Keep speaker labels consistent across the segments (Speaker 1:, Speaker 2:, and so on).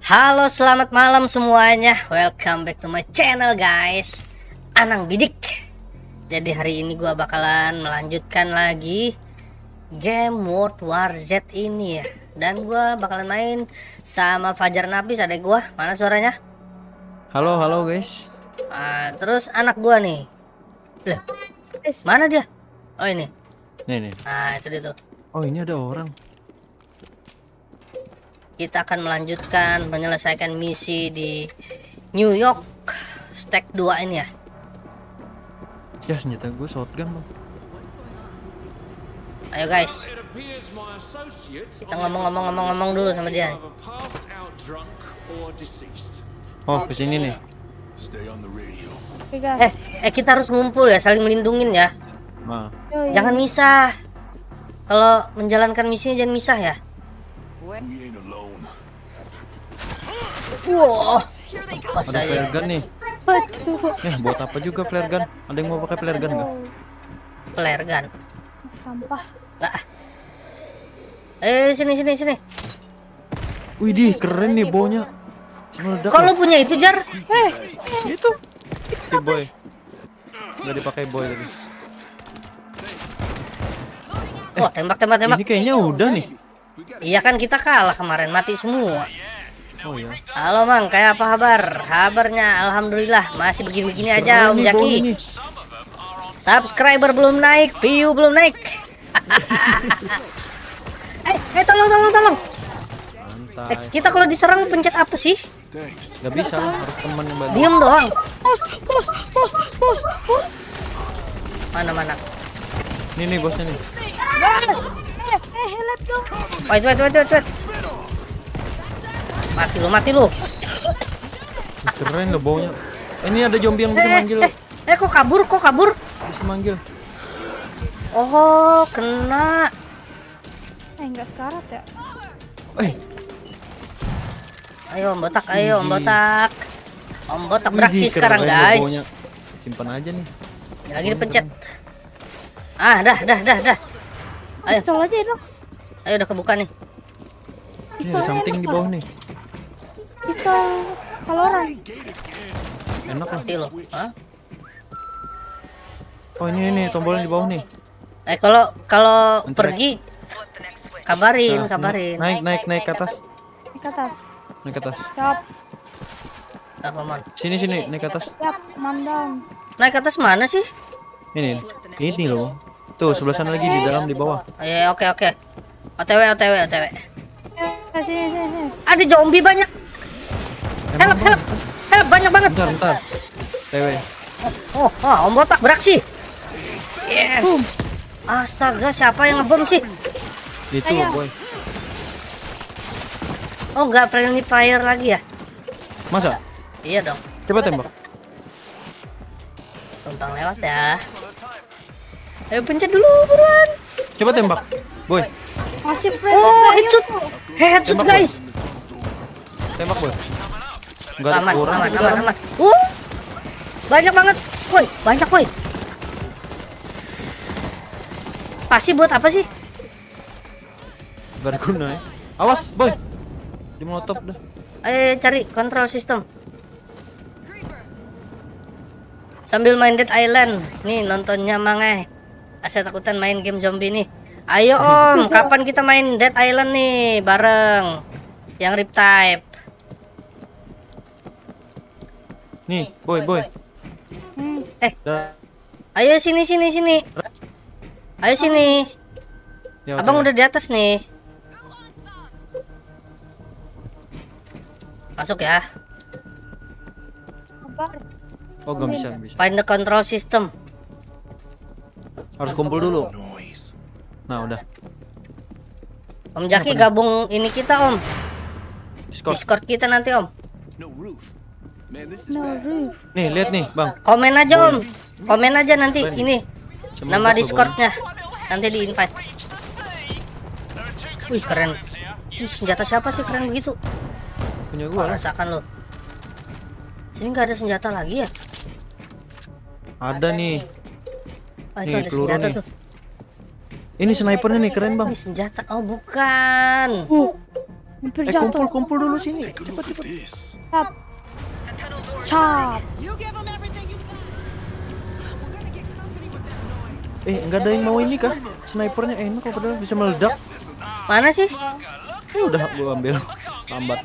Speaker 1: Halo, selamat malam semuanya. Welcome back to my channel, guys. Anang Bidik. Jadi hari ini gua bakalan melanjutkan lagi game World War Z ini ya. Dan gua bakalan main sama Fajar Nafis, adek gua. Mana suaranya?
Speaker 2: Halo guys.
Speaker 1: Terus anak gua nih. Loh, mana dia? Oh ini.
Speaker 2: Nih.
Speaker 1: Itu dia tuh.
Speaker 2: Oh ini ada orang.
Speaker 1: Kita akan melanjutkan menyelesaikan misi di New York Stack 2 ini ya.
Speaker 2: Ya senjata gue shotgun bang.
Speaker 1: Ayo guys, kita ngomong dulu sama dia.
Speaker 2: Oh kesini nih.
Speaker 1: Kita harus ngumpul ya, saling melindungin ya.
Speaker 2: Nah.
Speaker 1: Jangan misah. Kalau menjalankan misinya jangan misah ya. Wow, apa
Speaker 2: Ada
Speaker 1: saya?
Speaker 2: flare gun nih. Buat apa juga flare gun? Ada yang mau pakai flare gun nggak?
Speaker 1: Flare gun.
Speaker 3: Sampah.
Speaker 1: Nggak. Sini.
Speaker 2: Wih di keren nih baunya. Meledak.
Speaker 1: Kok lu punya itu, Jar?
Speaker 2: Itu si boy. Nggak dipakai boy tadi.
Speaker 1: Wah, tembak.
Speaker 2: Ini kayaknya udah nih.
Speaker 1: Iya kan kita kalah kemarin, mati semua.
Speaker 2: Oh iya.
Speaker 1: Halo Mang, kayak apa kabar? Kabarnya alhamdulillah masih begini-begini aja Om
Speaker 2: Keren nih
Speaker 1: Jaki.
Speaker 2: baunya nih.
Speaker 1: Subscriber belum naik, view belum naik. Tolong.
Speaker 2: Santai.
Speaker 1: Kita kalau diserang pencet apa sih?
Speaker 2: Gak bisa lah, harus teman yang bantu.
Speaker 1: Diam doang.
Speaker 3: Bos.
Speaker 1: Mana?
Speaker 2: Nih bosnya nih.
Speaker 3: Help dong.
Speaker 1: Wait. Mati lu.
Speaker 2: Keren loh baunya. Ini ada zombie yang bisa manggil.
Speaker 1: Kok kabur?
Speaker 2: Bisa manggil.
Speaker 1: Oh, kena.
Speaker 3: Enggak sekarat ya.
Speaker 1: Ayo Om Botak. Om Botak
Speaker 2: Wih,
Speaker 1: beraksi
Speaker 2: keren
Speaker 1: sekarang,
Speaker 2: loh
Speaker 1: guys.
Speaker 2: baunya. Simpan aja nih.
Speaker 1: Lagi dipencet. Dah. Ayo.
Speaker 3: Pistol aja dong.
Speaker 1: Ayo udah kebuka nih.
Speaker 2: Ini ada something di bawah nih.
Speaker 3: Pistol Valorant.
Speaker 2: Enak lah.
Speaker 1: Mati lo. Hah?
Speaker 2: Oh ini tombolnya di bawah nih.
Speaker 1: Kalau
Speaker 2: Bentar.
Speaker 1: pergi kabarin.
Speaker 2: Naik ke atas.
Speaker 3: Di atas.
Speaker 2: Naik ke atas.
Speaker 3: Siap.
Speaker 1: Apa man?
Speaker 2: Sini naik ke atas.
Speaker 3: Siap, komandan.
Speaker 1: Naik ke atas mana sih?
Speaker 2: Ini loh. Tuh sebelah sana lagi di dalam di bawah.
Speaker 1: Ayo, oke. OTW.
Speaker 3: Sini.
Speaker 1: Ada zombie banyak. Help, banyak banget.
Speaker 2: Bentar. TW.
Speaker 1: Om Botak beraksi. Yes. Astaga, siapa yang ngebom sih?
Speaker 2: Itu boy.
Speaker 1: Oh, nggak friendly fire lagi ya?
Speaker 2: Masa?
Speaker 1: Iya dong.
Speaker 2: Coba tembak.
Speaker 1: Tumpang lewat ya. Ayo pencet dulu buruan.
Speaker 2: Coba tembak. Boy,
Speaker 3: Masih
Speaker 1: Oh, headshot
Speaker 2: Tembak,
Speaker 1: guys.
Speaker 2: tembak boy. Enggak ada
Speaker 1: Aman.
Speaker 2: orang. di dalam.
Speaker 1: Banyak banget. Woi. Spasi buat apa sih?
Speaker 2: Enggak ada guna ya. Awas, boy. Di molotov dah.
Speaker 1: Ayo cari control system. Sambil main Dead Island. Nih nontonnya Mangai. Saya takutan main game zombie nih. Ayo Om, kapan kita main Dead Island nih bareng? Yang Riptide.
Speaker 2: Nih, boy. Dah.
Speaker 1: Ayo sini. Ayo sini.
Speaker 2: Ya,
Speaker 1: Abang
Speaker 2: oke.
Speaker 1: udah di atas nih. Masuk ya.
Speaker 3: Kabar.
Speaker 2: Oh, enggak bisa.
Speaker 1: Find the control system.
Speaker 2: Harus kumpul dulu. Nah, udah.
Speaker 1: Om Jaki gabung ini kita Om.
Speaker 2: Discord.
Speaker 1: Discord kita nanti Om.
Speaker 3: No roof.
Speaker 2: Nih, lihat nih, Bang.
Speaker 1: Komen aja Om. Komen aja nanti ini
Speaker 2: Cuma
Speaker 1: nama
Speaker 2: gua
Speaker 1: Discordnya. Nanti di invite. Wih keren. Senjata siapa sih keren begitu?
Speaker 2: punya gua lah.
Speaker 1: Rasakan lo. Sini nggak ada senjata lagi ya?
Speaker 2: Ada nih.
Speaker 1: Itu
Speaker 2: Nih,
Speaker 1: ada
Speaker 2: peluru
Speaker 1: senjata
Speaker 2: nih.
Speaker 1: tuh.
Speaker 2: Ini snipernya nih keren bang.
Speaker 1: Ini senjata. Oh bukan.
Speaker 3: Hampir jatuh.
Speaker 2: Kumpul dulu sini.
Speaker 3: Cap. Cap.
Speaker 2: Enggak ada yang mau ini kah? Snipernya enak kok padahal bisa meledak.
Speaker 1: Mana sih?
Speaker 2: Udah gua ambil. Lambat.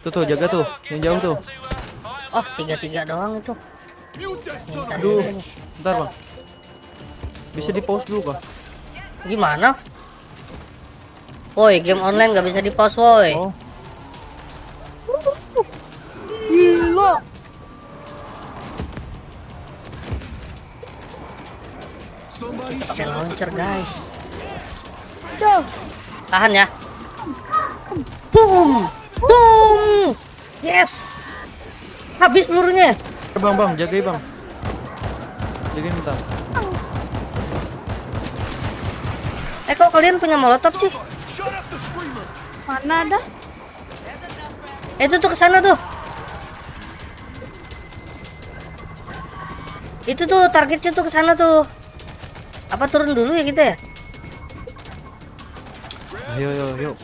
Speaker 2: Tuh jaga tuh, yang jauh tuh.
Speaker 1: Oh, 3-3 doang itu.
Speaker 2: Aduh, bentar bang. Bisa di pause dulu kah?
Speaker 1: Gimana? Woi, game online gak bisa di pause woi.
Speaker 2: Oh,
Speaker 3: Gila.
Speaker 1: Kita pakai launcher guys.
Speaker 3: Jauh.
Speaker 1: Tahan ya. Boom, boom. Yes. Habis pelurunya.
Speaker 2: bang, jagain bang. Jagain bentar.
Speaker 1: Kok kalian punya molotov sih?
Speaker 3: Mana ada?
Speaker 1: Itu tuh kesana tuh. Itu tuh targetnya tuh kesana tuh. Apa turun dulu ya kita ya?
Speaker 2: Ayo.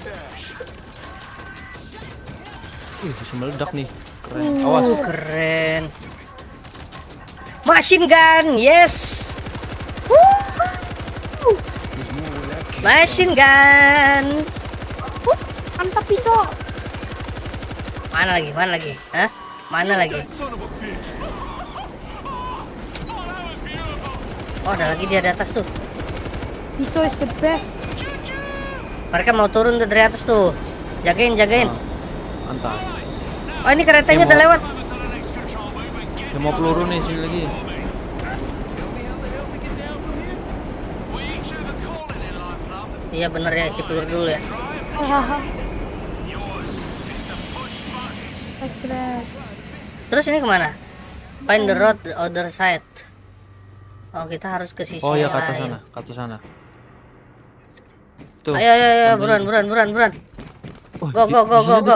Speaker 2: Bisa meledak nih. Keren. Awas.
Speaker 1: Keren. Machine gun, yes. Machine gun.
Speaker 3: Mantap pisau.
Speaker 1: Mana lagi? Hah? Mana lagi? Oh, ada lagi dia di atas tuh.
Speaker 3: Pisau is the best.
Speaker 1: Mereka mau turun tuh dari atas tuh. Jagain.
Speaker 2: Mantap.
Speaker 1: Oh, ini keretanya udah lewat.
Speaker 2: Dia mau peluru nih sini lagi.
Speaker 1: Iya bener ya, isi peluru dulu ya.
Speaker 3: Hahaha. Keren.
Speaker 1: Terus ini kemana? Find the road the other side. Oh, kita harus ke sisi
Speaker 2: Oh ya,
Speaker 1: yang
Speaker 2: ke
Speaker 1: lain.
Speaker 2: atas sana. Tuh.
Speaker 1: Ayo, buruan.
Speaker 2: Oh,
Speaker 1: Go.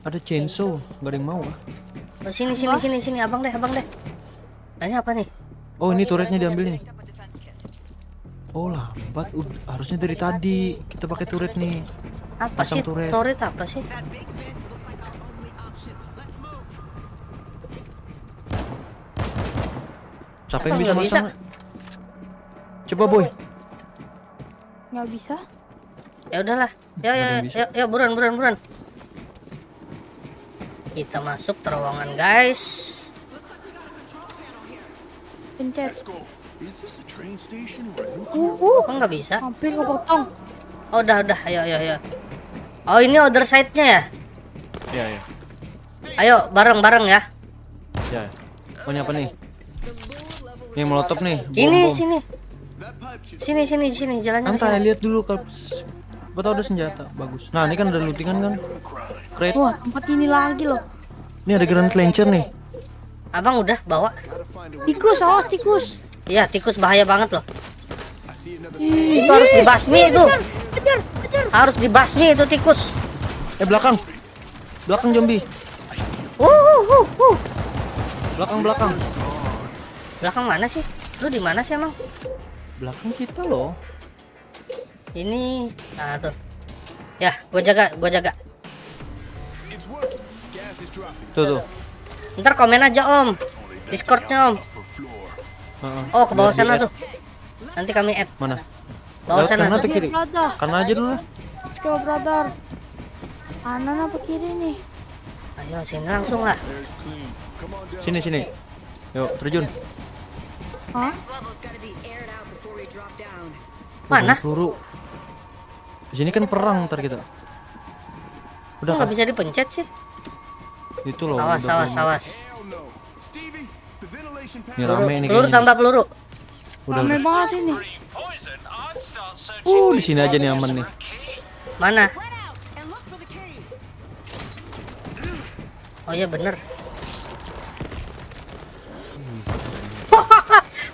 Speaker 2: Ada chainsaw, gak ada yang mau.
Speaker 1: Oh, sini, abang deh. Nah, ini apa nih?
Speaker 2: Oh, ini turretnya diambil nih. Oh, lambat. Harusnya dari tadi kita pakai turret nih.
Speaker 1: Apa
Speaker 2: Pasang
Speaker 1: sih?
Speaker 2: turret.
Speaker 1: Turret apa sih?
Speaker 2: Siapa
Speaker 1: Apa
Speaker 2: yang bisa
Speaker 1: nggak bisa?
Speaker 2: masang? Coba boy.
Speaker 3: Nggak bisa.
Speaker 1: Ya udahlah. Ya, buruan. Kita masuk terowongan, guys.
Speaker 3: Pencet.
Speaker 1: Kok nggak bisa?
Speaker 3: Hampir kepotong.
Speaker 1: Oh, udah. Ayo. Oh, ini other side-nya ya?
Speaker 2: Iya.
Speaker 1: Ayo, bareng ya.
Speaker 2: Ya. Punya apa nih? Nih molotov nih.
Speaker 1: Ini
Speaker 2: bom.
Speaker 1: sini jalannya ke
Speaker 2: Santai,
Speaker 1: sini.
Speaker 2: lihat dulu kalau tahu ada senjata. Bagus. Nah, ini kan ada lootingan kan. Crate.
Speaker 3: Wah, tempat ini lagi loh.
Speaker 2: Ini ada Grand Cleanser nih.
Speaker 1: Abang udah bawa.
Speaker 3: Tikus, awas tikus.
Speaker 1: Iya, tikus bahaya banget loh.
Speaker 3: Ih,
Speaker 1: Itu harus dibasmi itu.
Speaker 3: Kejar.
Speaker 1: Harus dibasmi itu tikus.
Speaker 2: Belakang zombie. Belakang.
Speaker 1: Belakang mana sih? Lu di mana sih emang?
Speaker 2: Belakang kita loh.
Speaker 1: Ini. Nah, tuh. Ya, gua jaga.
Speaker 2: Tuh.
Speaker 1: Ntar komen aja Om. Discordnya Om.
Speaker 2: Heeh.
Speaker 1: Oh, ke bawah
Speaker 2: Biar
Speaker 1: sana
Speaker 2: di-add.
Speaker 1: tuh. Nanti kami add.
Speaker 2: Mana?
Speaker 1: Bawah
Speaker 2: Lewat
Speaker 1: sana
Speaker 2: kanan
Speaker 1: tuh.
Speaker 2: atau kiri?
Speaker 3: Brother.
Speaker 2: Kanan aja dulu lah.
Speaker 3: Let's go, brother. Kanan apa kiri nih?
Speaker 1: Ayo sini langsung lah.
Speaker 2: Sini. Yuk, terjun.
Speaker 3: Hah?
Speaker 1: Mana?
Speaker 2: Peluru. Di sini kan perang ntar kita. Udah
Speaker 1: Nggak
Speaker 2: kan?
Speaker 1: bisa dipencet sih.
Speaker 2: Itu loh.
Speaker 1: Awas.
Speaker 2: Ini rame nih
Speaker 1: Peluru
Speaker 2: kayaknya.
Speaker 1: tambah peluru.
Speaker 2: Udah.
Speaker 3: Rame banget ini.
Speaker 2: Di sini aja nih aman nih.
Speaker 1: Mana? Oh iya bener.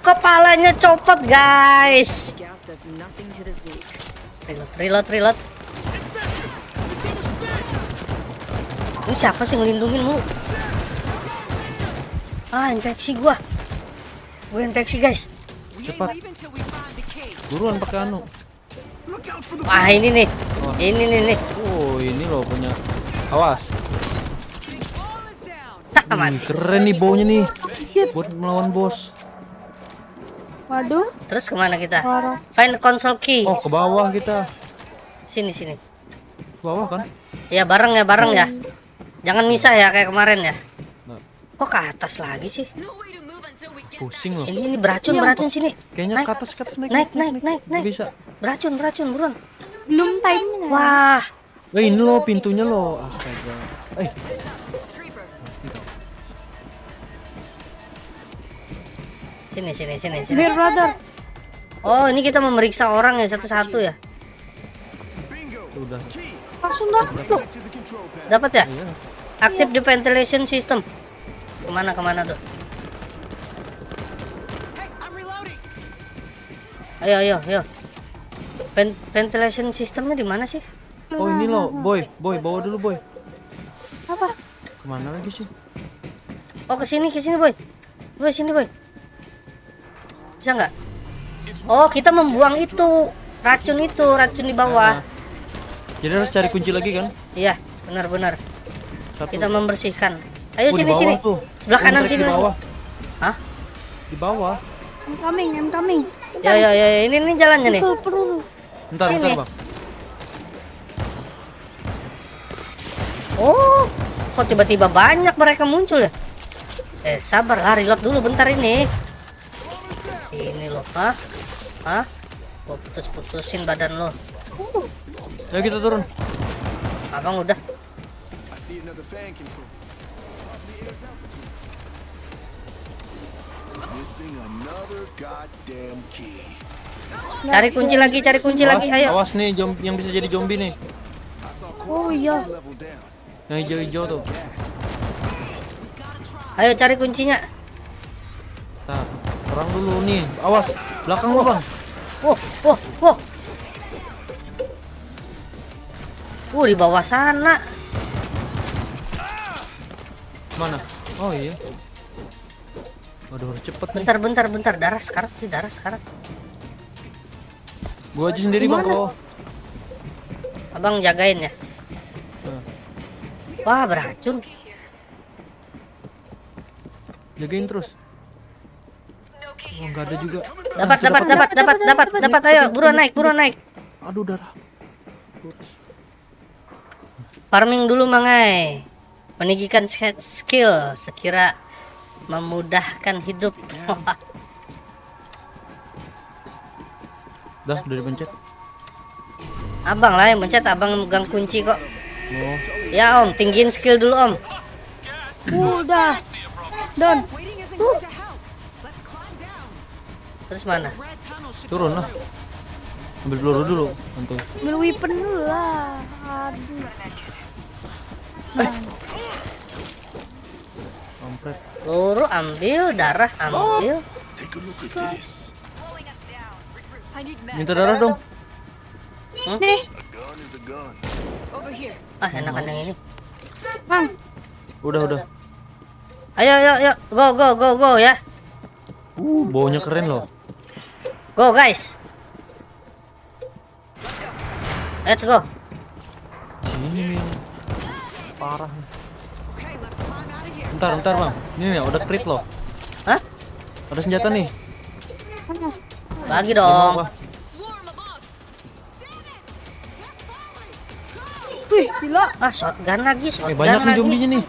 Speaker 1: Kepalanya copot guys. Reload. Ini siapa sih ngelindungin lu? Infeksi gua. Gue infeksi guys.
Speaker 2: Cepat. Buruan pakai anu.
Speaker 1: Wah ini nih.
Speaker 2: Wah.
Speaker 1: Ini nih.
Speaker 2: Oh, ini loh punya. Awas.
Speaker 1: Mati.
Speaker 2: Keren nih baunya nih. Buat melawan bos.
Speaker 3: Waduh,
Speaker 1: Terus kemana kita?
Speaker 3: parah.
Speaker 1: Find console key.
Speaker 2: Oh, ke bawah kita.
Speaker 1: Sini.
Speaker 2: Ke bawah kan?
Speaker 1: Ya bareng ya. Jangan misah ya kayak kemarin ya.
Speaker 2: Nah,
Speaker 1: Kok ke atas lagi sih?
Speaker 2: pusing loh.
Speaker 1: Ini beracun sini.
Speaker 2: Kayaknya
Speaker 1: Naik.
Speaker 2: ke atas naik.
Speaker 1: Naik.
Speaker 2: Nggak bisa.
Speaker 1: Beracun buruan.
Speaker 3: Belum time-nya.
Speaker 1: Wah,
Speaker 2: Ini loh pintunya loh. Astaga.
Speaker 1: sini.
Speaker 3: Biar brother.
Speaker 1: Oh, ini kita memeriksa orang ya satu-satu ya.
Speaker 2: Udah.
Speaker 3: Langsung dapet tuh.
Speaker 1: Dapat ya?
Speaker 2: Iya.
Speaker 1: Aktif the ventilation system. Kemana tuh? Ayo. Ventilation systemnya di mana sih?
Speaker 2: Oh, ini loh, boy, bawa dulu boy.
Speaker 3: Apa?
Speaker 2: Kemana lagi sih?
Speaker 1: Oh, ke sini boy. Boy, sini boy. Bisa nggak? Oh, kita membuang itu racun di bawah.
Speaker 2: Jadi harus cari kunci lagi kan?
Speaker 1: Iya, benar.
Speaker 2: Satu.
Speaker 1: Kita membersihkan. Ayo
Speaker 2: Oh, di
Speaker 1: sini.
Speaker 2: bawah tuh.
Speaker 1: Sebelah kanan
Speaker 2: Di
Speaker 1: sini.
Speaker 2: bawah.
Speaker 1: Hah?
Speaker 2: Di bawah.
Speaker 3: I'm coming.
Speaker 1: Ya, ini jalannya nih.
Speaker 3: Perlu.
Speaker 2: Bentar,
Speaker 1: Sini.
Speaker 2: Bang.
Speaker 1: Oh, kok tiba-tiba banyak mereka muncul ya? Sabar lah, reload dulu bentar ini. Ini loh, hah? Gua putusin badan lo.
Speaker 2: Ya kita turun.
Speaker 1: Abang udah. Cari kunci lagi, ayo.
Speaker 2: Awas nih yang bisa jadi zombie nih.
Speaker 3: Oh iya.
Speaker 2: Yang hijau-hijau tuh.
Speaker 1: Ayo cari kuncinya.
Speaker 2: Nah, perang dulu nih. Awas, belakang lu, Bang.
Speaker 1: Wow. Di bawah sana.
Speaker 2: Mana? Oh iya. Waduh, harus cepet nih.
Speaker 1: Bentar. Darah sekarat.
Speaker 2: Gua aja sendiri, Bang, kalau.
Speaker 1: Abang jagain ya.
Speaker 2: Nah,
Speaker 1: Wah, beracun.
Speaker 2: jagain terus. Oh, enggak ada juga.
Speaker 1: Dapat. Ayo, buruan naik.
Speaker 2: Aduh, darah. Kurus.
Speaker 1: Farming dulu mangai. Meninggikan skill sekira memudahkan hidup.
Speaker 2: Dah, udah dipencet.
Speaker 1: Abang lah yang pencet, abang megang kunci kok.
Speaker 2: Oh,
Speaker 1: Ya Om, tinggiin skill dulu Om.
Speaker 3: Udah. Don.
Speaker 1: Terus mana?
Speaker 2: turun lah. Ambil peluru dulu, santuy.
Speaker 3: Ambil weapon dulu lah. Aduh.
Speaker 2: Kampret.
Speaker 1: Peluru ambil, darah ambil.
Speaker 2: Minta darah dong.
Speaker 3: Nih,
Speaker 1: Ah, enakan yang ini.
Speaker 3: Bang.
Speaker 2: Udah.
Speaker 1: Ayo, go ya.
Speaker 2: Baunya keren loh.
Speaker 1: Go guys. Let's go.
Speaker 2: Sini nih. Parah nih. Bentar bang. Ini nih udah crit loh.
Speaker 1: Hah?
Speaker 2: Ada senjata nih.
Speaker 3: Mana?
Speaker 1: Bagi dong.
Speaker 2: Wah,
Speaker 3: Wih, gila.
Speaker 1: Ah, shotgun lagi, shotgun
Speaker 2: banyak nih
Speaker 1: lagi.
Speaker 2: zombinya nih.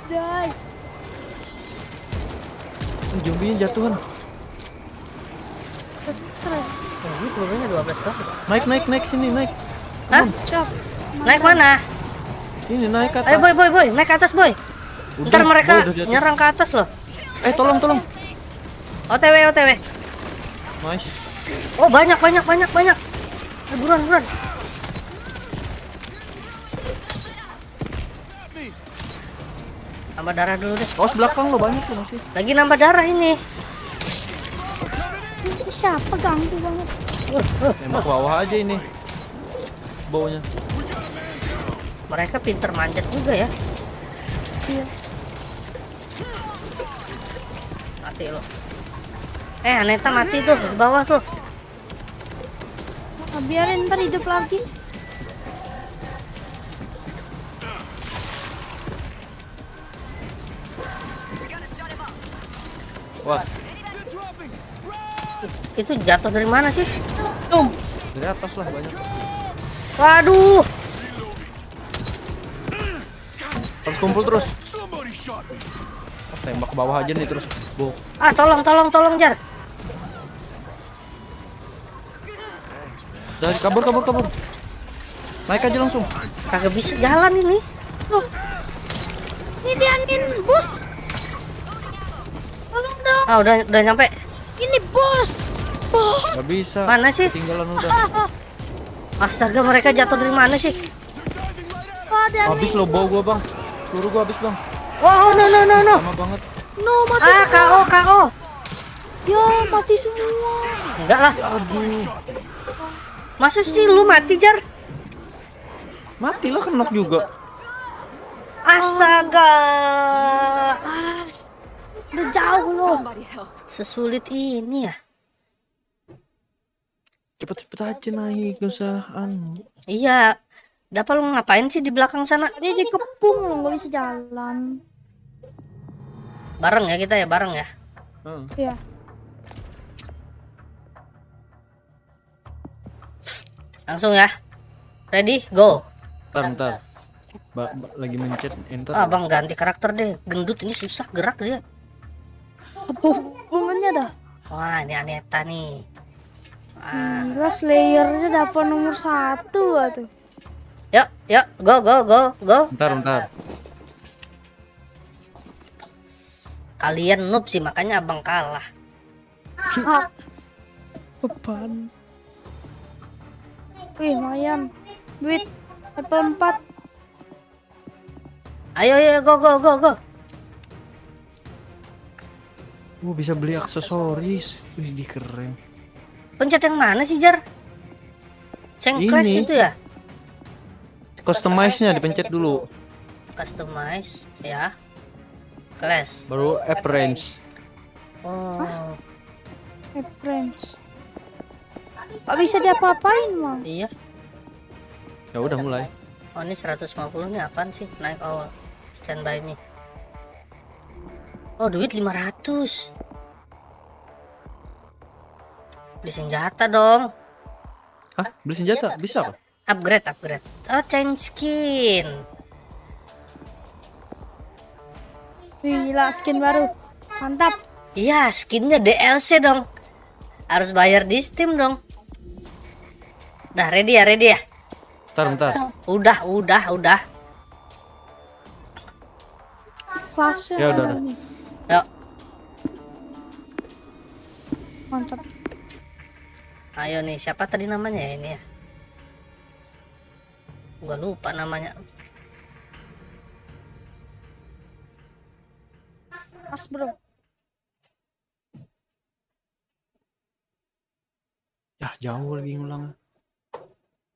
Speaker 3: Dai.
Speaker 2: Zombinya jatuhan.
Speaker 3: Terus.
Speaker 1: Oh, ini pelurunya 12 doang.
Speaker 2: Naik sini, naik.
Speaker 1: Hah?
Speaker 3: Cok.
Speaker 1: Naik mana?
Speaker 2: Ini naik ke atas.
Speaker 1: Ayo boy, naik ke atas boy.
Speaker 2: Udah,
Speaker 1: Ntar mereka
Speaker 2: boy, udah di atas.
Speaker 1: nyerang ke atas loh.
Speaker 2: Tolong.
Speaker 1: OTW.
Speaker 2: Nice.
Speaker 1: Oh, banyak. Buruan. Nambah darah dulu deh.
Speaker 2: Oh, belakang lo banyak tuh masih.
Speaker 1: Lagi nambah darah ini.
Speaker 3: Ini siapa ganggu banget.
Speaker 2: Emang ke bawah aja ini. Baunya.
Speaker 1: Mereka pinter manjat juga ya.
Speaker 3: Iya.
Speaker 1: Mati lo. Aneta mati tuh di bawah tuh.
Speaker 3: Biarin ntar hidup lagi.
Speaker 2: Wah,
Speaker 1: Itu jatuh dari mana sih?
Speaker 2: dari atas lah banyak.
Speaker 1: Waduh.
Speaker 2: Harus kumpul terus. Tembak ke bawah aja nih terus. Bo.
Speaker 1: Ah, tolong Jar.
Speaker 2: Dari kabur. Naik aja langsung.
Speaker 1: Kagak bisa jalan ini.
Speaker 3: Ini dia angin, bos. Tolong dong.
Speaker 1: Ah, udah nyampe.
Speaker 3: Ini bos. Bos.
Speaker 2: Gak bisa.
Speaker 1: Mana sih?
Speaker 2: Ketinggalan udah.
Speaker 1: Astaga, mereka jatuh dari mana sih?
Speaker 3: Ada
Speaker 2: Habis lo bawa gua, Bang. Peluru gua habis, Bang.
Speaker 1: Wow, no.
Speaker 2: Lama banget.
Speaker 3: no mati.
Speaker 1: Ah, KO.
Speaker 3: Ya mati semua.
Speaker 1: Enggak lah.
Speaker 2: Aduh.
Speaker 1: Masa sih lu mati, Jar?
Speaker 2: Mati lah, kenok juga.
Speaker 1: Astaga.
Speaker 3: Udah jauh loh.
Speaker 1: Sesulit ini ya?
Speaker 2: Cepet-cepet aja naik, gak usah anu.
Speaker 1: Iya. Dapat lu ngapain sih di belakang sana?
Speaker 3: Dia dikepung loh, nggak bisa jalan.
Speaker 1: Bareng ya kita ya, bareng ya.
Speaker 3: Iya.
Speaker 1: Langsung ya. Ready, go.
Speaker 2: Ntar. Lagi mencet enter.
Speaker 1: Ah, Bang ganti karakter deh. Gendut ini susah gerak dia.
Speaker 3: Apa hubungannya dah?
Speaker 1: Wah, ini Aneta nih. Ah.
Speaker 3: Gila, Slayernya dapat nomor 1 tuh.
Speaker 1: Yuk, go.
Speaker 2: Ntar.
Speaker 1: Kalian noob sih, makanya abang kalah.
Speaker 3: Beban. Wih, lumayan. Duit level 4.
Speaker 1: Ayo, go.
Speaker 2: Bisa beli aksesoris. Wih, keren.
Speaker 1: Pencet yang mana sih, Jar? Class
Speaker 2: Ini.
Speaker 1: itu ya?
Speaker 2: Customize-nya dipencet dulu.
Speaker 1: Customize, ya. Class.
Speaker 2: Baru app range.
Speaker 1: Oh.
Speaker 3: Friends. Gak bisa diapa-apain, Mang.
Speaker 1: Iya.
Speaker 2: Ya udah mulai.
Speaker 1: Oh, ini 150 nih apaan sih? Naik awal. Stand by me. Oh, duit 500. Beli senjata dong.
Speaker 2: Hah? Beli senjata? Bisa kah?
Speaker 1: Upgrade. Oh, change skin.
Speaker 3: Wih, gila, skin baru. Mantap.
Speaker 1: Iya, skinnya DLC dong. Harus bayar di Steam dong. Nah, ready ya?
Speaker 2: Ntar.
Speaker 1: Udah.
Speaker 3: Kelasnya
Speaker 2: Ya, udah.
Speaker 3: ada nih.
Speaker 1: Yuk,
Speaker 3: Mantap.
Speaker 1: ayo nih. Siapa tadi namanya ya ini ya? Gua lupa namanya.
Speaker 3: Pas, bro.
Speaker 2: Ya, jauh lagi ngulang.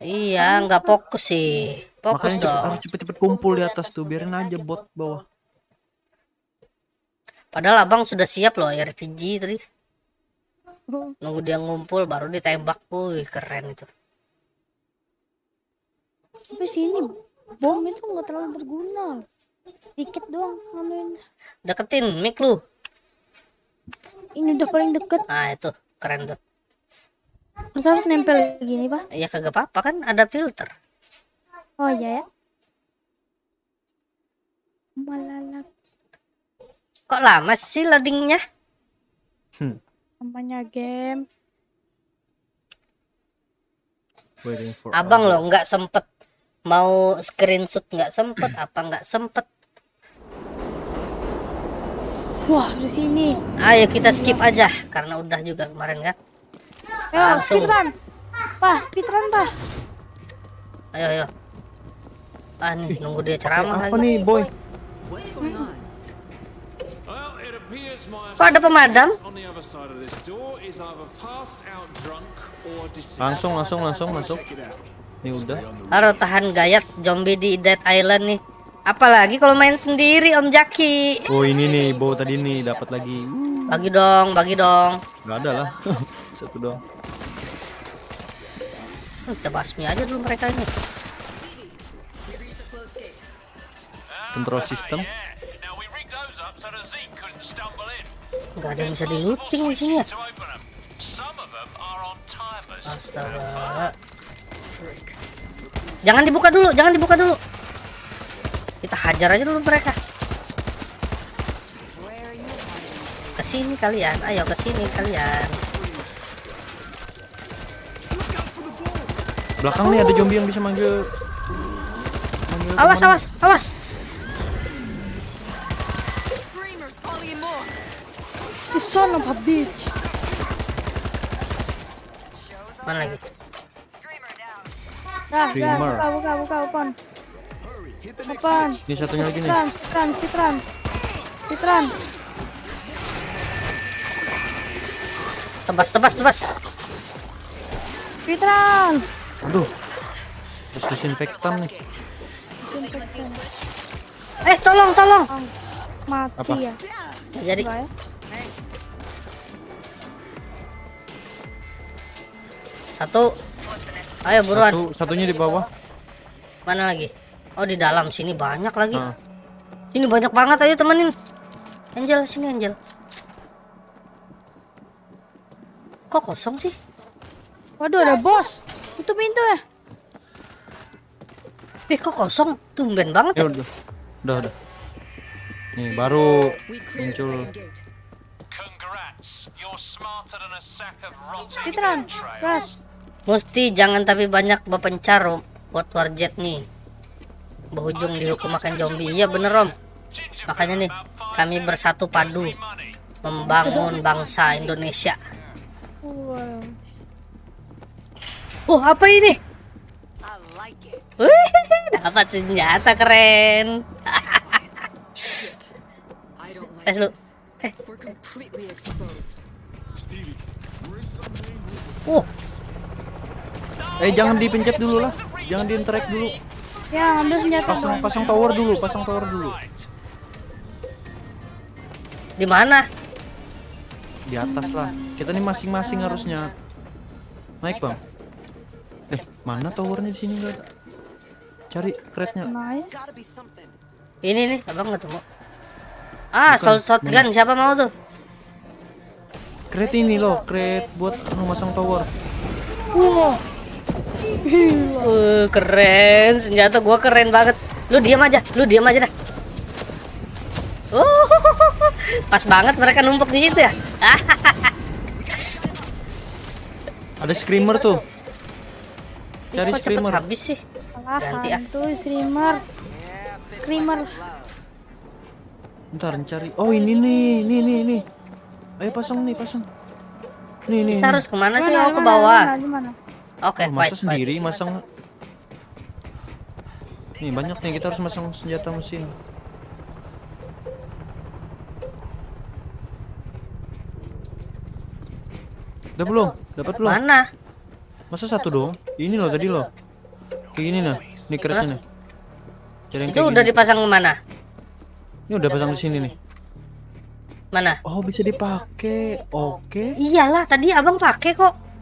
Speaker 1: Iya, nggak fokus sih. Fokus
Speaker 2: Makanya
Speaker 1: dong.
Speaker 2: harus cepet-cepet kumpul di atas tuh, biarin aja bot bawah.
Speaker 1: Padahal abang sudah siap loh RPG tadi. Nunggu dia ngumpul baru ditembak. Wih, keren itu.
Speaker 3: Tapi sini bom itu nggak terlalu berguna. Dikit doang nganuin.
Speaker 1: Deketin mic lu.
Speaker 3: Ini udah paling deket.
Speaker 1: Nah, itu keren tuh.
Speaker 3: Masa harus nempel gini, Pak?
Speaker 1: Ya kagak apa-apa kan, ada filter.
Speaker 3: Oh iya ya. Malalak.
Speaker 1: Kok lama sih loadingnya?
Speaker 3: Namanya game.
Speaker 2: Waiting for
Speaker 1: Abang loh nggak sempet mau screenshot, nggak sempet nggak sempet.
Speaker 3: Wah, di sini.
Speaker 1: Ayo kita skip aja karena udah juga kemarin kan.
Speaker 3: Ayo,
Speaker 1: Langsung.
Speaker 3: speedrun. Pak, speedrun, Pak.
Speaker 1: Ayo. Ah nih nunggu dia ceramah
Speaker 2: apa
Speaker 1: lagi.
Speaker 2: nih, boy?
Speaker 1: Kok ada pemadam?
Speaker 2: Langsung masuk. Ini udah.
Speaker 1: Harus tahan gayat zombie di Dead Island nih. Apalagi kalau main sendiri Om Jaki.
Speaker 2: Oh, ini nih, bawa tadi nih dapat lagi.
Speaker 1: Bagi dong.
Speaker 2: Gak ada lah. Satu doang.
Speaker 1: Kita basmi aja dulu mereka ini.
Speaker 2: Control system.
Speaker 1: Nggak ada yang bisa di-looting di sini ya. Astaga. Jangan dibuka dulu, jangan dibuka dulu. Kita hajar aja dulu mereka. Kesini kalian, ayo kesini kalian.
Speaker 2: Belakang nih ada zombie yang bisa manggil.
Speaker 1: Awas,
Speaker 2: teman.
Speaker 1: awas, awas.
Speaker 3: You son of a bitch.
Speaker 1: Mana lagi?
Speaker 3: Dah,
Speaker 2: Dreamer.
Speaker 3: buka, open. Open.
Speaker 2: Ini satunya lagi nih.
Speaker 3: Speedrun.
Speaker 1: Tebas, tebas, tebas.
Speaker 3: Speedrun.
Speaker 2: Aduh. Terus disinfektan nih.
Speaker 1: Tolong, tolong.
Speaker 3: Mati
Speaker 2: Apa?
Speaker 3: ya.
Speaker 1: Nggak jadi.
Speaker 3: Enggak ya?
Speaker 1: Satu. Ayo buruan.
Speaker 2: Satunya di bawah.
Speaker 1: Mana lagi? Oh, di dalam sini banyak lagi.
Speaker 2: Nah,
Speaker 1: Sini banyak banget, ayo temenin. Angel, sini Angel. Kok kosong sih?
Speaker 3: Waduh, ada bos. Itu pintu ya.
Speaker 1: Kok kosong? Tumben banget
Speaker 2: ya
Speaker 1: ya.
Speaker 2: udah. Nih baru muncul.
Speaker 3: Speedrun. Gas.
Speaker 1: Mesti jangan tapi banyak berpencar buat warjet nih. Berujung dihukum makan zombie. Iya bener Om. Makanya nih kami bersatu padu membangun bangsa Indonesia.
Speaker 3: Wow.
Speaker 1: Oh, apa ini? Wih, dapat senjata keren. Lu.
Speaker 2: Jangan dipencet dulu lah. Jangan di-interact dulu.
Speaker 3: Ya, ambil senjata.
Speaker 2: Pasang tower dulu,
Speaker 1: Di mana?
Speaker 2: Di atas lah. Kita nih masing-masing harusnya. Naik, Bang. Mana towernya di sini enggak ada. Cari crate-nya.
Speaker 3: Nice.
Speaker 1: Ini nih, abang ketemu. Assault shotgun siapa mau tuh?
Speaker 2: Crate ini loh, crate buat masang tower.
Speaker 3: Wow. Gila.
Speaker 1: Keren, senjata gua keren banget. Lu diam aja dah. Pas banget mereka numpuk di situ ya.
Speaker 2: Ada screamer tuh. Cari
Speaker 1: Kok cepet
Speaker 2: screamer.
Speaker 1: habis sih? Ganti ah.
Speaker 3: Tuh screamer.
Speaker 2: Ntar cari. Oh ini nih. Ayo pasang. Nih.
Speaker 1: Kita harus kemana sih? Oh, ke bawah.
Speaker 3: Gimana?
Speaker 1: Oke,
Speaker 2: Masa
Speaker 1: fight.
Speaker 2: sendiri masang. Nih banyak nih, kita harus masang senjata mesin. Udah belum? Dapat belum?
Speaker 1: Mana?
Speaker 2: Masa satu dong? Ini loh tadi loh. Kayak gini nah. Nih crate-nya nih. Cari yang
Speaker 1: Itu
Speaker 2: kayak
Speaker 1: udah
Speaker 2: gini.
Speaker 1: dipasang kemana?
Speaker 2: Ini udah pasang di sini nih.
Speaker 1: Mana?
Speaker 2: Oh, bisa dipakai. Oke.
Speaker 1: Iyalah, tadi abang pakai kok.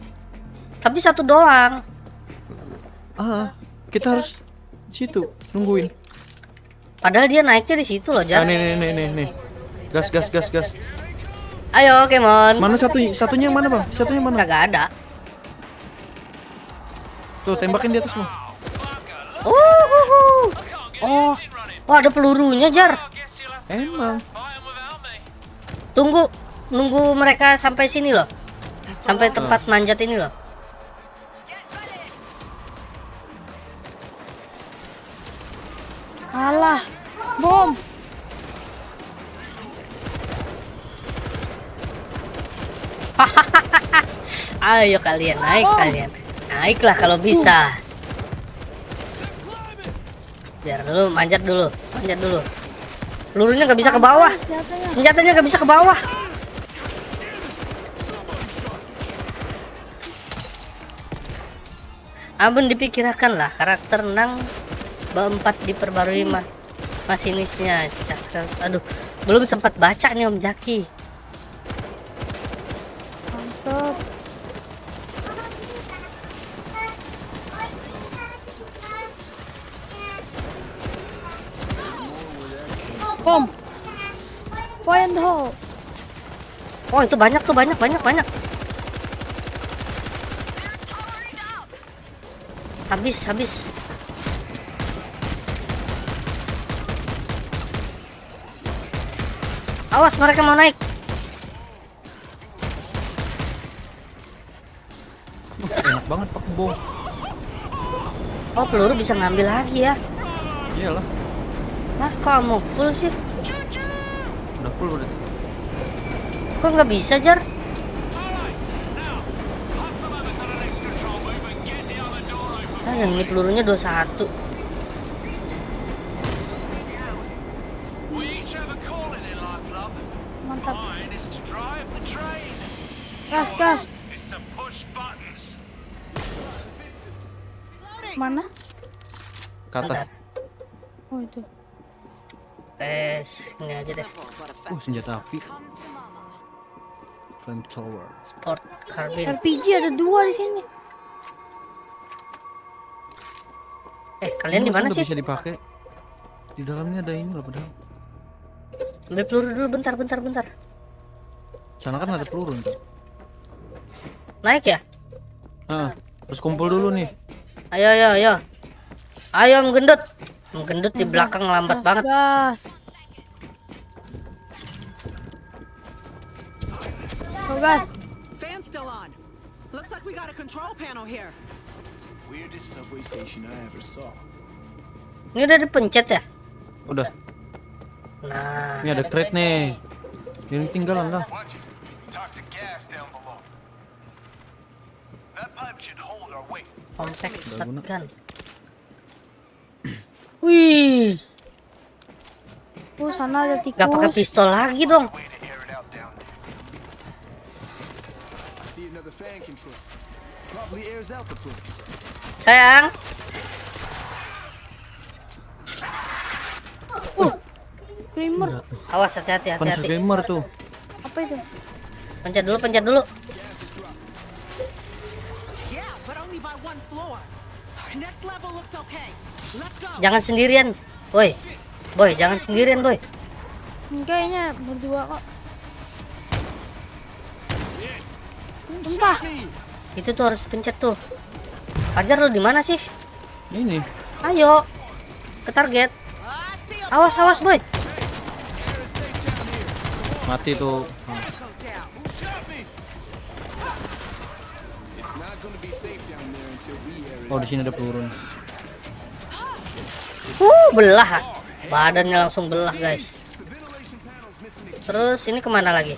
Speaker 1: Tapi satu doang.
Speaker 2: Kita harus situ nungguin.
Speaker 1: Padahal dia naiknya di situ loh, Jar.
Speaker 2: Nih. Gas.
Speaker 1: Ayo, Kemon.
Speaker 2: Mana satunya yang mana, Bang? Satunya mana?
Speaker 1: Kagak ada.
Speaker 2: Tuh, tembakin di atas semua.
Speaker 1: Oh, ada pelurunya, Jar.
Speaker 2: Emang.
Speaker 1: Nunggu mereka sampai sini loh. Sampai tempat manjat ini loh.
Speaker 3: Alah, bom.
Speaker 1: Ayo kalian naik kalian. Naiklah kalau bisa. Biar dulu manjat dulu. Pelurunya nggak bisa ke bawah. Senjatanya nggak bisa ke bawah. Abun dipikirkan lah karakter Nang B4 diperbarui masinisnya. Aduh, belum sempat baca nih Om Jaki.
Speaker 3: Mantap. Bom. Fire in the hole.
Speaker 1: Oh itu banyak tuh, banyak. Habis. Awas, mereka mau naik.
Speaker 2: Enak banget pakai bom.
Speaker 1: Oh peluru bisa ngambil lagi ya.
Speaker 2: Iyalah,
Speaker 1: Nah kamu full sih.
Speaker 2: udah full berarti.
Speaker 1: Kok nggak bisa Jar? Nah yang ini pelurunya 21.
Speaker 3: Mantap. Gas. Mana?
Speaker 2: Ke atas.
Speaker 3: Oh itu.
Speaker 1: Tes ini aja deh.
Speaker 2: Senjata api. Flamethrower.
Speaker 1: Sport carbine.
Speaker 3: RPG ada 2 di sini.
Speaker 1: Kalian di mana
Speaker 2: Nggak
Speaker 1: sih?
Speaker 2: bisa dipakai. Di dalamnya ada ini loh padahal.
Speaker 1: Ambil peluru dulu, bentar.
Speaker 2: Sana kan ada peluru nih.
Speaker 1: Naik ya?
Speaker 2: Terus kumpul dulu nih.
Speaker 1: Ayo. Ayo menggendut. Menggendut di belakang lambat banget.
Speaker 3: Gas. Oh, gas.
Speaker 4: Fan's still on. Looks like we got a control panel here.
Speaker 5: Weirdest subway station I ever saw.
Speaker 1: Ini udah dipencet ya?
Speaker 2: Udah.
Speaker 1: Nah,
Speaker 2: Ini ada crate nih. Ini tinggalan lah.
Speaker 5: Talk to gas down below. That pipe should hold our weight.
Speaker 1: compact
Speaker 2: Udah guna.
Speaker 1: shotgun. Wih,
Speaker 3: Oh, sana ada tikus.
Speaker 1: nggak pakai pistol lagi dong.
Speaker 5: Way to air it out down there.
Speaker 6: I see another fan control. Probably airs out the place.
Speaker 1: Sayang,
Speaker 3: Screamer.
Speaker 1: awas hati-hati.
Speaker 2: Pan screamer tuh.
Speaker 3: Apa itu?
Speaker 1: Pencet dulu.
Speaker 4: Yeah, but only by 1 floor. Next level looks okay. Let's go.
Speaker 1: Jangan sendirian, boy. Jangan sendirian, boy.
Speaker 3: Kayaknya berdua kok. Entah.
Speaker 1: Itu tuh harus pencet tuh. Fajar lu di mana sih?
Speaker 2: Ini.
Speaker 1: Ayo, ke target. Awas, boy.
Speaker 2: Mati tuh.
Speaker 4: Go down.
Speaker 6: It's not gonna be safe down there until we air it
Speaker 2: Oh,
Speaker 6: out.
Speaker 2: di sini ada peluru nih.
Speaker 1: Belah. Badannya langsung belah, guys.
Speaker 6: The ventilation panel's missing a
Speaker 1: Terus ini kemana lagi?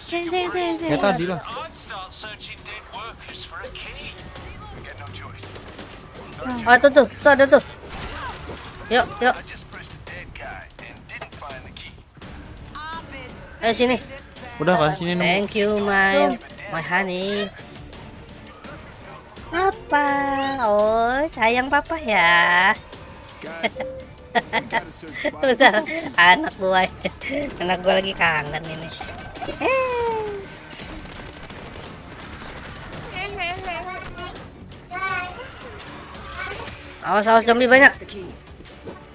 Speaker 3: Sini.
Speaker 2: Kayak tadi lah.
Speaker 5: I'd start searching dead workers for a key. Got no choice.
Speaker 1: Oh, tuh ada tuh. Yuk.
Speaker 5: I just pressed a dead guy and didn't find the key.
Speaker 4: I've been
Speaker 1: Ayo sini.
Speaker 4: this bad.
Speaker 2: Udah kan sini nemu.
Speaker 1: Thank you, my honey. Papa, oh sayang papa ya.
Speaker 6: Guys, we gotta search by
Speaker 1: Bentar, anak gua lagi kangen ini. Awas zombie banyak.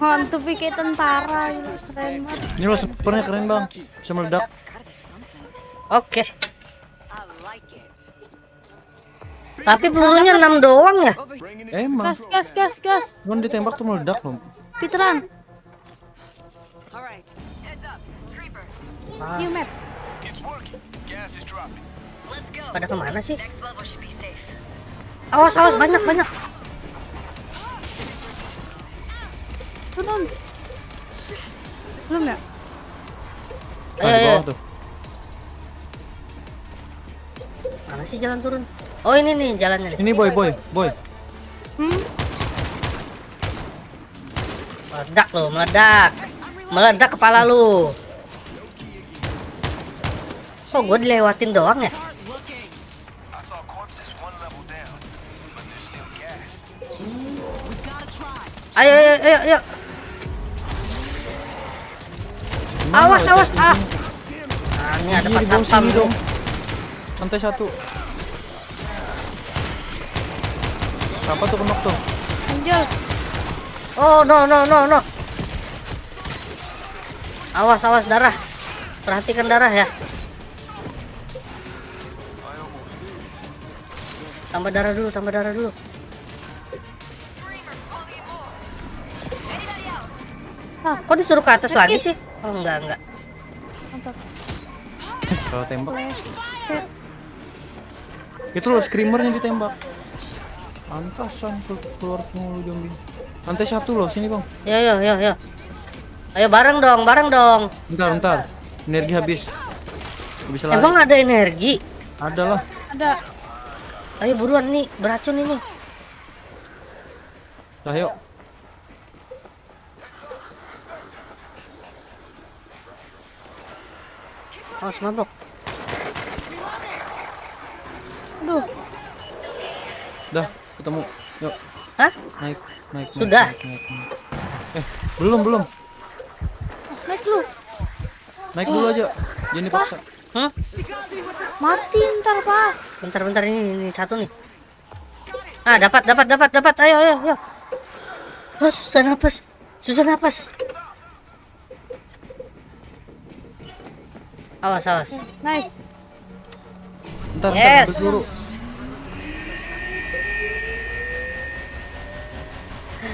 Speaker 3: Hantu pikir tentara gitu. Keren banget.
Speaker 2: Ini loh snipernya keren bang. Bisa meledak.
Speaker 4: Gotta be something.
Speaker 1: Oke,
Speaker 4: I like it.
Speaker 1: tapi pelurunya 6 doang ya.
Speaker 6: bringing it.
Speaker 2: Emang.
Speaker 3: Gas.
Speaker 2: Cuman ditembak tuh meledak loh.
Speaker 3: Peteran.
Speaker 4: All right.
Speaker 1: Ah,
Speaker 3: New map.
Speaker 5: It's working. Gas is dropping.
Speaker 1: pada kemana sih? Awas banyak.
Speaker 3: Turun. Belum ya?
Speaker 2: Di
Speaker 1: Ayo.
Speaker 2: bawah tuh.
Speaker 1: Mana sih jalan turun? Oh ini nih jalannya nih.
Speaker 2: Ini boy.
Speaker 1: Meledak kepala lu. Kok gue dilewatin doang ya?
Speaker 4: Start looking.
Speaker 5: I saw corpses one level down, but there's still gas.
Speaker 4: We gotta try.
Speaker 1: Ayo. Awas. Ah, ini ada
Speaker 2: Iya,
Speaker 1: pas
Speaker 2: di bawah
Speaker 1: satpam
Speaker 2: sini
Speaker 1: dong.
Speaker 2: Lantai 1. Apa tuh kenok tuh?
Speaker 3: Anjol.
Speaker 1: Oh no. Awas darah. Perhatikan darah ya. Tambah darah dulu, tambah darah dulu.
Speaker 3: Ah,
Speaker 1: Kok disuruh ke atas lagi sih? Oh enggak.
Speaker 3: mantap.
Speaker 2: Kalau tembak.
Speaker 3: Set.
Speaker 2: Itu loh screamernya ditembak. Pantasan keluar mulu zombie. Lantai 1 loh, sini bang.
Speaker 1: Yo. Ayo bareng dong.
Speaker 2: Bentar. Energi habis. Nggak bisa lari.
Speaker 1: Emang ada energi?
Speaker 2: Ada lah.
Speaker 3: Ada.
Speaker 1: Ayo buruan nih, beracun ini.
Speaker 2: Dah yuk.
Speaker 1: Awas mabok.
Speaker 3: Aduh.
Speaker 2: Dah ketemu. Yuk.
Speaker 1: Hah?
Speaker 2: Naik.
Speaker 1: Sudah?
Speaker 2: Naik. Belum.
Speaker 3: Naik lu.
Speaker 2: Naik dulu aja. Jangan dipaksa.
Speaker 3: Mati ntar, Pak.
Speaker 1: Bentar ini satu nih. Ah, dapat. Ayo. Oh, susah napas. Awas.
Speaker 3: Nice.
Speaker 2: Bentar,
Speaker 1: Yes.
Speaker 2: ambil peluru.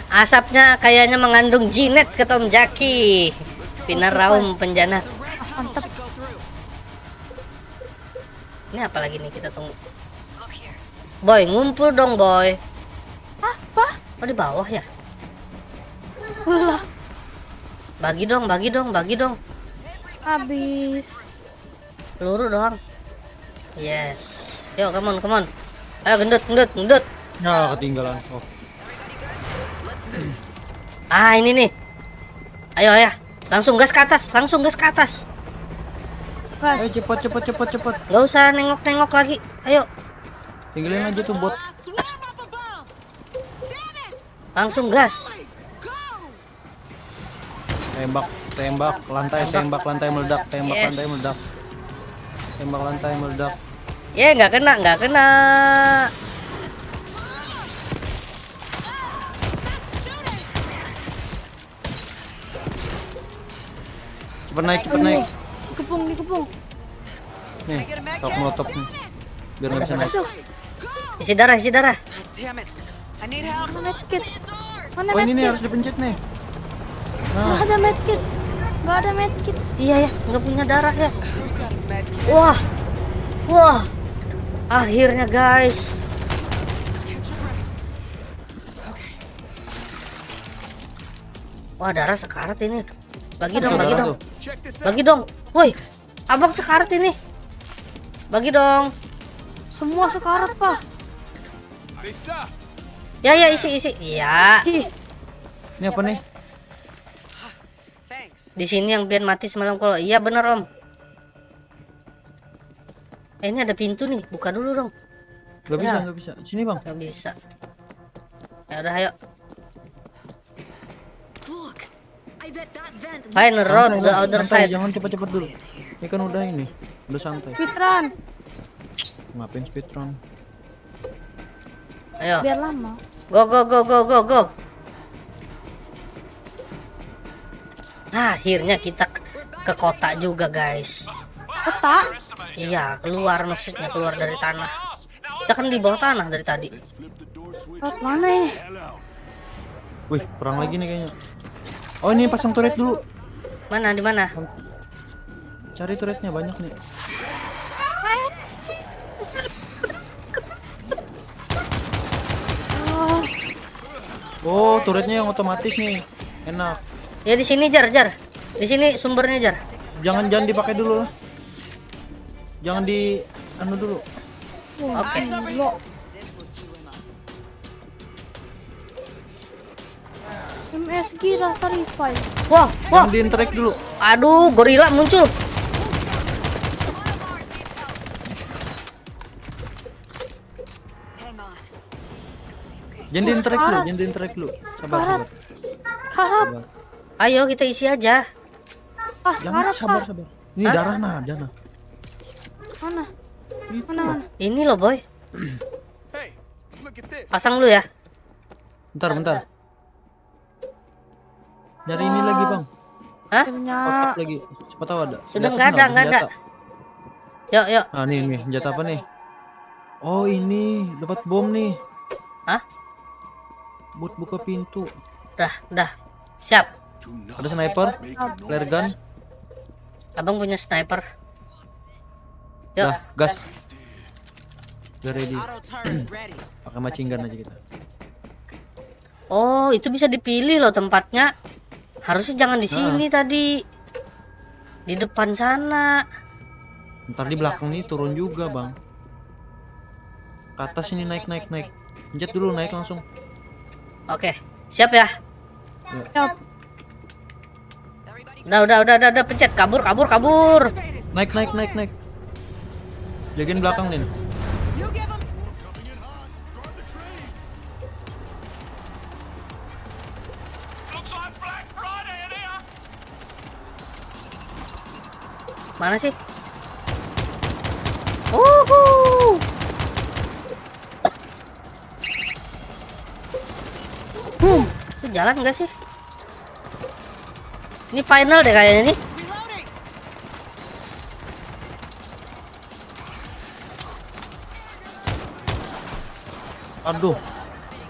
Speaker 1: Asapnya kayaknya mengandung jinet ke Tom Jaki. Pinar raum penjana.
Speaker 3: Mantap.
Speaker 1: Ini apa lagi nih kita tunggu. Boy, ngumpul dong, boy.
Speaker 3: Apa?
Speaker 1: Oh, di bawah ya?
Speaker 3: Wah,
Speaker 1: Bagi dong.
Speaker 3: habis.
Speaker 1: Peluru doang. Yes. Yuk, come on. Ayo gendut.
Speaker 2: Ya, ketinggalan. Oh.
Speaker 1: Ah, ini nih. Ayo. Langsung gas ke atas.
Speaker 3: Gas.
Speaker 2: Ayo cepat.
Speaker 1: Nggak usah nengok lagi. Ayo,
Speaker 2: Tinggalin aja tuh bot.
Speaker 4: Swarm up above. Damn it!
Speaker 1: langsung gas.
Speaker 4: Go!
Speaker 2: Tembak lantai meledak.
Speaker 1: Yes.
Speaker 2: Tembak lantai meledak.
Speaker 1: Ya, nggak kena.
Speaker 2: Cepet naik.
Speaker 3: Dikepung.
Speaker 2: Nih, top molotov nih. Biar nggak bisa naik.
Speaker 3: Masuk.
Speaker 1: Isi darah.
Speaker 4: Damn it! I need help.
Speaker 3: Medkit. Mana
Speaker 2: Oh ini nih
Speaker 3: medkit?
Speaker 2: harus dipencet nih.
Speaker 3: Nggak
Speaker 2: Nah,
Speaker 3: ada medkit. Nggak ada medkit.
Speaker 1: Iya ya, nggak punya darah ya.
Speaker 4: Who's got a med kit?
Speaker 1: Wah. Akhirnya guys.
Speaker 4: Catch your breath.
Speaker 1: Wah, darah sekarat ini. Bagi
Speaker 2: tuh,
Speaker 1: dong.
Speaker 2: darah tuh.
Speaker 6: Check this out.
Speaker 1: Bagi dong. Woi, abang sekarat ini. Bagi dong.
Speaker 3: Semua sekarat, Pak.
Speaker 6: Hey, stop.
Speaker 1: Ya, isi. Iya.
Speaker 3: Ih,
Speaker 2: Ini apa nih?
Speaker 4: Thanks.
Speaker 1: Di sini yang biar mati semalam kalau iya bener Om. Ini ada pintu nih, buka dulu dong.
Speaker 2: Gak bisa,
Speaker 1: Ya.
Speaker 2: nggak bisa. Sini bang.
Speaker 1: Nggak bisa. Ya udah ayo. Find a road the other
Speaker 2: Santai,
Speaker 1: side.
Speaker 2: jangan cepet-cepet dulu. Ini kan udah ini, udah santai.
Speaker 3: speedrun.
Speaker 2: Ngapain speedrun?
Speaker 1: Ayo.
Speaker 3: Biar lama.
Speaker 1: Go. Nah, akhirnya kita ke kota juga guys.
Speaker 3: Kota.
Speaker 1: Iya, maksudnya keluar dari tanah. Kita kan di bawah tanah dari tadi.
Speaker 3: Lewat mana ya?
Speaker 2: Wih, perang lagi nih kayaknya. Oh ini pasang turret dulu.
Speaker 1: Mana, di mana?
Speaker 2: Cari turretnya banyak nih. Oh, turretnya yang otomatis nih. Enak.
Speaker 1: Ya di sini Jar. Di sini sumbernya Jar.
Speaker 2: Jangan dipakai dulu lah. Jangan di anu dulu.
Speaker 1: Oke.
Speaker 3: MSG rasa revive.
Speaker 1: Wah.
Speaker 2: Jangan di interact dulu.
Speaker 1: Aduh, gorila muncul.
Speaker 2: Jangan di interact dulu. Sabar.
Speaker 3: Karat.
Speaker 1: Ayo kita isi aja.
Speaker 3: Pas
Speaker 2: Jangan
Speaker 3: karat, Pak.
Speaker 2: sabar. Ini darah nah, ada nah.
Speaker 3: Mana?
Speaker 2: Itu
Speaker 3: Mana?
Speaker 2: loh.
Speaker 1: Ini loh boy.
Speaker 6: Hey, look at this.
Speaker 1: Pasang dulu ya.
Speaker 2: Bentar. Nyari ini lagi, Bang.
Speaker 1: Hah?
Speaker 3: Akhirnya
Speaker 2: Kotak lagi. Siapa tahu ada.
Speaker 1: Sudah
Speaker 2: Di atas
Speaker 1: nggak ada.
Speaker 2: senjata.
Speaker 1: Yuk.
Speaker 2: Ah, nih, senjata apa nih? Oh ini dapat bom nih.
Speaker 1: Hah?
Speaker 2: Buat buka pintu.
Speaker 1: Udah. Siap.
Speaker 2: Ada sniper, flare gun.
Speaker 1: Abang punya sniper. Yuk.
Speaker 2: Dah, gas. Udah ready.
Speaker 4: Auto turret ready.
Speaker 2: Pakai machine gun aja kita.
Speaker 1: Oh, itu bisa dipilih loh tempatnya. Harusnya jangan di sini tadi. Di depan sana.
Speaker 2: Ntar di belakang nih turun juga, Bang. Ke atas ini naik. Pencet dulu naik langsung.
Speaker 1: Oke, siap ya.
Speaker 3: Siap.
Speaker 1: Udah, pencet. Kabur.
Speaker 2: Naik. Jagain belakang nih.
Speaker 4: You give him.
Speaker 5: Looks like Black Friday in here.
Speaker 1: Mana sih? Uhu. Itu jalan enggak sih? Ini final deh kayaknya nih.
Speaker 4: Reloading.
Speaker 2: Aduh.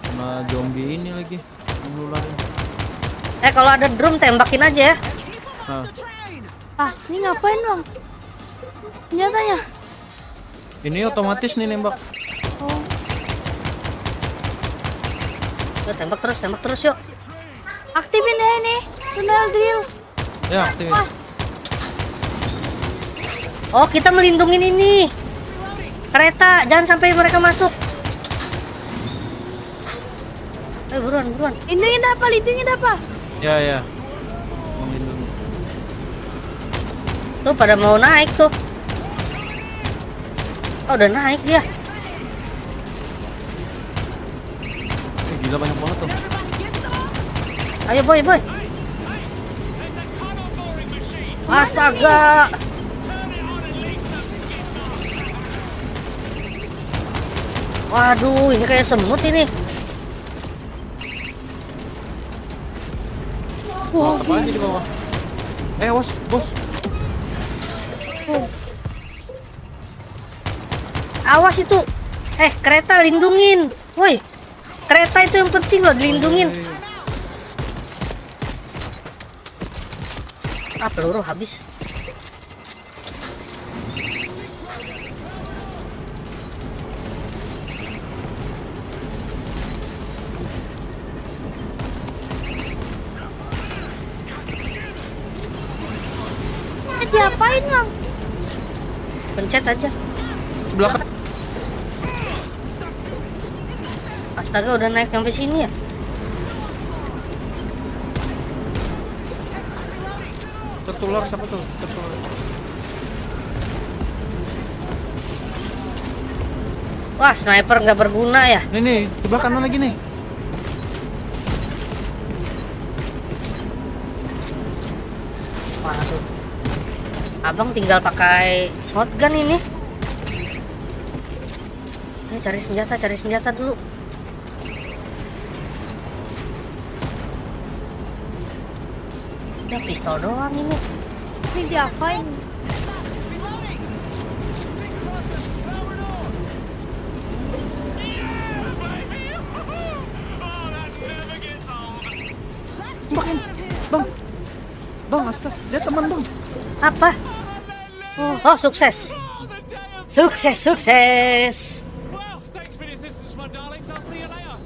Speaker 2: Kena zombie ini lagi. Ngelularin.
Speaker 1: Kalau ada drum tembakin aja ya.
Speaker 2: Nah,
Speaker 4: Train.
Speaker 3: Ah, ini ngapain bang? Senjatanya.
Speaker 2: ini otomatis nih nembak.
Speaker 3: Oh,
Speaker 1: Yuk, tembak terus yuk.
Speaker 3: aktifin ya ini. Tunnel drill.
Speaker 2: Ya, aktifin.
Speaker 1: Oh, kita melindungi ini. Kereta, jangan sampai mereka masuk. Buruan.
Speaker 3: Lindungin apa?
Speaker 2: Ya. Melindungi.
Speaker 1: Tuh pada mau naik tuh. Oh, udah naik dia.
Speaker 2: Gila banyak banget tuh.
Speaker 1: Ayo boy. Astaga. Waduh, ini kayak semut ini.
Speaker 3: Wah,
Speaker 2: Apa aja di bawah? Awas, bos.
Speaker 1: Awas itu. Kereta lindungin. Woi. Kereta itu yang penting loh dilindungin. Peluru habis.
Speaker 3: diapain bang?
Speaker 1: Pencet aja.
Speaker 2: Sebelah kan.
Speaker 1: Astaga, udah naik sampai sini ya.
Speaker 2: Tertular siapa tuh? Tertular.
Speaker 1: Wah, sniper nggak berguna ya.
Speaker 2: Nih, sebelah kanan lagi nih.
Speaker 1: Waduh. Abang tinggal pakai shotgun ini. Ini cari senjata dulu. Udah pistol doang ini.
Speaker 3: Ini diapain?
Speaker 2: Bang, astaga, dia teman bang.
Speaker 1: Apa? Oh, sukses. Sukses.
Speaker 5: Well, thanks for the assistance, my darlings. I'll see you later.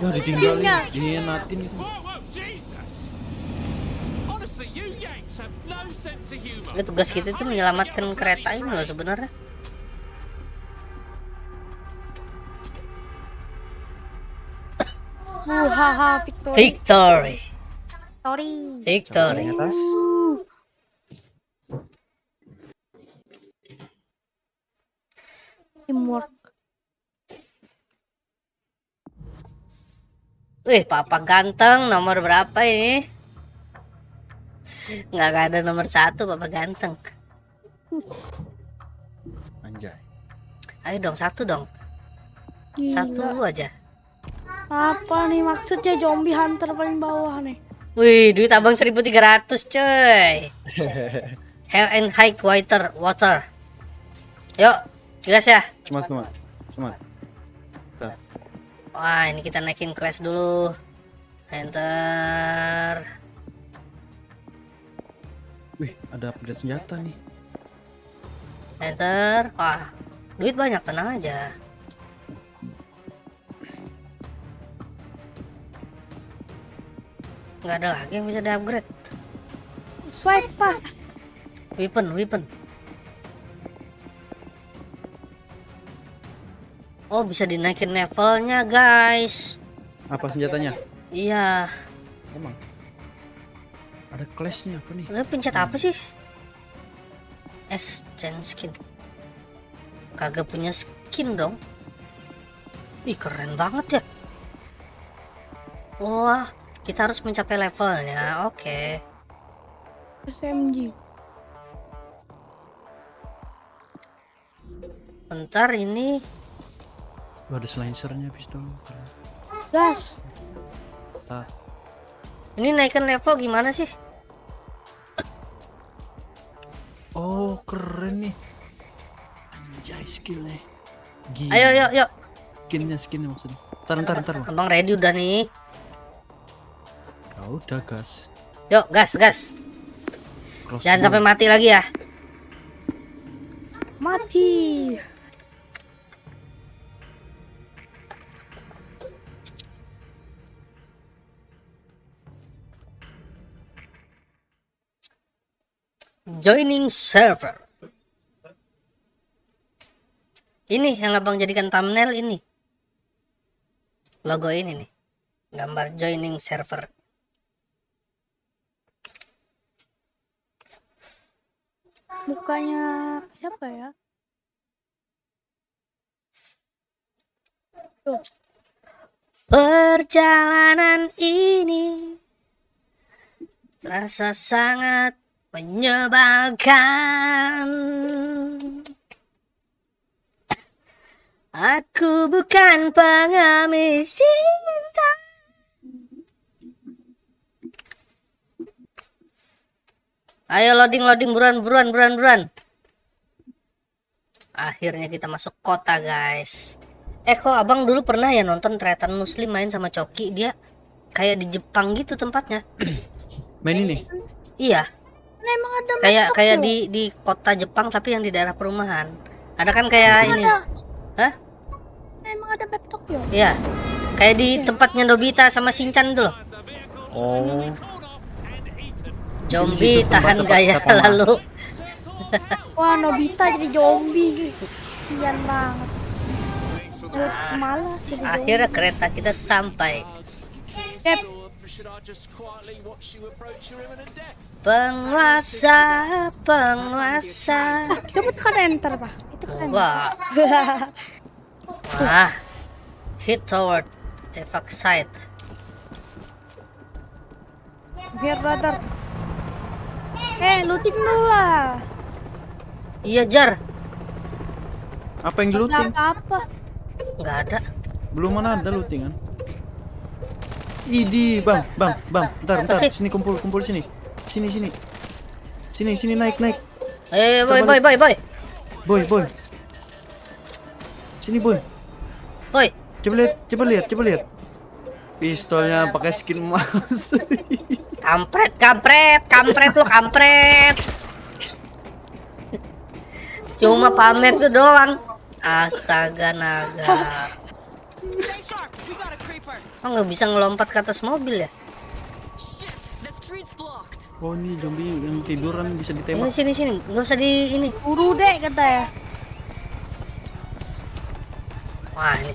Speaker 2: Ya ditinggalin, dihianatin.
Speaker 5: Whoa, Jesus! Honestly, you Yanks have no sense of humor.
Speaker 1: Ini tugas kita itu menyelamatkan kereta ini loh sebenarnya.
Speaker 3: Haha, victory.
Speaker 1: Victory.
Speaker 3: Victory.
Speaker 2: Di atas.
Speaker 3: Teamwork.
Speaker 1: Wih, Papa ganteng nomor berapa ini? Nggak ada nomor 1, Papa ganteng.
Speaker 2: Anjay.
Speaker 1: Ayo dong, 1 dong.
Speaker 3: Gila.
Speaker 1: 1 aja.
Speaker 3: Apa nih maksudnya zombie hunter paling bawah nih?
Speaker 1: Wih, duit abang 1.300 coy. Hell and high water. Yuk, Gas ya.
Speaker 2: Semangat, semangat. Semangat. Bentar.
Speaker 1: Wah, ini kita naikin class dulu. Enter.
Speaker 2: Wih, ada upgrade senjata nih.
Speaker 1: Enter. Wah, duit banyak, tenang aja. Nggak ada lagi yang bisa di-upgrade.
Speaker 3: Swipe pak.
Speaker 1: Weapon. Oh, bisa dinaikin levelnya, guys.
Speaker 2: Apa senjatanya?
Speaker 1: Iya.
Speaker 2: Emang. Ada clash-nya apa nih?
Speaker 1: Lu pencet apa sih? Change skin. Kagak punya skin dong. Ih, keren banget ya. Wah, kita harus mencapai levelnya. Oke.
Speaker 3: SMG.
Speaker 1: Bentar ini.
Speaker 2: Wah, ada silencernya pistol.
Speaker 3: Gas.
Speaker 2: Tak.
Speaker 1: Ini naikin level gimana sih?
Speaker 2: Oh, keren nih. Anjay, skillnya. Gila.
Speaker 1: Ayo, yuk.
Speaker 2: Skinnya maksudnya. Ntar.
Speaker 1: Abang ready udah nih.
Speaker 2: Ya udah, gas.
Speaker 1: Yuk, gas.
Speaker 2: Crossbow.
Speaker 1: Jangan sampai mati lagi ya.
Speaker 3: Mati.
Speaker 1: Joining server. Ini yang abang jadikan thumbnail ini. Logo ini nih. Gambar joining server.
Speaker 3: Mukanya siapa ya? Tuh.
Speaker 1: Perjalanan ini terasa sangat menyebalkan. Aku bukan pengemis cinta. Ayo loading buruan. Akhirnya kita masuk kota, guys. Kok abang dulu pernah ya nonton Tretan Muslim main sama Coki? Dia kayak di Jepang gitu tempatnya.
Speaker 2: Main ini.
Speaker 1: Iya.
Speaker 3: Nah, emang ada
Speaker 1: Kayak di kota Jepang tapi yang di daerah perumahan. Ada kan kayak ini. Hah?
Speaker 3: Nah, emang ada map Tokyo.
Speaker 1: Iya. Kayak di tempatnya Nobita sama Shinchan itu loh.
Speaker 2: Oh,
Speaker 1: Zombie
Speaker 2: Di situ
Speaker 1: tahan
Speaker 2: tempat
Speaker 1: gaya
Speaker 2: kata mah.
Speaker 1: lalu.
Speaker 3: Wah, Nobita jadi zombie. Kasian banget. Malas jadi zombie.
Speaker 1: Akhirnya kereta kita sampai.
Speaker 3: Yep.
Speaker 5: Should I just quietly watch you approach your imminent death?
Speaker 1: Penguasa.
Speaker 3: Coba tekan enter, Pak. Itu keren.
Speaker 1: Wah. Wah. Hit toward evac site.
Speaker 3: Biar brother. Looting dulu lah.
Speaker 1: Iya, Jar.
Speaker 2: apa yang di
Speaker 3: Nggak
Speaker 2: looting?
Speaker 3: apa-apa.
Speaker 1: Nggak ada.
Speaker 2: Belum mana ada lootingan. Idi, bang, bentar,
Speaker 1: Apa sih?
Speaker 2: sini kumpul sini. Sini naik.
Speaker 1: Boy.
Speaker 2: Boy. Sini boy.
Speaker 1: Boy.
Speaker 2: Coba lihat. Pistolnya pakai skin emas.
Speaker 1: Kampret lu kampret. Cuma pamer tuh doang. Astaga naga.
Speaker 4: Stay sharp. We got a creeper.
Speaker 1: Oh, nggak bisa ngelompat ke atas mobil ya?
Speaker 4: Shit. The street's blocked.
Speaker 2: Oh, ini zombie yang tiduran bisa ditembak.
Speaker 1: Ini sini. Nggak usah di ini.
Speaker 3: Buru deh kata ya.
Speaker 1: Wah, ini.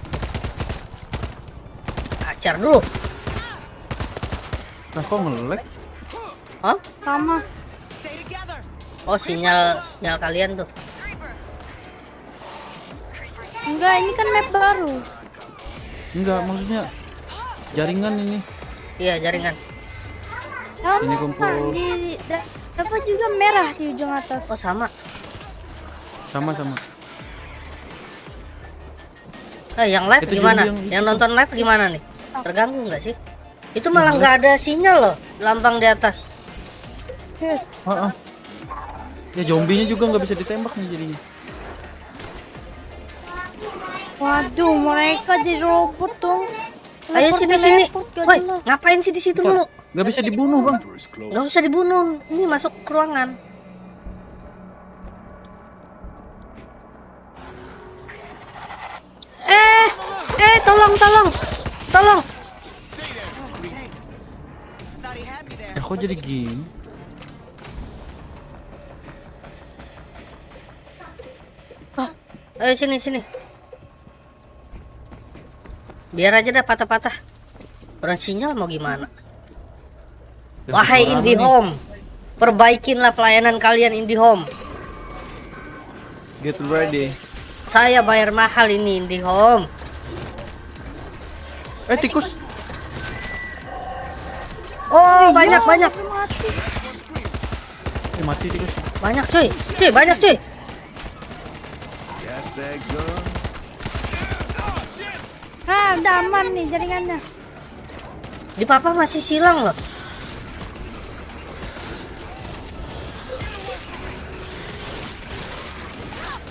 Speaker 1: Acar dulu.
Speaker 2: Nah, kok nge-lag?
Speaker 1: Oh?
Speaker 3: Sama.
Speaker 4: Stay together.
Speaker 1: Oh, sinyal kalian tuh.
Speaker 3: Enggak, ini kan map baru.
Speaker 2: Enggak, maksudnya jaringan ini.
Speaker 1: Iya, jaringan.
Speaker 3: Sama.
Speaker 2: Ini kumpul.
Speaker 3: Dapat juga merah di ujung atas.
Speaker 1: Oh, sama.
Speaker 2: Sama.
Speaker 1: Yang live
Speaker 2: Itu
Speaker 1: gimana?
Speaker 2: zombie
Speaker 1: Yang nonton live gimana nih? Terganggu nggak sih? Itu malah nggak ada sinyal loh, lambang di atas.
Speaker 2: Ya zombinya juga nggak bisa ditembak nih jadinya.
Speaker 3: Waduh, mereka jadi robot dong.
Speaker 1: Ayo sini sini.
Speaker 3: Teleport, gak
Speaker 1: Woi,
Speaker 3: jelas.
Speaker 1: ngapain sih di situ dulu?
Speaker 2: Nggak bisa dibunuh bang.
Speaker 1: Nggak usah dibunuh. Ini masuk ke ruangan. Tolong.
Speaker 4: Thanks. Thought he had me there.
Speaker 2: Kok jadi gini?
Speaker 1: Ayo sini. Biar aja dah patah-patah. Orang sinyal mau gimana? Wahai IndiHome, perbaikinlah pelayanan kalian IndiHome.
Speaker 2: Get ready.
Speaker 1: Saya bayar mahal ini IndiHome.
Speaker 2: Tikus.
Speaker 1: Oh, banyak.
Speaker 3: Mati.
Speaker 2: Mati tikus.
Speaker 1: Banyak cuy. Banyak cuy.
Speaker 6: Gas bags gone.
Speaker 3: Udah aman nih jaringannya.
Speaker 1: Di papa masih silang loh.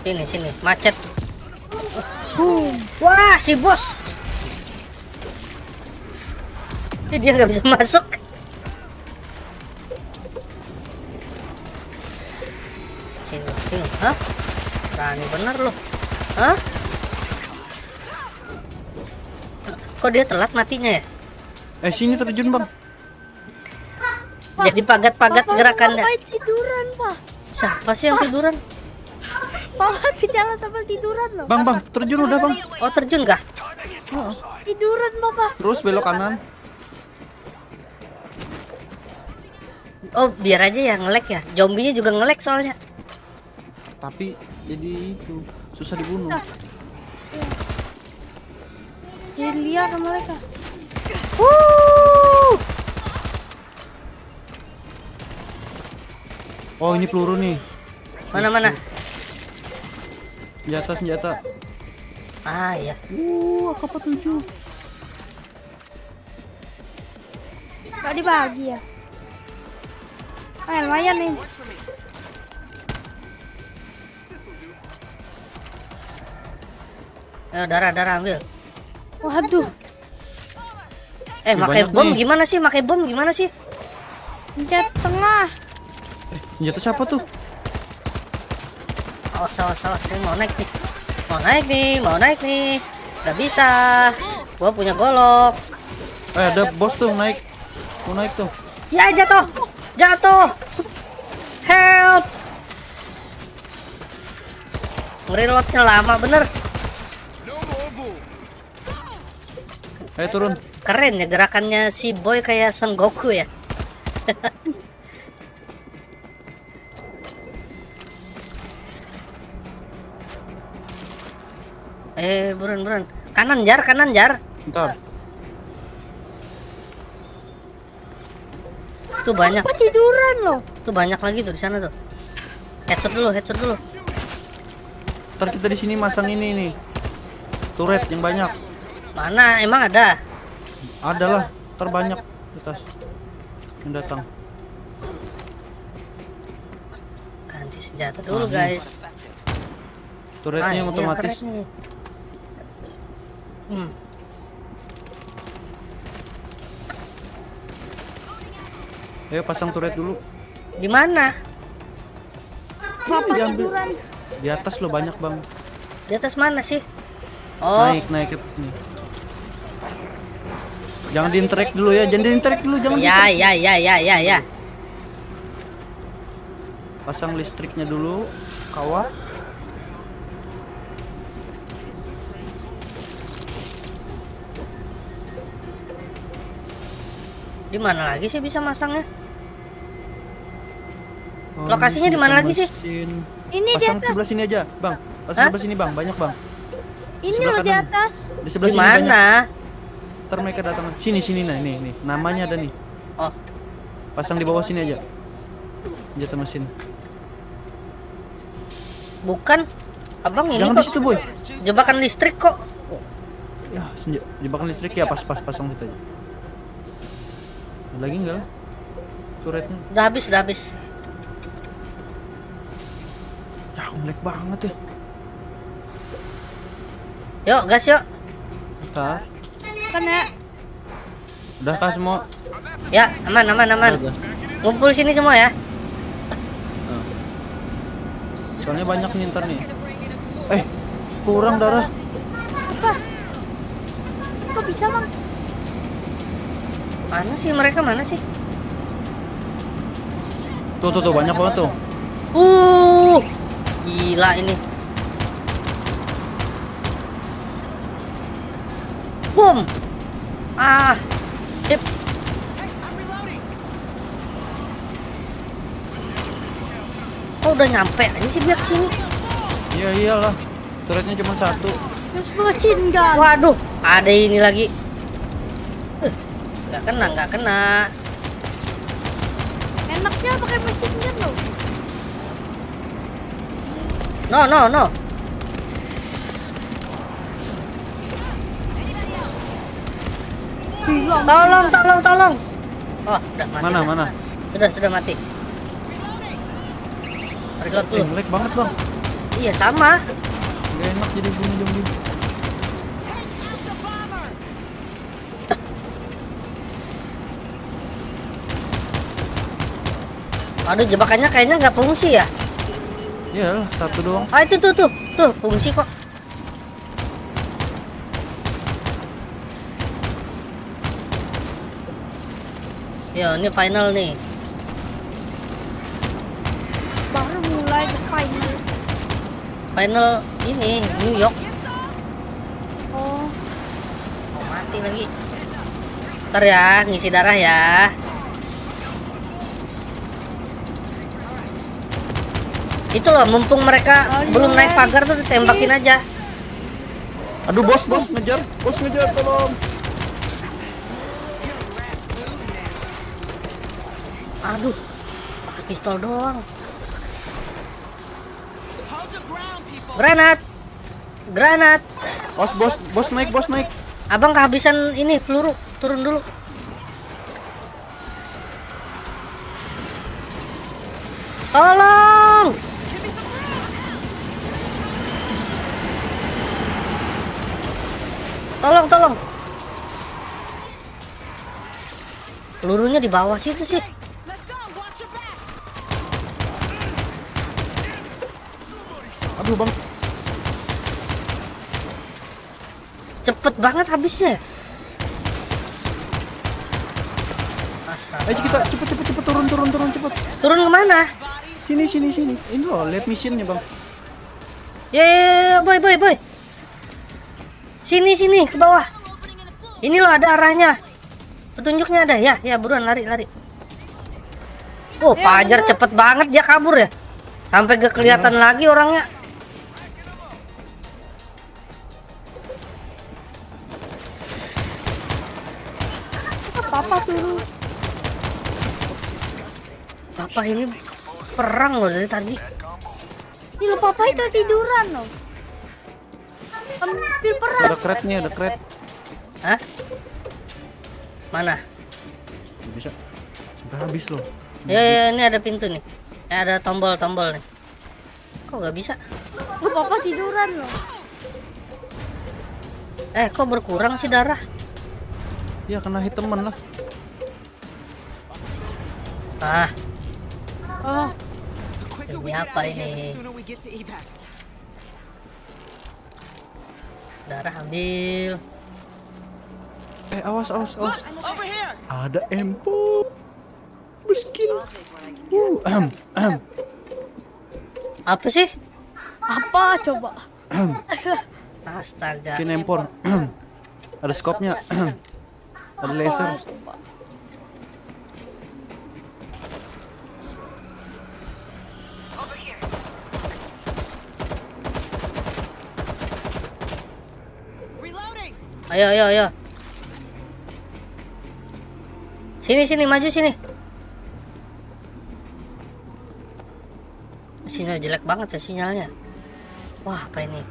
Speaker 1: Sini, macet. Wah, si bos. Dia nggak bisa masuk. Sini. Hah? Berani bener loh. Hah? Kok dia telat matinya ya?
Speaker 2: Sini terjun bang.
Speaker 1: Jadi pagat-pagat gerakannya.
Speaker 3: Papa tiduran, Pak.
Speaker 1: Siapa sih yang tiduran?
Speaker 3: Papa di jalan sambil tiduran loh.
Speaker 2: Bang, terjun udah bang.
Speaker 1: Oh, terjun kah?
Speaker 3: Tiduran, Papa.
Speaker 2: Terus belok kanan.
Speaker 1: Oh, biar aja ya nge-lag ya. Zombinya juga nge-lag soalnya.
Speaker 2: Tapi jadi itu susah dibunuh.
Speaker 3: Jadi liar sama mereka.
Speaker 2: Oh ini peluru nih.
Speaker 1: Mana?
Speaker 2: Senjata.
Speaker 1: Ah, ya.
Speaker 2: Apa 7?
Speaker 3: Gak dibagi ya. Lumayan nih.
Speaker 1: Ayo, darah ambil.
Speaker 3: Waduh,
Speaker 1: Pakai
Speaker 2: banyak
Speaker 1: bom
Speaker 2: nih.
Speaker 1: gimana sih?
Speaker 3: pencet tengah.
Speaker 2: Senjata siapa tuh?
Speaker 1: Awas, ini mau naik nih. Gak bisa. Gua punya golok.
Speaker 2: Ada bos tuh naik. Mau naik tuh.
Speaker 1: Ya, jatuh. Help. Ngereloadnya lama bener.
Speaker 2: Ayo turun.
Speaker 1: Keren ya gerakannya si Boy kayak Son Goku ya. Buruan. Kanan jar.
Speaker 2: Bentar.
Speaker 1: Tuh banyak.
Speaker 3: Papa tiduran loh.
Speaker 1: Tuh banyak lagi tuh di sana tuh. Headshot dulu.
Speaker 2: Ntar kita di sini masang ini nih. Turret yang banyak.
Speaker 1: Mana? Emang ada?
Speaker 2: Adalah. Ntar banyak di atas yang datang.
Speaker 1: Ganti senjata dulu guys.
Speaker 2: Turretnya yang
Speaker 1: ini
Speaker 2: otomatis.
Speaker 1: keren nih.
Speaker 2: Ayo pasang turret dulu.
Speaker 1: Di mana?
Speaker 3: Papa
Speaker 2: diambil.
Speaker 3: tiduran.
Speaker 2: Di atas lo banyak bang.
Speaker 1: Di atas mana sih? Oh,
Speaker 2: Naik nih. Jangan diinterek dulu ya. Jangan.
Speaker 1: ya.
Speaker 2: Pasang listriknya dulu. Kawat.
Speaker 1: Di mana lagi sih bisa masangnya?
Speaker 2: Oh,
Speaker 1: Lokasinya di mana lagi sih?
Speaker 3: Ini di
Speaker 2: Pasang
Speaker 3: atas.
Speaker 2: sebelah sini aja, bang. Pasang
Speaker 1: Hah?
Speaker 2: sebelah sini bang, banyak bang.
Speaker 3: Ini
Speaker 2: sebelah
Speaker 3: loh di
Speaker 2: kanan.
Speaker 3: atas.
Speaker 2: Di sebelah
Speaker 1: Di
Speaker 2: sini banyak.
Speaker 1: mana?
Speaker 2: Ntar mereka datang. Sini nah, nih. Namanya ada nih.
Speaker 1: Oh,
Speaker 2: Pasang di bawah sini aja. Senjata mesin.
Speaker 1: bukan. Abang ini
Speaker 2: Jangan di
Speaker 1: kok
Speaker 2: situ boy.
Speaker 1: jebakan listrik kok.
Speaker 2: Ya, jebakan listrik ya pas pasang situ aja. Ada lagi enggak? Turretnya.
Speaker 1: Udah habis.
Speaker 2: Ya, ngelag banget ya.
Speaker 1: Yuk, gas yuk.
Speaker 2: Bentar.
Speaker 3: Kan ya.
Speaker 2: Udah kah semua?
Speaker 1: Ya, aman.
Speaker 2: Udah, gas.
Speaker 1: Ngumpul sini semua ya.
Speaker 2: Soalnya banyak nih ntar nih. Kurang darah.
Speaker 3: Apa? Kok bisa bang?
Speaker 1: Mana sih mereka, mana sih?
Speaker 2: Tuh banyak banget tuh.
Speaker 1: Gila ini. Boom. Sip.
Speaker 4: Hey, I'm reloading.
Speaker 1: Oh, udah nyampe aja sih biar sini.
Speaker 2: Iya iyalah. Turretnya cuma satu.
Speaker 3: Terus machine gun.
Speaker 1: Waduh, ada ini lagi. Nggak kena.
Speaker 3: Enaknya pakai machine gun loh.
Speaker 1: No.
Speaker 3: Bilang.
Speaker 1: Tolong. Oh, udah mati.
Speaker 2: Mana?
Speaker 1: Sudah mati. Reload dulu.
Speaker 2: Lag banget bang.
Speaker 1: Iya, sama.
Speaker 2: Gak enak jadi bunyi zombie.
Speaker 4: Take out the bomber.
Speaker 1: Aduh, jebakannya kayaknya nggak fungsi ya.
Speaker 2: Iyalah, satu doang.
Speaker 1: Itu tuh fungsi kok. Yo, ini final nih.
Speaker 3: Baru mulai ke final.
Speaker 1: Final ini New York.
Speaker 3: Oh.
Speaker 1: Oh, mati lagi. Ntar ya, ngisi darah ya. Itu loh, mumpung mereka belum naik pagar tuh ditembakin aja.
Speaker 2: Aduh bos ngejar, tolong.
Speaker 1: Aduh, pakai pistol doang.
Speaker 4: Hold your ground, people.
Speaker 1: Granat.
Speaker 2: Bos naik.
Speaker 1: Abang kehabisan ini peluru, turun dulu. Tolong. Tolong. Pelurunya di bawah situ sih.
Speaker 4: Let's go. Watch your backs.
Speaker 2: Aduh bang.
Speaker 1: Cepet banget habisnya. Astaga.
Speaker 2: Ayo kita cepet turun cepet.
Speaker 1: Turun kemana?
Speaker 2: Sini. Ini loh, lihat mesinnya bang.
Speaker 1: Ya, boy. Sini ke bawah. Ini loh ada arahnya. Petunjuknya ada ya. Ya buruan lari. Oh, Pajar cepet banget dia kabur ya. Sampai gak kelihatan lagi orangnya.
Speaker 3: Papa turun.
Speaker 1: Papa ini perang loh dari tadi.
Speaker 3: Ini lo papa itu tiduran loh. Hampir perang.
Speaker 2: Ada crate.
Speaker 1: Hah? Mana?
Speaker 2: Bisa sampai habis loh.
Speaker 1: Ya, ini ada pintu nih. Ada tombol nih. Kok nggak bisa?
Speaker 3: Lo papa tiduran loh.
Speaker 1: Kok berkurang sih darah?
Speaker 2: Ya kena hit temen lah.
Speaker 3: Oh.
Speaker 4: The quicker
Speaker 1: Ini
Speaker 4: we get
Speaker 1: apa
Speaker 4: out of here,
Speaker 1: ini?
Speaker 4: the sooner we get to evac.
Speaker 1: Darah ambil.
Speaker 2: Awas.
Speaker 4: Look, over here.
Speaker 2: Ada empo. Miskin.
Speaker 1: Apa sih?
Speaker 3: Apa coba?
Speaker 1: Astaga.
Speaker 2: Miskin empor. Ada skopnya. Ada laser.
Speaker 4: Reloading.
Speaker 1: Ayo. Sini, maju sini. Sinyal jelek banget ya sinyalnya. Wah, apa ini?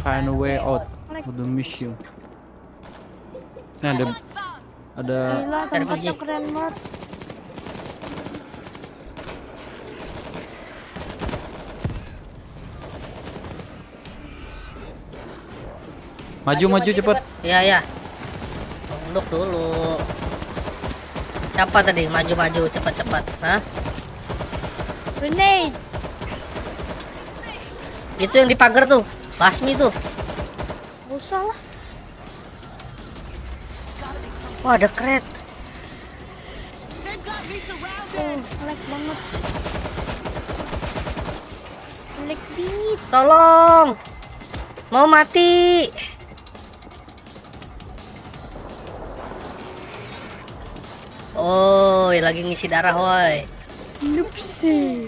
Speaker 2: Find a way out of the mission. Nah, ada
Speaker 3: Gila tempatnya
Speaker 1: RPG.
Speaker 3: keren banget.
Speaker 2: Maju cepet.
Speaker 1: Iya ya. Tunduk dulu. Siapa tadi? Maju cepat. Hah?
Speaker 3: Grenade.
Speaker 1: Itu yang di pagar tuh. Basmi tuh.
Speaker 3: Gak usah lah.
Speaker 1: Wah, ada kret.
Speaker 4: They've got me surrounded.
Speaker 3: Oh, lag banget. Lag bingit.
Speaker 1: Tolong. Mau mati. Oh, lagi ngisi darah, woi.
Speaker 3: Nupsi.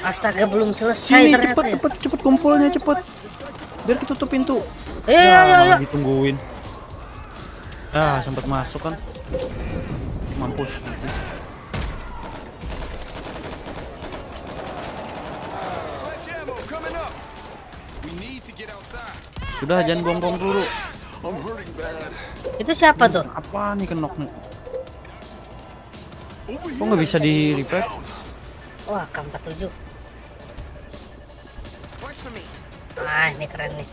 Speaker 1: Astaga, belum selesai
Speaker 2: Sini
Speaker 1: ternyata ya.
Speaker 2: cepet kumpulnya cepet. Biar ketutup pintu.
Speaker 1: Iya.
Speaker 2: Ditungguin. Ah, sempat masuk kan. Mampus.
Speaker 6: Sledgehammer coming up. We need to get outside.
Speaker 2: Sudah, jangan bong-bong dulu.
Speaker 6: I'm hurting bad.
Speaker 1: Itu siapa tuh?
Speaker 2: Apa nih kenok nih? Kok nggak bisa di repair?
Speaker 1: Wah, K47.
Speaker 4: Works for me.
Speaker 1: Ah, ini keren nih.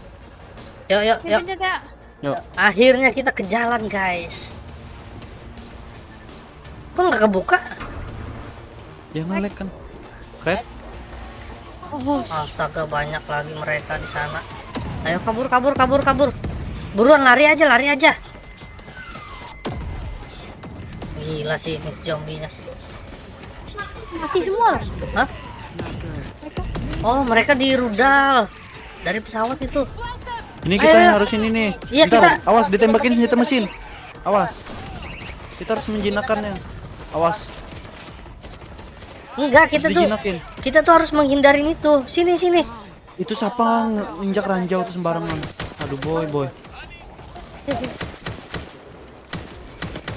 Speaker 1: Yuk.
Speaker 3: Pencet ya.
Speaker 2: Yuk.
Speaker 1: Akhirnya kita ke jalan, guys. Kok nggak kebuka?
Speaker 2: Ya nge-lag kan. Red.
Speaker 3: Oh,
Speaker 1: Astaga, banyak lagi mereka di sana. Ayo kabur. Buruan lari aja. Gila sih ini zombinya.
Speaker 3: mati semua lah.
Speaker 1: Hah? Oh, mereka di rudal dari pesawat itu.
Speaker 2: Ini kita
Speaker 1: Ayo.
Speaker 2: yang harus ini nih.
Speaker 1: Iya,
Speaker 2: Bentar,
Speaker 1: kita-
Speaker 2: awas ditembakin senjata mesin. Awas. Kita harus menjinakkannya. Awas.
Speaker 1: Enggak, kita tuh harus menghindarin itu. Sini.
Speaker 2: Itu siapa nginjak ranjau tuh sembarangan. Aduh boy.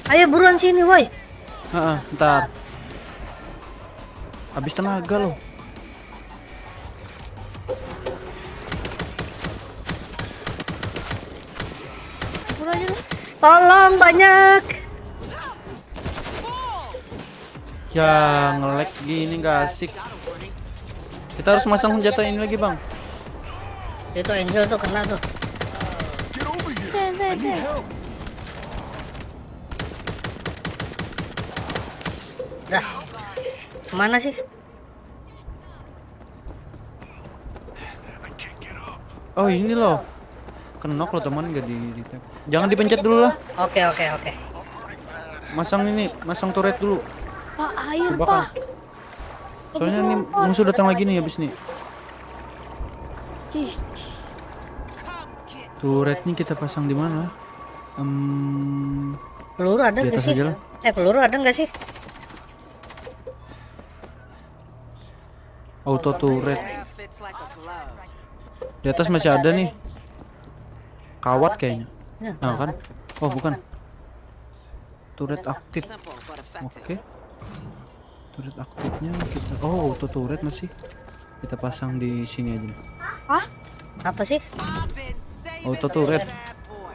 Speaker 1: Ayo buruan sini, woi.
Speaker 2: Ntar. Habis tenaga loh.
Speaker 3: Kabur aja lah.
Speaker 1: Tolong banyak.
Speaker 2: Ya nge-lag gini nggak asik. Kita harus masang senjata ini lagi bang.
Speaker 1: Itu Angel tuh kena tuh.
Speaker 3: Sen.
Speaker 1: Dah. Kemana sih?
Speaker 2: Oh ini loh. Kenok loh teman, nggak di tap. Jangan dipencet dulu lah.
Speaker 1: Oke.
Speaker 2: Masang turret dulu.
Speaker 3: Pak, air
Speaker 2: Coba
Speaker 3: pak.
Speaker 2: Soalnya nih musuh datang lagi nih habis nih.
Speaker 3: Cih.
Speaker 2: Turretnya kita pasang di mana?
Speaker 1: Peluru ada
Speaker 2: Di
Speaker 1: nggak
Speaker 2: atas
Speaker 1: sih?
Speaker 2: aja lah.
Speaker 1: Peluru ada nggak sih?
Speaker 2: Auto turret.
Speaker 4: That fits like a glove.
Speaker 2: Di atas masih ada nih. Kawat kayaknya.
Speaker 1: Ya,
Speaker 2: Nah kan? Oh bukan. Turret aktif.
Speaker 4: Simple but effective.
Speaker 2: Oke. Turret aktifnya kita. Oh auto turret masih. Kita pasang di sini aja.
Speaker 3: Hah?
Speaker 1: Apa sih?
Speaker 4: I've been saving
Speaker 2: Auto turret.
Speaker 4: that boy.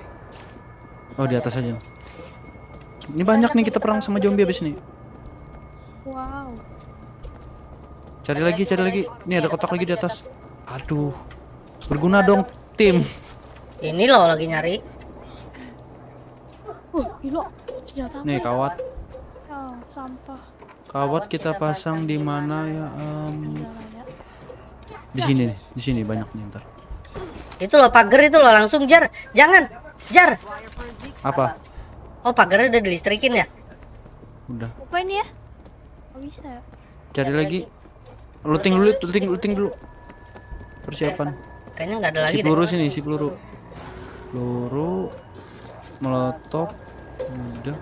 Speaker 2: Oh di atas aja. Ini banyak nih kita perang sama zombie abis nih.
Speaker 3: Wow.
Speaker 2: Cari lagi. Ini ada kotak lagi di atas. Aduh. Berguna dong tim.
Speaker 1: Ini loh lagi nyari.
Speaker 3: Gila. Senjata apa
Speaker 2: Nih
Speaker 3: ya?
Speaker 2: kawat.
Speaker 3: Oh, sampah.
Speaker 2: Kawat kita pasang di mana ya?
Speaker 3: Udah, ya.
Speaker 2: Di sini banyak nih ntar.
Speaker 1: Itu loh pagar itu loh, langsung jar. Jangan. Jar.
Speaker 2: Apa?
Speaker 1: Oh, pagarnya udah dilistrikin ya?
Speaker 2: Udah.
Speaker 3: Apa ini ya? Gak bisa ya?
Speaker 2: Cari lagi. Looting dulu. Persiapan.
Speaker 1: Kayaknya nggak ada lagi
Speaker 2: Si
Speaker 1: deh.
Speaker 2: peluru sini, si peluru. Peluru. Molotov. Udah.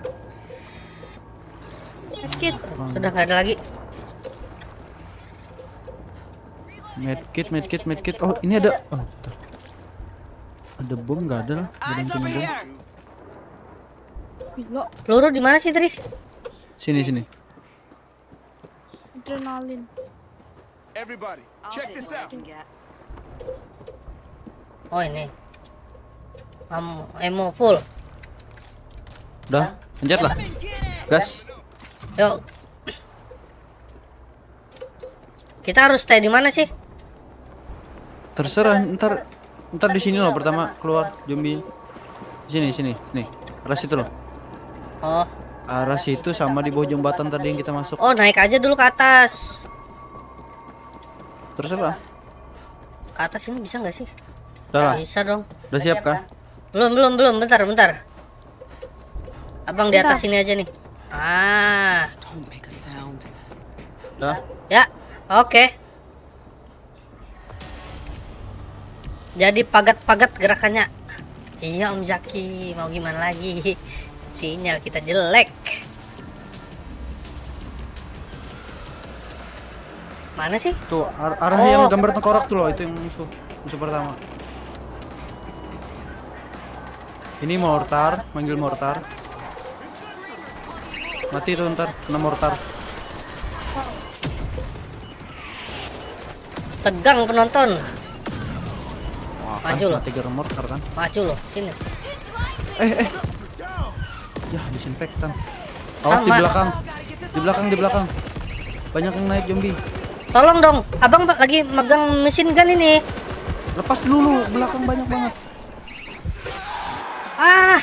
Speaker 3: Medkit.
Speaker 1: Sudah nggak ada lagi.
Speaker 2: Medkit. Oh, ini ada. Oh, bentar. Ada bom nggak ada lah. Ada
Speaker 4: Eyes
Speaker 2: yang
Speaker 4: over
Speaker 2: punya bom.
Speaker 4: here.
Speaker 3: Gila.
Speaker 1: Peluru di mana sih, Tri?
Speaker 2: Sini.
Speaker 3: Adrenalin.
Speaker 6: Everybody, check this out.
Speaker 1: Oh, ini. Ammo full.
Speaker 2: Udah, pencet lah. Gas.
Speaker 1: Yuk. Kita harus stay di mana sih?
Speaker 2: Terserah ntar Ntar di sini loh pertama keluar zombie. Sini, nih. Arah situ loh.
Speaker 1: Oh,
Speaker 2: Arah situ sama di bawah jembatan tadi yang kita masuk.
Speaker 1: oh naik aja dulu ke atas.
Speaker 2: Terserah.
Speaker 1: Ke atas ini bisa nggak sih?
Speaker 2: Udah lah.
Speaker 1: Bisa dong.
Speaker 2: Udah siap kah?
Speaker 1: Belum. Bentar. Abang di atas sini aja nih. Ah,
Speaker 4: Don't make a sound.
Speaker 2: Udah.
Speaker 1: ya, oke. Jadi pagat-pagat gerakannya. Iya Om Zaki, mau gimana lagi? Sinyal kita jelek. Mana sih?
Speaker 2: Tuh arah
Speaker 1: Oh.
Speaker 2: yang gambar tengkorak tuh loh, itu yang musuh pertama. Ini mortar, manggil mortar. Mati tuh ntar, kena mortar.
Speaker 1: Tegang penonton.
Speaker 2: Wah,
Speaker 1: Maju loh.
Speaker 2: mati gara mortar kan.
Speaker 1: Maju loh, sini.
Speaker 2: Ya, disinfektan. Awas
Speaker 1: Sama.
Speaker 2: di belakang. Banyak yang naik zombie.
Speaker 1: Tolong dong, abang lagi megang mesin gun ini.
Speaker 2: Lepas dulu, belakang banyak banget.
Speaker 1: Ah,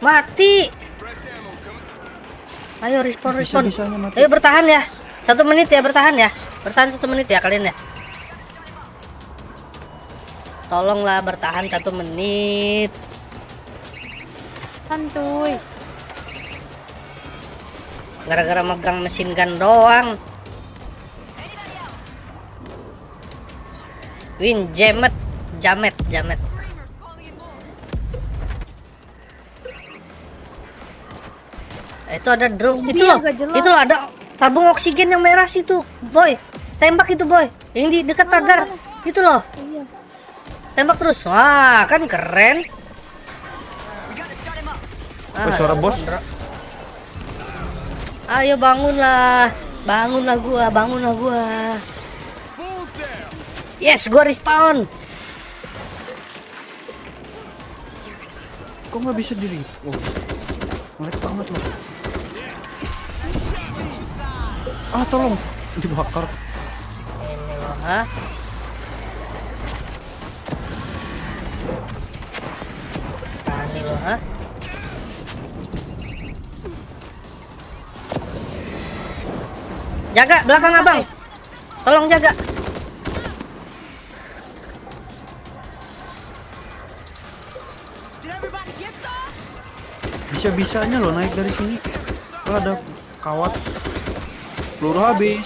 Speaker 1: mati. Ayo respon.
Speaker 2: Bisa-bisanya mati.
Speaker 1: Ayo bertahan ya. 1 menit ya, bertahan ya. Bertahan 1 menit ya kalian ya. Tolonglah bertahan 1 menit.
Speaker 3: Santuy.
Speaker 1: Gara-gara megang mesin gun doang. Win jamet. Itu ada drone itu loh.
Speaker 3: agak jelas.
Speaker 1: Itu loh ada tabung oksigen yang merah situ, boy. Tembak itu, boy. Yang di dekat pagar. Itu loh.
Speaker 3: Iya.
Speaker 1: Tembak terus. Wah, kan keren.
Speaker 2: Oh, suara bos.
Speaker 1: Ayo bangunlah gua.
Speaker 6: Balls down.
Speaker 1: Yes, gua respawn.
Speaker 2: Kok nggak bisa diri? Oh, ngelag banget loh. Ah, tolong, dibakar.
Speaker 1: Ini loh, ha? Ini loh, ha? Jaga belakang abang. Tolong jaga.
Speaker 4: Did everybody get some?
Speaker 2: Bisa-bisanya loh naik dari sini. Kalau ada kawat, peluru habis.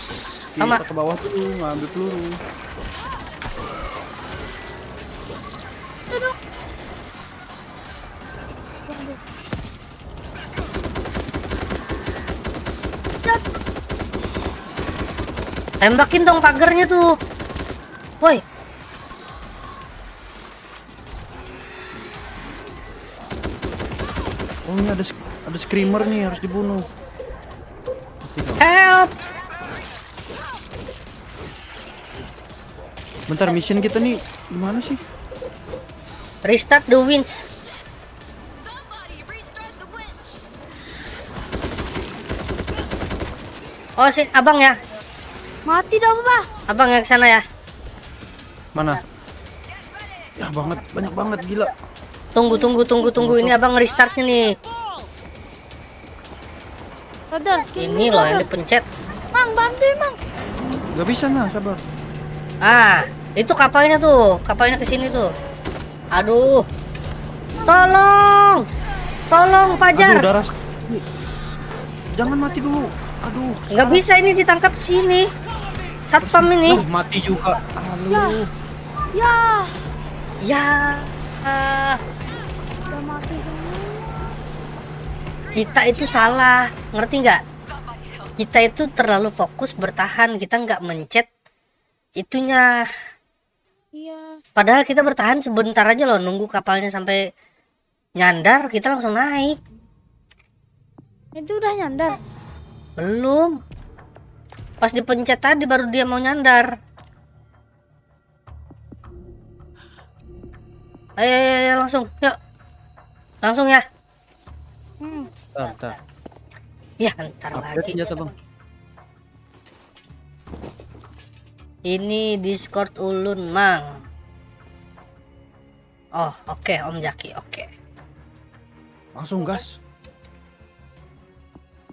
Speaker 1: Sama.
Speaker 2: Kita ke bawah dulu, ngambil peluru.
Speaker 1: Tembakin dong pagarnya tuh. Woi,
Speaker 2: Oh, ini ada screamer nih, harus dibunuh.
Speaker 1: help.
Speaker 2: Bentar, mission kita nih gimana sih?
Speaker 1: Restart the winch. Oh, sih, abang ya.
Speaker 3: Mati dah apa?
Speaker 1: Abang yang ke sana ya.
Speaker 2: Mana? Ya banget, banyak banget, gila.
Speaker 1: Tunggu. Ini abang restartnya nih.
Speaker 3: Brother,
Speaker 1: Ini loh yang dipencet.
Speaker 3: Mang, bantuin, Mang.
Speaker 2: Gak bisa nah, sabar.
Speaker 1: Ah, itu kapalnya tuh. Kapalnya ke sini tuh. Aduh. Tolong. Tolong,
Speaker 2: Aduh,
Speaker 1: Fajar.
Speaker 2: darah. Jangan mati dulu. Aduh.
Speaker 1: Nggak bisa ini ditangkap sini. Satpam ini.
Speaker 2: Loh, mati juga. Halo.
Speaker 3: Ya,
Speaker 1: Ya.
Speaker 3: udah mati semua.
Speaker 1: Kita itu salah, ngerti nggak? Kita itu terlalu fokus bertahan, kita nggak mencet itunya.
Speaker 3: Iya.
Speaker 1: Padahal kita bertahan sebentar aja loh, nunggu kapalnya sampai nyandar, kita langsung naik.
Speaker 3: Itu udah nyandar.
Speaker 1: Belum. Pas dipencet tadi baru dia mau nyandar. Ayo, langsung, yuk. Langsung ya.
Speaker 2: Bentar.
Speaker 1: Ya, ntar
Speaker 2: Upgrade
Speaker 1: lagi.
Speaker 2: senjata, Bang.
Speaker 1: Ini Discord ulun, Mang. Oh, oke Om Jaki, oke.
Speaker 2: Langsung gas.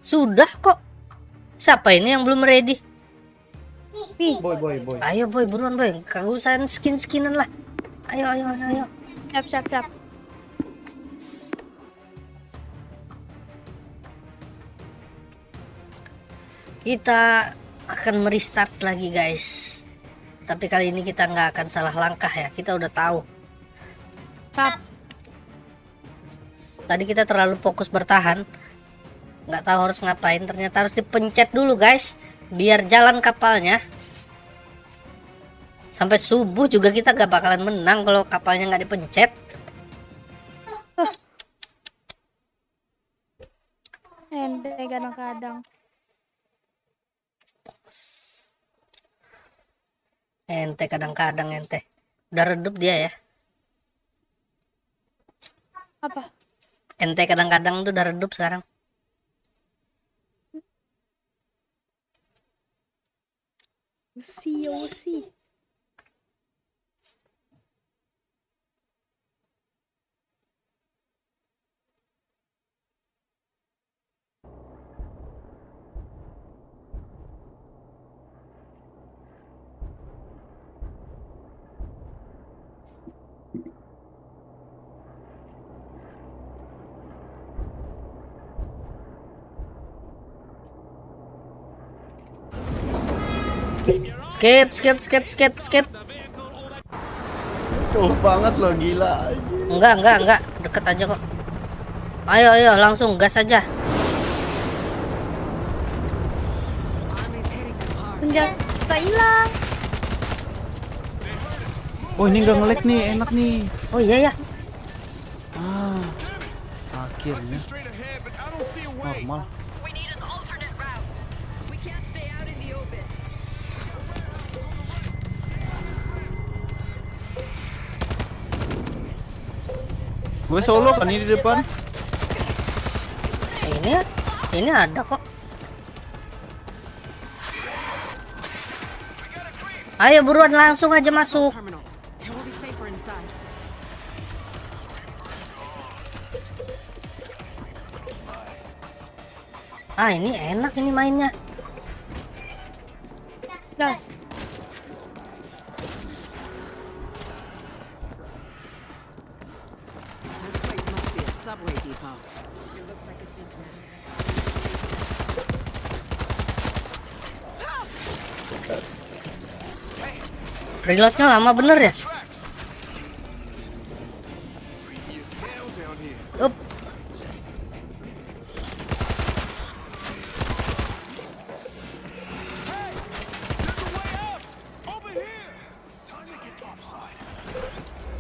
Speaker 1: Sudah kok. Siapa ini yang belum ready?
Speaker 2: Boy.
Speaker 1: Ayo boy, buruan boy. Kagak usah skin-skinan lah. Ayo.
Speaker 3: Siap.
Speaker 1: Kita akan merestart lagi guys. Tapi kali ini kita nggak akan salah langkah ya. Kita udah tahu.
Speaker 3: Siap.
Speaker 1: Tadi kita terlalu fokus bertahan. Nggak tahu harus ngapain. Ternyata harus dipencet dulu guys. Biar jalan kapalnya. Sampai subuh juga kita gak bakalan menang kalau kapalnya nggak dipencet.
Speaker 3: Ente kadang-kadang.
Speaker 1: Ente kadang-kadang ente. Udah redup dia ya.
Speaker 3: Apa?
Speaker 1: Ente kadang-kadang tuh udah redup sekarang.
Speaker 3: Usi.
Speaker 1: Skip.
Speaker 2: Jauh banget loh, gila.
Speaker 1: Enggak. Deket aja kok. Ayo, langsung gas aja.
Speaker 4: Army's hitting them hard.
Speaker 3: Senjata hilang.
Speaker 2: Oh, ini nggak nge-lag nih, enak nih.
Speaker 1: Oh iya ya.
Speaker 2: Akhirnya
Speaker 6: Straight ahead, but I don't see a way.
Speaker 2: normal.
Speaker 7: We need an alternate route. We can't stay out in the open.
Speaker 2: Gue solo kan ini di depan.
Speaker 1: Ini ada kok. Ayo buruan langsung aja masuk.
Speaker 4: Terminal. It will be safer inside.
Speaker 1: Ini enak ini mainnya.
Speaker 3: Gas.
Speaker 4: This place must be a subway depot.
Speaker 7: It looks like a zinc nest.
Speaker 1: Reloadnya lama bener ya.
Speaker 6: It's hell down here.
Speaker 1: Up.
Speaker 6: There's a way up! Over here! Time to get topside.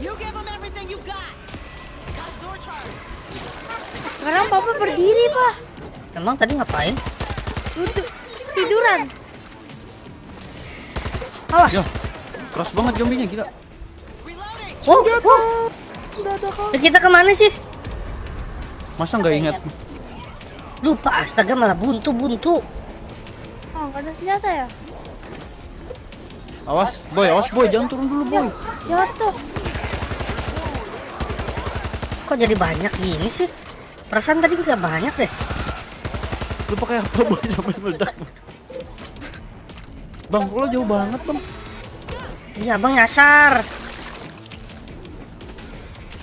Speaker 4: You give them everything you got. Got a door charge.
Speaker 3: Sekarang papa berdiri, Pak.
Speaker 1: Emang tadi ngapain?
Speaker 3: Duduk. Tiduran.
Speaker 1: Awas.
Speaker 2: Yo, keras banget zombinya, gila.
Speaker 4: Reloading.
Speaker 1: Wow. Kita kemana sih?
Speaker 2: Masa nggak ingat?
Speaker 1: Lupa, astaga malah buntu.
Speaker 3: Oh, nggak ada senjata ya?
Speaker 2: Awas boy, jangan turun dulu boy.
Speaker 3: Jatuh.
Speaker 1: Kok jadi banyak gini sih? Perasaan tadi nggak banyak deh.
Speaker 2: Lu pakai apa boy sampai meledak? Bang, lo jauh banget bang.
Speaker 1: Iya bang, nyasar.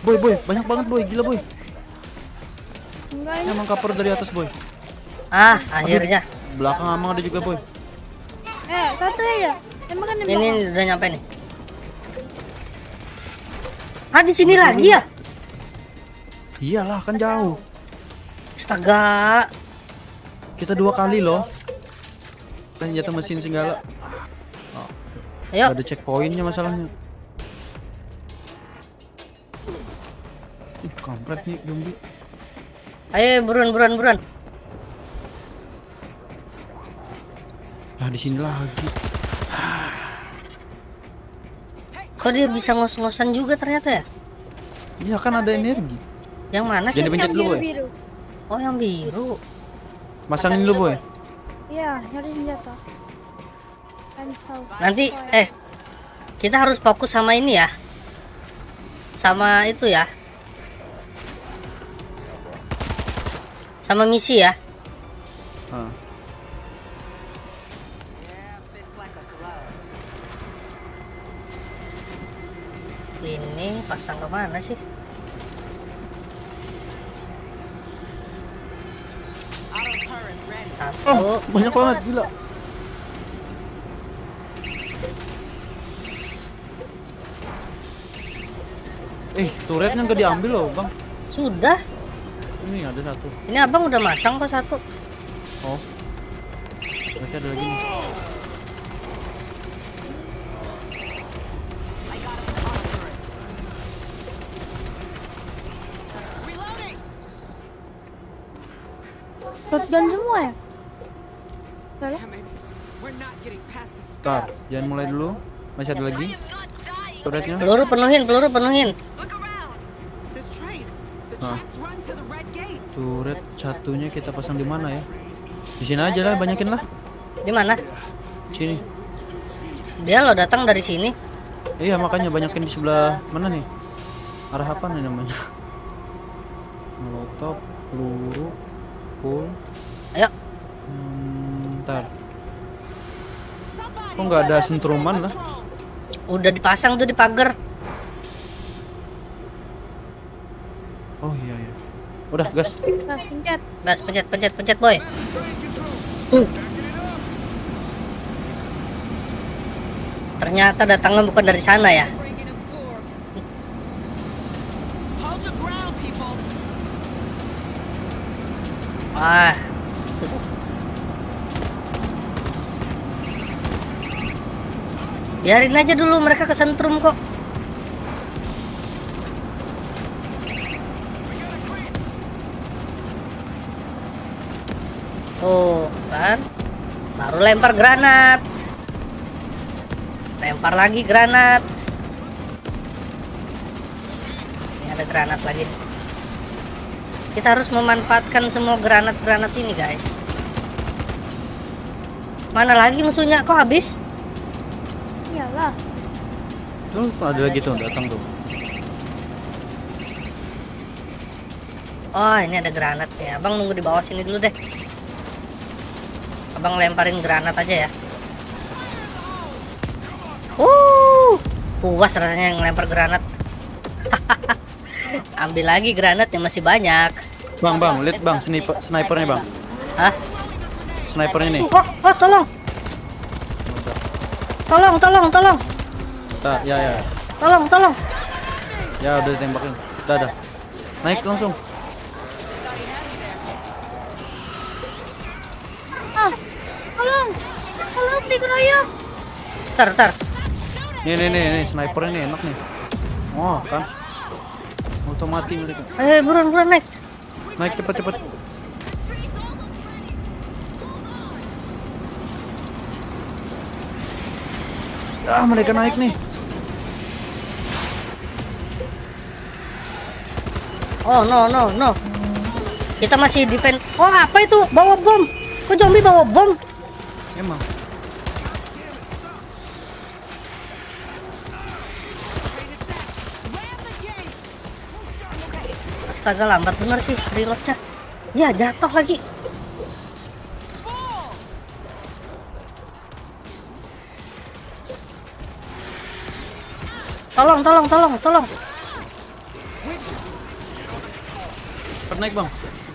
Speaker 2: Boy, banyak banget boy, gila boy.
Speaker 3: Enggak ini.
Speaker 2: Emang cover dari atas boy.
Speaker 1: Akhirnya.
Speaker 2: Belakang amang ada juga boy.
Speaker 3: Satu aja. Emang kan
Speaker 1: Ini udah nyampe nih. Di sini lagi ya?
Speaker 2: Iyalah kan jauh.
Speaker 1: Astaga.
Speaker 2: Kita 2 kali loh. Kan jatuh mesin segala.
Speaker 1: Ayo.
Speaker 2: Gak ada checkpointnya masalahnya. Kampret nih zombie.
Speaker 1: Ayo buruan.
Speaker 2: Di sini lagi.
Speaker 1: Kok dia bisa ngos-ngosan juga ternyata ya?
Speaker 2: Iya kan ada energi.
Speaker 1: Yang mana sih?
Speaker 2: Jadi pencet dulu boy.
Speaker 3: biru.
Speaker 1: Oh yang biru.
Speaker 2: Masangin dulu boy.
Speaker 3: Iya, nyari senjata.
Speaker 1: Nanti kita harus fokus sama ini ya. sama itu ya. Sama misi ya.
Speaker 2: Ah.
Speaker 4: Yeah, fits like a glove.
Speaker 1: Ini pasang kemana sih?
Speaker 4: Auto turret ready.
Speaker 1: Satu.
Speaker 2: Oh, banyak banget gila. Turretnya nggak diambil loh, Bang.
Speaker 1: Sudah.
Speaker 2: Ini ada satu.
Speaker 1: Ini abang udah masang kok satu.
Speaker 2: Oh. Berarti ada lagi nih.
Speaker 4: Reloading.
Speaker 3: Shotgun semua ya? Salah.
Speaker 4: Damn it. We're not getting past this
Speaker 2: Tar,
Speaker 4: fence.
Speaker 2: jangan mulai dulu. Masih ada lagi turretnya.
Speaker 1: Peluru penuhin, peluru penuhin.
Speaker 4: This train. The
Speaker 2: Huh.
Speaker 4: tracks run to the red gate.
Speaker 2: Turret satunya kita pasang di mana ya? Di sini aja lah, banyakin lah.
Speaker 1: Di mana?
Speaker 2: Sini.
Speaker 1: Dia lo datang dari sini.
Speaker 2: Iya, makanya banyakin di sebelah mana nih? Arah apa nih namanya? Molotov, peluru, full.
Speaker 1: Ayo.
Speaker 2: Ntar.
Speaker 4: Somebody
Speaker 2: Kok nggak ada
Speaker 4: turn on the
Speaker 2: sentruman
Speaker 4: train
Speaker 2: lah?
Speaker 4: controls.
Speaker 1: Udah dipasang tuh di pagar.
Speaker 2: Oh iya ya. Udah, gas.
Speaker 3: Gas pencet.
Speaker 1: Gas, pencet, pencet, pencet, boy. Ternyata datangnya bukan dari sana ya.
Speaker 7: Bringing a swarm.
Speaker 4: Hold your ground, people.
Speaker 1: Wah. Biarin aja dulu, mereka kesentrum kok. Tuh kan, baru lempar granat, lempar lagi granat. Ini ada granat lagi. Kita harus memanfaatkan semua granat-granat ini, guys. Mana lagi musuhnya? Kok habis?
Speaker 3: Iyalah.
Speaker 2: Tuh, ada lagi tuh datang tuh.
Speaker 1: Oh, ini ada granat ya. Abang nunggu di bawah sini dulu deh. Abang lemparin granat aja ya. Puas rasanya yang lempar granat. Ambil lagi granat yang masih banyak.
Speaker 2: Bang, lihat Bang, snipernya Bang.
Speaker 1: Hah?
Speaker 2: Snipernya nih.
Speaker 1: Oh, tolong. Tolong.
Speaker 2: Nah, ya.
Speaker 1: Tolong.
Speaker 2: Ya udah tembakin. Udah. Naik langsung.
Speaker 3: Ah, tolong dikeroyok.
Speaker 1: Tar.
Speaker 2: Nih, snipernya nih enak nih. Oh, kan. Otomatis mereka.
Speaker 1: Ayo buruan naik.
Speaker 2: Naik cepet.
Speaker 7: The train's almost ready. Hold on.
Speaker 2: Mereka naik nih.
Speaker 1: Oh no. Kita masih defend. Oh, apa itu? Bawa bom. Kok zombie bawa bom?
Speaker 2: Emang.
Speaker 4: Ram the gate.
Speaker 1: Astaga, lambat bener sih reloadnya. Ya, jatuh lagi.
Speaker 4: Full.
Speaker 1: Tolong.
Speaker 2: Naik Bang.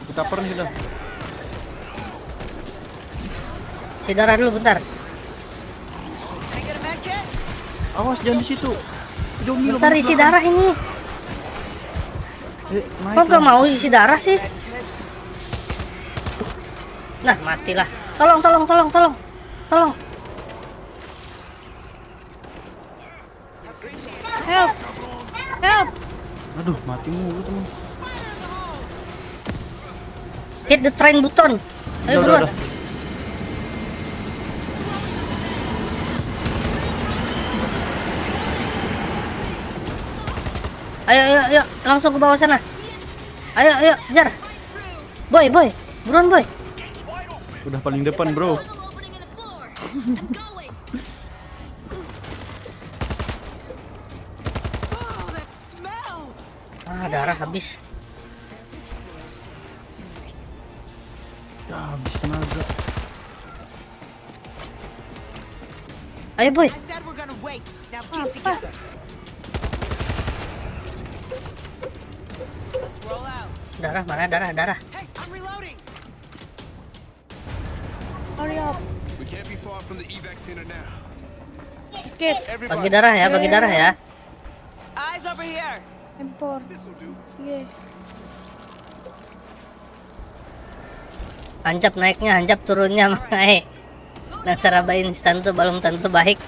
Speaker 2: Kita per nih udah.
Speaker 1: Si darah dulu bentar.
Speaker 4: Can I get a med kit?
Speaker 2: Awas jangan di situ. Zombie lo.
Speaker 1: Bentar isi darah ini.
Speaker 2: Naik.
Speaker 1: Kok nggak
Speaker 2: Bang.
Speaker 1: mau isi darah sih?
Speaker 4: Kit.
Speaker 1: Nah, matilah. Tolong.
Speaker 3: Help.
Speaker 2: Aduh, mati mulu teman.
Speaker 1: Hit the train button. Ayo buruan.
Speaker 2: Udah.
Speaker 1: Ayo, langsung ke bawah sana. Ayo, jar. Boy, buruan boy.
Speaker 2: Udah paling depan, Bro.
Speaker 7: Tunnel opening in the floor. I'm going.
Speaker 4: Oh, that smell.
Speaker 1: Ah, darah habis.
Speaker 2: Ya habis tenaga.
Speaker 1: Ayo boy.
Speaker 4: I said we're gonna wait. Now get together. Let's roll out.
Speaker 1: Darah mana darah.
Speaker 4: Hey, I'm reloading.
Speaker 3: Hurry up.
Speaker 6: We can't be far from the evac center now.
Speaker 3: Dikit.
Speaker 1: Bagi
Speaker 6: Everybody,
Speaker 1: darah ya, bagi darah ya.
Speaker 4: Eyes over here.
Speaker 3: Empor.
Speaker 6: this'll do.
Speaker 3: Sige.
Speaker 1: Hancap naiknya, hancap turunnya, Mae. Nah, saraba instan tuh belum tentu baik.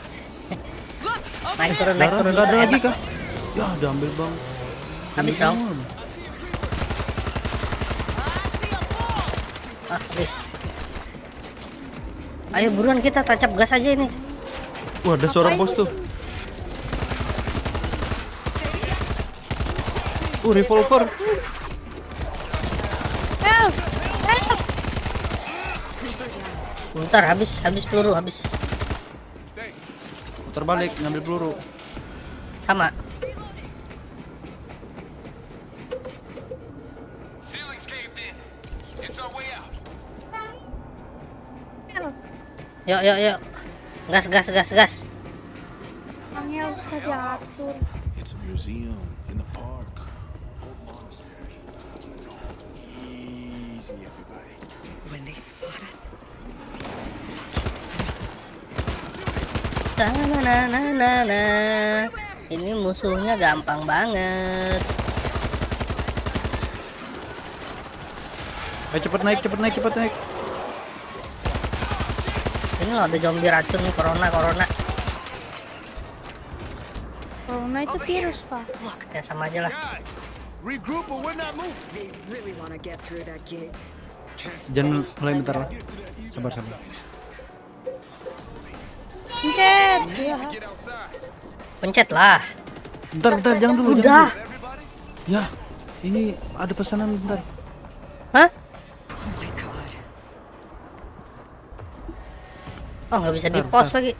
Speaker 4: Look, over
Speaker 1: Naik
Speaker 4: here.
Speaker 1: turun, naik
Speaker 2: Darah
Speaker 1: turun.
Speaker 2: nggak ada
Speaker 1: enak.
Speaker 2: lagi kah? Ya udah ambil bang.
Speaker 1: Habis dong.
Speaker 4: I see a ball.
Speaker 1: Ah, habis. Ayo buruan kita tancap gas aja ini.
Speaker 2: Wah ada suara bos tuh. Revolver.
Speaker 3: Help! Help!
Speaker 1: Bentar, habis peluru, habis.
Speaker 2: Putar balik ngambil peluru.
Speaker 1: Sama.
Speaker 6: Ceiling's caved in. It's our way out.
Speaker 3: Help!
Speaker 1: Yuk. Gas.
Speaker 3: Angel susah diatur.
Speaker 6: It's a museum in the park. Old monastery. Easy, everybody.
Speaker 7: When they spot us,
Speaker 1: Tanananana. Ini musuhnya gampang banget.
Speaker 2: Ayo cepet naik.
Speaker 1: Ini loh ada zombie racun nih, corona.
Speaker 3: Corona itu virus, Pak.
Speaker 1: Ya sama aja lah.
Speaker 6: Guys, regroup or we're not moving.
Speaker 7: they really want to get through that gate.
Speaker 2: Jangan mulai bentar lah. Sabar.
Speaker 3: Pencet. Ya.
Speaker 6: Get outside.
Speaker 1: Pencet lah.
Speaker 2: Bentar, jangan dulu.
Speaker 1: Udah.
Speaker 6: Everybody,
Speaker 2: Ya, ini ada pesanan bentar.
Speaker 1: Hah?
Speaker 7: Oh my god.
Speaker 1: Oh, nggak bisa di pause lagi.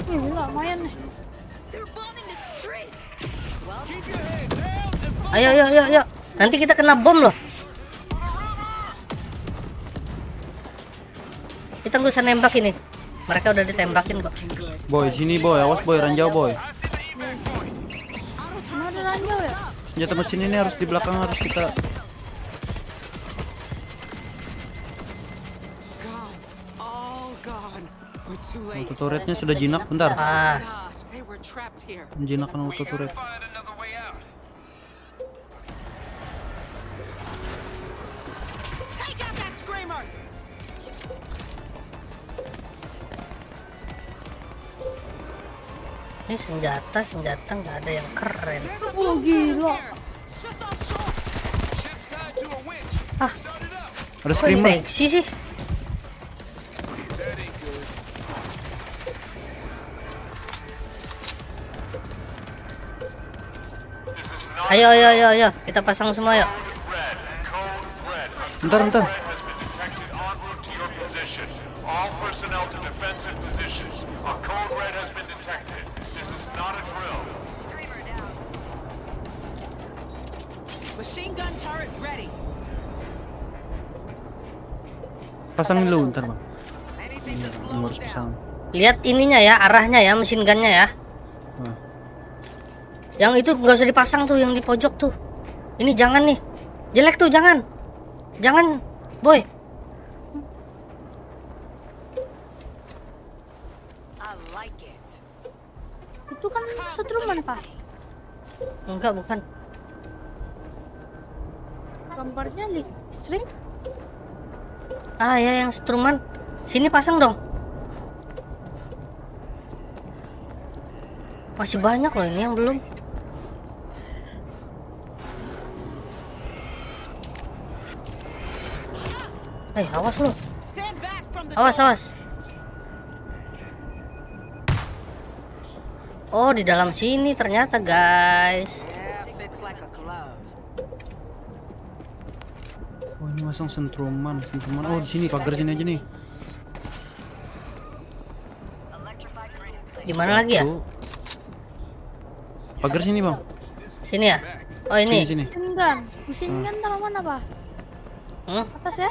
Speaker 3: Gila, lumayan nih.
Speaker 7: They're bombing the street.
Speaker 6: keep your head down and
Speaker 1: Ayo. Nanti kita kena bom loh. Kita nggak usah nembak ini. Mereka udah ditembakin kok.
Speaker 7: Looking good.
Speaker 2: Boy, sini boy, awas boy, ranjau boy.
Speaker 3: Mana ada ranjau ya?
Speaker 2: Senjata mesin ini harus di belakang, harus kita.
Speaker 4: Gone. All gone. We're too late.
Speaker 2: Auto turretnya sudah jinak, bentar.
Speaker 1: Ah,
Speaker 4: God, they were trapped here.
Speaker 2: Menjinakkan auto turret.
Speaker 6: find another way out.
Speaker 4: Take out that screamer.
Speaker 1: ini senjata nggak ada yang keren.
Speaker 4: There's a
Speaker 3: Oh,
Speaker 4: boat
Speaker 3: gila.
Speaker 4: here. It's just offshore.
Speaker 6: Ship's tied to a winch.
Speaker 1: Ah.
Speaker 6: Start it up.
Speaker 2: Ada
Speaker 1: Kok
Speaker 2: screamer.
Speaker 1: infeksi sih?
Speaker 6: That ain't good.
Speaker 1: Ayo, kita pasang semua yuk.
Speaker 2: Bentar.
Speaker 8: has been detected en route to your position. All personnel to defensive positions. A code red has been detected. This is not a drill.
Speaker 4: Machine gun turret ready.
Speaker 2: Pasang dulu, bentar bang.
Speaker 4: Anything to
Speaker 2: Ini
Speaker 4: slow
Speaker 2: harus
Speaker 4: it
Speaker 2: pasang.
Speaker 4: down.
Speaker 1: Lihat ininya ya, arahnya ya, mesin gunnya ya.
Speaker 2: Nah.
Speaker 1: Yang itu nggak usah dipasang tuh, yang di pojok tuh. Ini jangan nih, jelek tuh, jangan, boy.
Speaker 4: I like it.
Speaker 3: Itu kan setruman, Pak.
Speaker 1: Enggak, bukan.
Speaker 3: Gambarnya listrik.
Speaker 1: Ah ya, yang struman. Sini pasang dong. Masih banyak loh ini yang belum. Awas lo.
Speaker 4: Stand back from the
Speaker 1: Awas.
Speaker 4: door.
Speaker 1: Oh, di dalam sini ternyata, guys.
Speaker 4: Yeah, fits like a glove.
Speaker 2: Oh ini masang sentruman. Oh di sini, pagar sini aja nih.
Speaker 1: Di mana lagi ya?
Speaker 2: Tuh. Pagar sini bang.
Speaker 1: Sini ya? Oh ini.
Speaker 2: Sini.
Speaker 3: Mesin gun taruh mana, Pak?
Speaker 1: Hmm?
Speaker 3: Atas ya?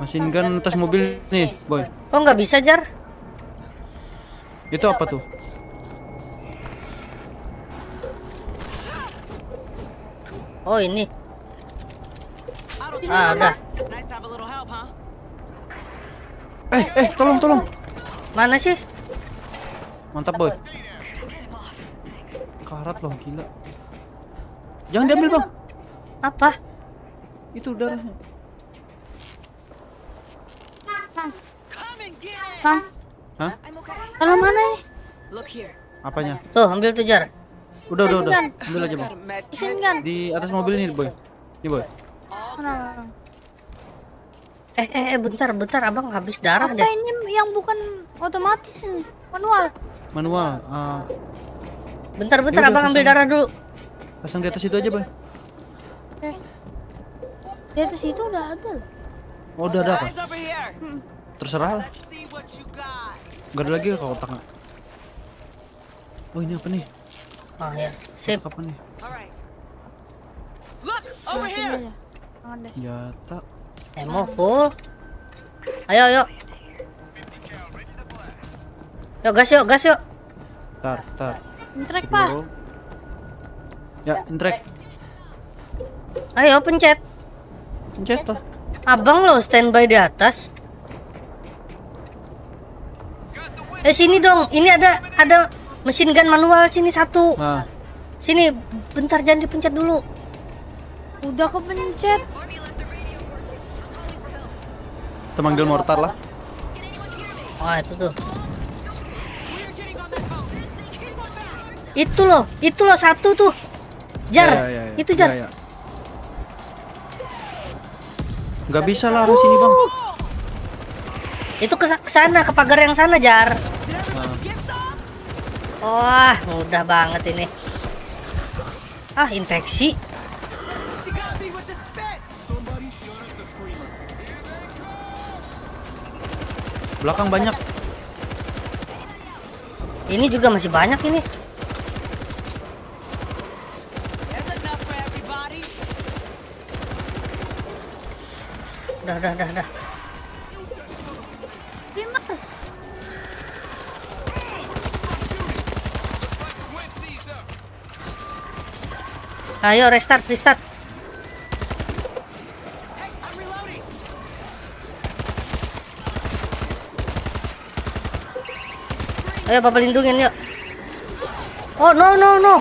Speaker 2: Mesin gun atas mobil nih, boy.
Speaker 1: Kok nggak bisa, Jar?
Speaker 2: Itu apa tuh?
Speaker 1: Oh ini.
Speaker 4: Auto
Speaker 1: Ah, udah.
Speaker 4: Nice to have a little help, huh?
Speaker 2: Tolong.
Speaker 1: Mana sih?
Speaker 2: Mantap boy. Karat loh, gila. Jangan diambil bang.
Speaker 1: Apa?
Speaker 2: Itu darahnya.
Speaker 4: Come and get it.
Speaker 3: Bang,
Speaker 2: Hah?
Speaker 3: taruh mana nih?
Speaker 7: Look here.
Speaker 2: Apanya?
Speaker 1: Tuh, ambil tuh, Jar.
Speaker 2: Udah.
Speaker 3: Gun.
Speaker 2: Ambil aja bang.
Speaker 4: Got a med
Speaker 3: Mesin
Speaker 4: kit.
Speaker 3: gun.
Speaker 2: Di atas mobil ini boy. Ini boy.
Speaker 3: Mana?
Speaker 1: Bentar, abang habis darah
Speaker 3: Apa
Speaker 1: deh.
Speaker 3: ini yang bukan otomatis ini? Manual.
Speaker 2: Manual.
Speaker 1: Bentar,
Speaker 2: Yaudah,
Speaker 1: abang ambil
Speaker 2: pasang.
Speaker 1: darah dulu.
Speaker 2: Pasang di atas itu aja boy.
Speaker 3: Di atas itu udah ada.
Speaker 2: Oh udah ada apa?
Speaker 4: Eyes over here.
Speaker 2: Terserah lah.
Speaker 4: Let's see what you got.
Speaker 2: Gak ada lagi ke kotaknya. Oh ini apa nih?
Speaker 1: Oh ya, sip.
Speaker 2: Kotak apa nih?
Speaker 4: All right. Look over
Speaker 3: Sini
Speaker 4: here.
Speaker 3: aja. Jangan deh.
Speaker 2: Jata.
Speaker 1: Emo full. Ayo. Yuk, gas yuk.
Speaker 2: Tar.
Speaker 3: Intrek, Pak.
Speaker 2: Dulu. Ya, intrek.
Speaker 1: Ayo, pencet.
Speaker 2: Pencet lah.
Speaker 1: Abang lo standby di atas. Sini dong. Ini ada mesin gun manual sini satu.
Speaker 2: Nah,
Speaker 1: Sini, bentar jangan dipencet dulu.
Speaker 3: Udah kepencet.
Speaker 2: kita manggil mortar lah.
Speaker 1: Wah, itu tuh.
Speaker 4: We're getting on that boat. Keep on back.
Speaker 1: Itu loh satu tuh. Jar.
Speaker 2: Ya.
Speaker 1: Itu Jar.
Speaker 2: Ya. Nggak bisa lah arah sini bang.
Speaker 1: Itu ke sana, ke pagar yang sana, Jar.
Speaker 4: Did everybody get some?
Speaker 1: Wah, mudah banget ini. Ah, infeksi.
Speaker 4: She got me with the spit.
Speaker 2: Belakang banyak.
Speaker 1: Ini juga masih banyak ini.
Speaker 4: There's enough for everybody.
Speaker 1: Udah.
Speaker 3: Terima.
Speaker 1: Ayo restart.
Speaker 4: Hey, I'm reloading.
Speaker 1: Ayo Papa lindungin yuk. Oh no.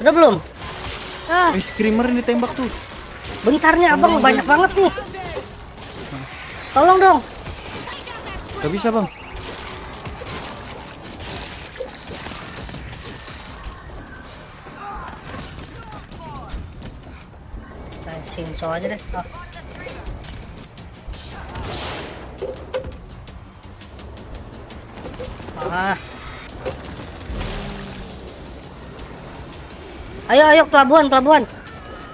Speaker 1: Udah belum?
Speaker 2: Screamer ini tembak tuh.
Speaker 1: Bentarnya abang banyak banget nih. Tolong dong.
Speaker 2: Gak bisa bang.
Speaker 1: Sinso aja deh. Oh. Ayo ke pelabuhan.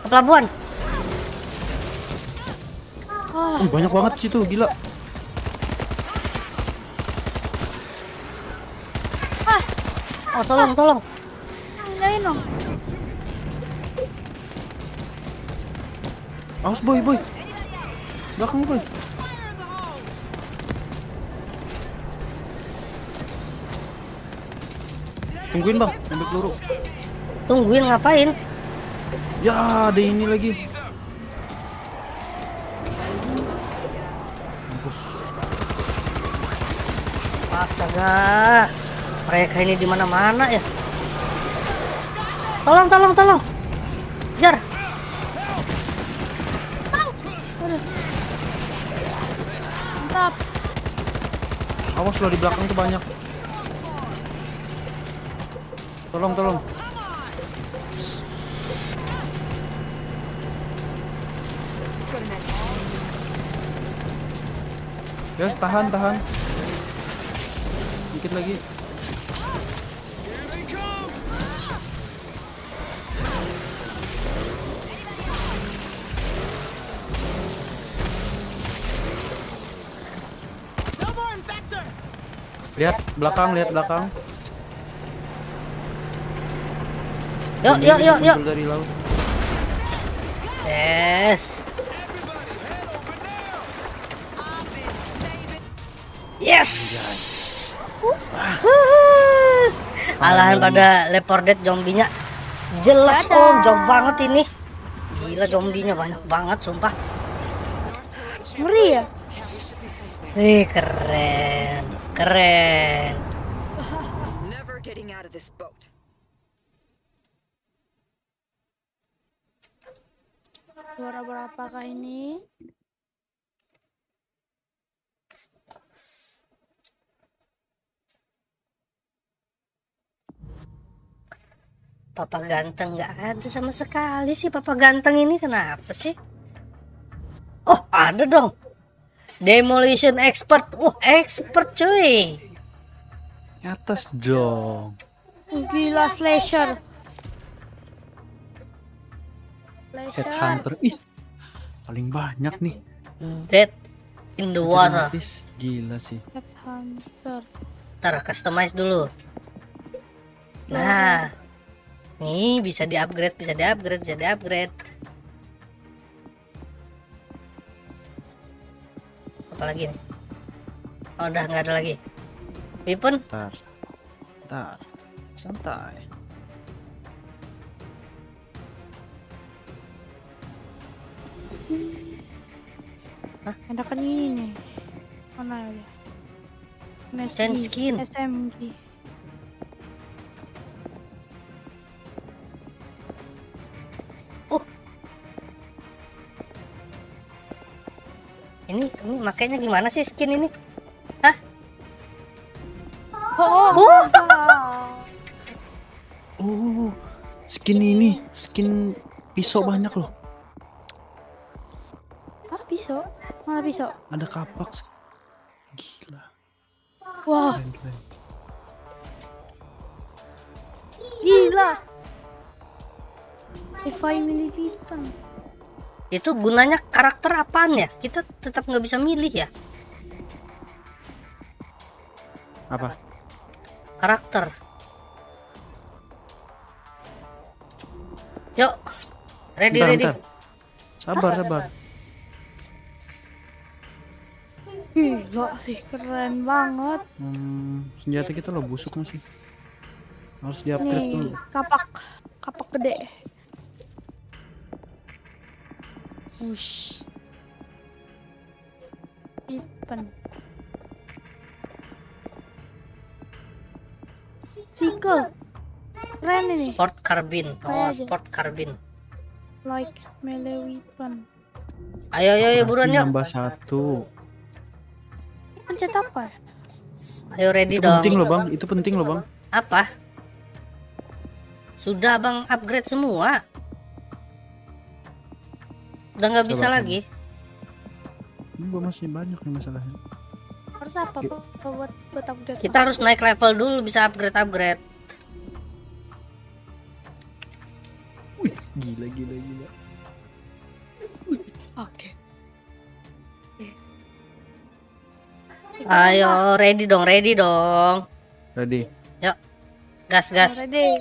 Speaker 1: Ke pelabuhan.
Speaker 2: Banyak banget di situ, gila.
Speaker 1: Oh, tolong.
Speaker 3: Pindahin dong.
Speaker 2: Awas boy. Belakang boy. Tungguin bang, ambil peluru.
Speaker 1: Tungguin ngapain?
Speaker 2: Ya, ada ini lagi. Mampus.
Speaker 1: Astaga. Mereka ini di mana-mana ya. Tolong. Jar.
Speaker 3: Mantap.
Speaker 2: Awas loh, di belakang tuh banyak. Tolong. Guys, tahan. Dikit lagi. Lihat belakang, lihat belakang.
Speaker 1: Yuk, yuk, yuk, yuk.
Speaker 2: Muncul dari laut.
Speaker 1: Yes. Yes. Alahan pada Left 4 Dead zombinya jelas om, jauh banget ini. Gila zombinya banyak banget sumpah.
Speaker 3: Ngeri ya.
Speaker 1: Keren, keren.
Speaker 7: Never getting out of this boat.
Speaker 3: Juara berapakah ini?
Speaker 1: Papa ganteng nggak ada sama sekali sih. Papa ganteng ini kenapa sih? Oh ada dong. Demolition expert. Expert cuy.
Speaker 2: Di atas dong.
Speaker 3: Gila slasher.
Speaker 2: Headhunter. Ih. Paling banyak nih.
Speaker 1: Dead in the water.
Speaker 2: Otomatis gila sih.
Speaker 3: Headhunter.
Speaker 1: Ntar customize dulu. Nah, nih bisa di-upgrade, bisa di-upgrade, bisa di-upgrade. Apa lagi nih? Oh, udah nggak ada lagi. Weapon?
Speaker 2: Bentar. Bentar. Santai.
Speaker 3: Enakan ini nih. Mana ya? MSG,
Speaker 1: Change skin.
Speaker 3: SMG.
Speaker 1: Ini makanya gimana sih skin ini?
Speaker 2: Oh, skin ini, skin pisau banyak loh.
Speaker 3: Ah, pisau? Mana pisau?
Speaker 2: Ada kapak. Gila.
Speaker 3: Wah,
Speaker 2: Keren, keren.
Speaker 3: gila. Revive militan.
Speaker 1: Itu gunanya karakter apaan ya? Kita tetap nggak bisa milih ya?
Speaker 2: Apa?
Speaker 1: Karakter. Yuk, ready,
Speaker 2: Bentar,
Speaker 1: ready.
Speaker 2: bentar. Sabar, sabar.
Speaker 3: Gila sih, keren banget.
Speaker 2: Senjata kita lo busuk masih. Harus di-upgrade dulu.
Speaker 3: Nih, kapak gede. Wush. Weapon. Sickle. Keren ini.
Speaker 1: Sport carbine. Oh,
Speaker 3: Kayak aja.
Speaker 1: sport carbine.
Speaker 3: Like melee weapon.
Speaker 1: Ayo, ayo, buruan yuk.
Speaker 2: Nambah 1.
Speaker 3: Pencet apa ya?
Speaker 1: Ayo ready
Speaker 2: Itu
Speaker 1: dong.
Speaker 2: penting loh bang. Itu penting loh bang.
Speaker 1: Apa? Sudah bang upgrade semua. Udah nggak bisa
Speaker 2: Coba,
Speaker 1: lagi.
Speaker 2: Ini gua masih banyak nih masalahnya.
Speaker 3: Harus apa? Buat upgrade.
Speaker 1: Kita harus naik level dulu bisa upgrade.
Speaker 2: Wih, gila, gila, gila.
Speaker 3: Oke.
Speaker 1: Ayo ready dong.
Speaker 2: Ready.
Speaker 1: Yuk, gas.
Speaker 3: Ready.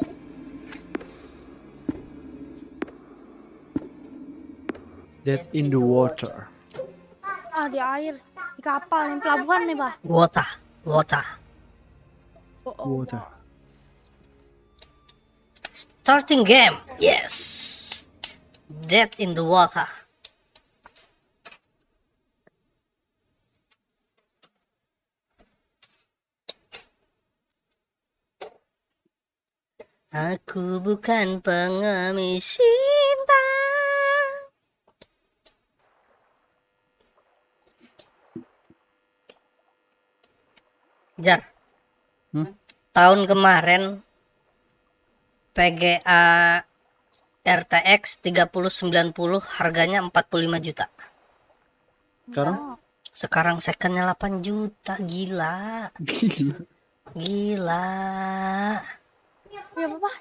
Speaker 2: Dead in the water.
Speaker 3: Ah, di air. Di kapal, yang pelabuhan nih, Bah.
Speaker 1: Water.
Speaker 2: Water.
Speaker 1: Starting game. Yes. Dead in the water. Aku bukan pengemis cinta. Jar. Tahun kemarin PGA RTX 3090 harganya 45 juta.
Speaker 2: Sekarang?
Speaker 1: Sekarang secondnya 8 juta. Gila.
Speaker 2: Gila.
Speaker 3: Ya, Papa.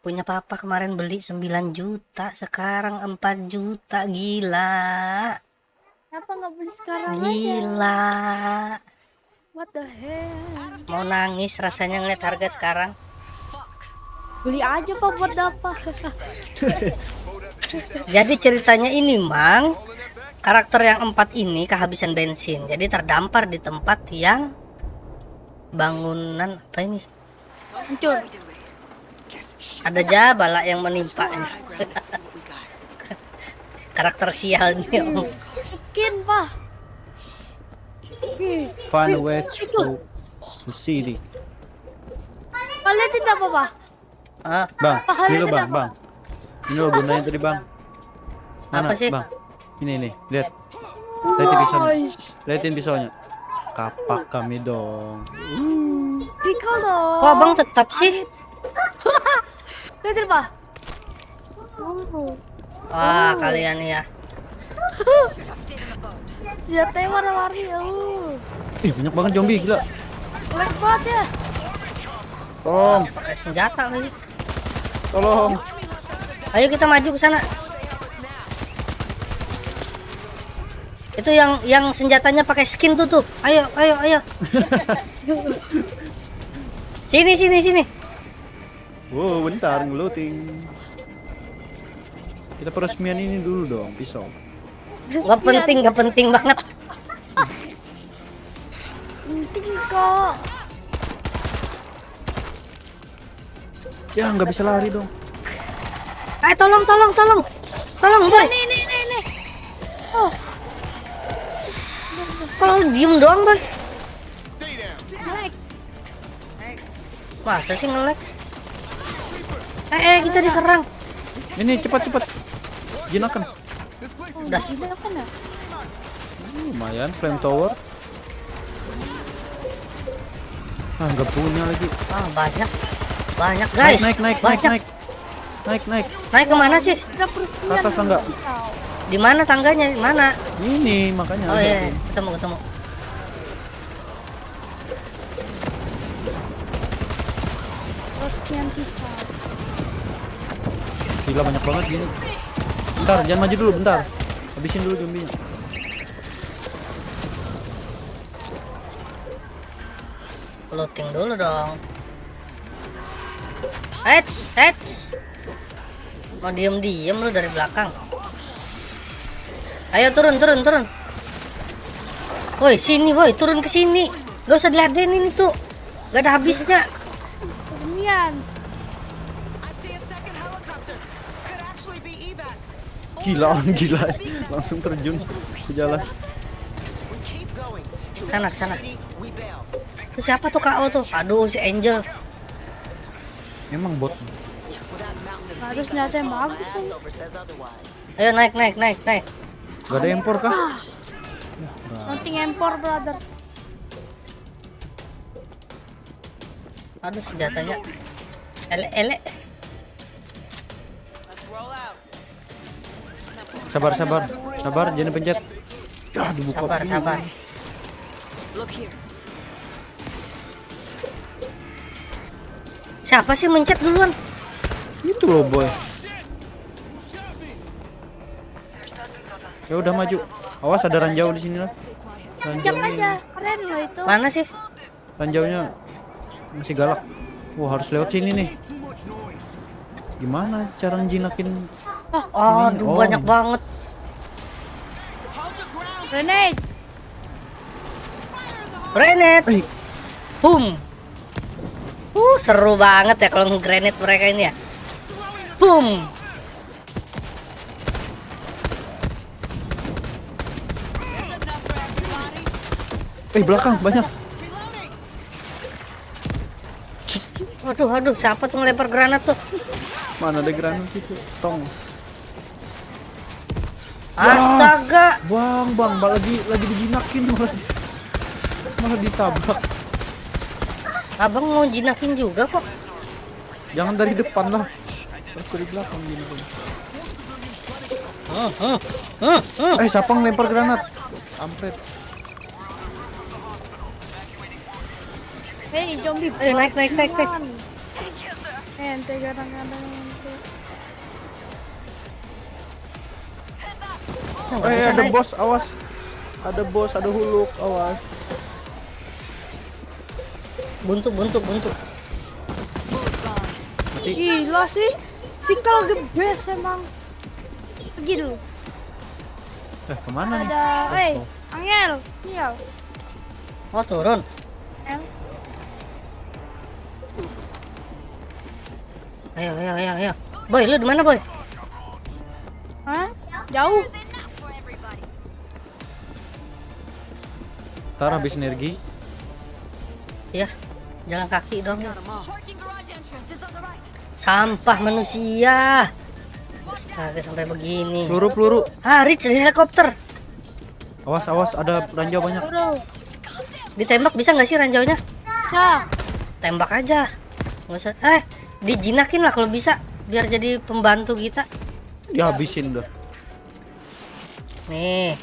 Speaker 1: Punya papa kemarin beli 9 juta. Sekarang 4 juta. Gila.
Speaker 3: Kenapa nggak beli sekarang aja?
Speaker 1: Gila.
Speaker 3: What the hell?
Speaker 1: Mau nangis rasanya ngeliat harga sekarang.
Speaker 3: Beli aja Pak buat apa?
Speaker 1: Jadi ceritanya ini Mang, karakter yang 4 ini kehabisan bensin, jadi terdampar di tempat yang bangunan apa ini?
Speaker 3: Hancur.
Speaker 1: Ada jabala yang menimpanya. Karakter sialnya. Om.
Speaker 3: Skin Pak. Ih,
Speaker 2: Find a
Speaker 3: ih,
Speaker 2: way
Speaker 3: itu.
Speaker 2: to city.
Speaker 3: Kalian tidak apa Pak?
Speaker 1: Ah,
Speaker 2: Bang,
Speaker 3: Pahala
Speaker 2: ini lo
Speaker 3: tidak
Speaker 2: bang,
Speaker 3: apa?
Speaker 2: bang. Ini lo gunanya tadi bang. Mana,
Speaker 1: Apa sih?
Speaker 2: Bang? Ini, lihat. Lihatin pisaunya. Lihatin pisaunya. Kapak kami dong.
Speaker 3: Cikal dong.
Speaker 1: kok abang tetap sih?
Speaker 3: Lihatin Pak. Oh,
Speaker 1: Wah, kalian ya.
Speaker 3: senjatanya warna-warni.
Speaker 2: Ih, banyak banget zombie, gila.
Speaker 3: Lag banget ya.
Speaker 2: Tolong,
Speaker 1: Pakai senjata lagi.
Speaker 2: tolong.
Speaker 1: Ayo kita maju ke sana. Itu yang senjatanya pakai skin tuh. Ayo, ayo, ayo. Sini.
Speaker 2: Wow, bentar, ngeloading. Kita peresmian ini dulu dong, pisau.
Speaker 1: Gak penting banget.
Speaker 3: Penting kok.
Speaker 2: Ya, nggak bisa lari dong.
Speaker 1: Ayo tolong boy.
Speaker 3: Nih. Oh,
Speaker 1: Kalau diem doang boy.
Speaker 6: Stay down.
Speaker 3: naik.
Speaker 1: Masa sih nge-lag? Kita diserang.
Speaker 2: Ini cepat. Jinakan.
Speaker 6: This place is
Speaker 1: Udah.
Speaker 3: Gila kan ya?
Speaker 2: Lumayan, flame tower. Ah, nggak punya lagi.
Speaker 1: Ah, banyak guys. Banyak.
Speaker 2: Naik.
Speaker 1: Kemana sih?
Speaker 3: Kita peresmian
Speaker 2: Atas tangga.
Speaker 3: pisau.
Speaker 1: Di mana tangganya? Di mana?
Speaker 2: Ini makanya.
Speaker 1: Oh
Speaker 2: ada.
Speaker 1: iya, ketemu.
Speaker 3: Peresmian pisau.
Speaker 2: Gila banyak banget gini. Bentar, jangan maju dulu, bentar. Habisin dulu zombie-nya.
Speaker 1: Loading dulu dong. Heads. Mau diem lu dari belakang. Ayo turun. Woi, sini woi, turun ke sini. Gak usah diladenin itu. Gak ada habisnya.
Speaker 3: Peresmian.
Speaker 4: I see a second helicopter. Could actually be evac.
Speaker 2: Gila, langsung terjun ke jalan.
Speaker 4: We keep going.
Speaker 1: Sana.
Speaker 4: We bail.
Speaker 1: Itu siapa tuh KO tuh? Aduh, si Angel.
Speaker 2: Emang bot.
Speaker 3: Harus senjata yang bagus kan.
Speaker 1: Ayo naik.
Speaker 2: Gak ada impor kah?
Speaker 3: Nothing empor brother.
Speaker 1: Aduh, senjatanya. Ele.
Speaker 4: Let's roll out.
Speaker 2: Sabar, jangan pencet. Ya, dibuka.
Speaker 1: Sabar.
Speaker 7: Look here.
Speaker 1: Siapa sih mencet duluan?
Speaker 2: Itu loh boy. Ya udah maju. Awas ada ranjau di sini lah.
Speaker 3: Jam aja. Keren loh itu.
Speaker 1: Mana sih?
Speaker 2: Ranjaunya masih galak. Wah, harus lewat sini nih. Gimana cara njinakin?
Speaker 1: Aduh,
Speaker 2: Oh.
Speaker 1: banyak banget.
Speaker 3: Grenade.
Speaker 1: Grenade.
Speaker 2: Eh,
Speaker 1: Boom. Seru banget ya kalau nge-grenade mereka ini ya. Boom.
Speaker 2: belakang banyak.
Speaker 1: Waduh, siapa tuh ngelempar granat tuh?
Speaker 2: Mana ada granat itu? Tong.
Speaker 1: Astaga.
Speaker 2: Bang, lagi dijinakin malah ditabrak.
Speaker 1: Abang mau jinakin juga kok.
Speaker 2: Jangan dari depan lah. Harus dari belakang gini. Siapa ngelempar granat? Ampret.
Speaker 3: Hei, zombie.
Speaker 1: Ayo, naik.
Speaker 3: Ente kadang-kadang ente.
Speaker 1: Nggak bisa
Speaker 2: Ada
Speaker 1: naik.
Speaker 2: bos, awas. Ada bos, ada huluk, awas.
Speaker 1: buntu.
Speaker 2: Mati.
Speaker 3: Gila sih. Si Kal the best emang. Pergi dulu.
Speaker 2: Kemana nih?
Speaker 3: Ada, Angel. Iya.
Speaker 1: Oh turun.
Speaker 3: Angel.
Speaker 1: Ayo. Boy, lu di mana boy?
Speaker 3: Hah? Jauh.
Speaker 2: Ntar habis energi.
Speaker 1: Ya, jalan kaki dong.
Speaker 4: Got 'em all.
Speaker 7: Parking garage entrance is on the right.
Speaker 1: Sampah manusia. Astaga sampai begini.
Speaker 2: Peluru.
Speaker 1: Ah, Rich helikopter.
Speaker 2: Awas, ada ranjau banyak.
Speaker 3: Bro.
Speaker 1: Ditembak bisa nggak sih ranjaunya?
Speaker 3: Sa.
Speaker 1: Tembak aja. Nggak usah. Dijinakin lah kalau bisa, biar jadi pembantu kita.
Speaker 2: Dihabisin udah.
Speaker 1: Nih.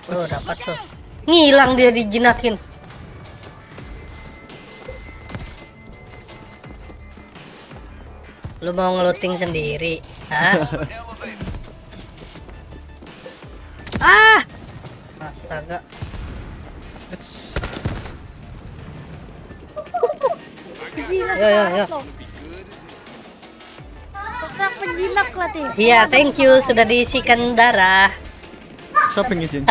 Speaker 1: Tuh dapat tuh. Ngilang dia dijinakin. Lu mau ngeluting sendiri? Hah? Astaga.
Speaker 3: Penjinak
Speaker 1: Yo.
Speaker 3: banget lo. Otak penjinak lah Tim.
Speaker 1: Iya, thank you sudah diisikan darah.
Speaker 2: Siapa yang ngisiin?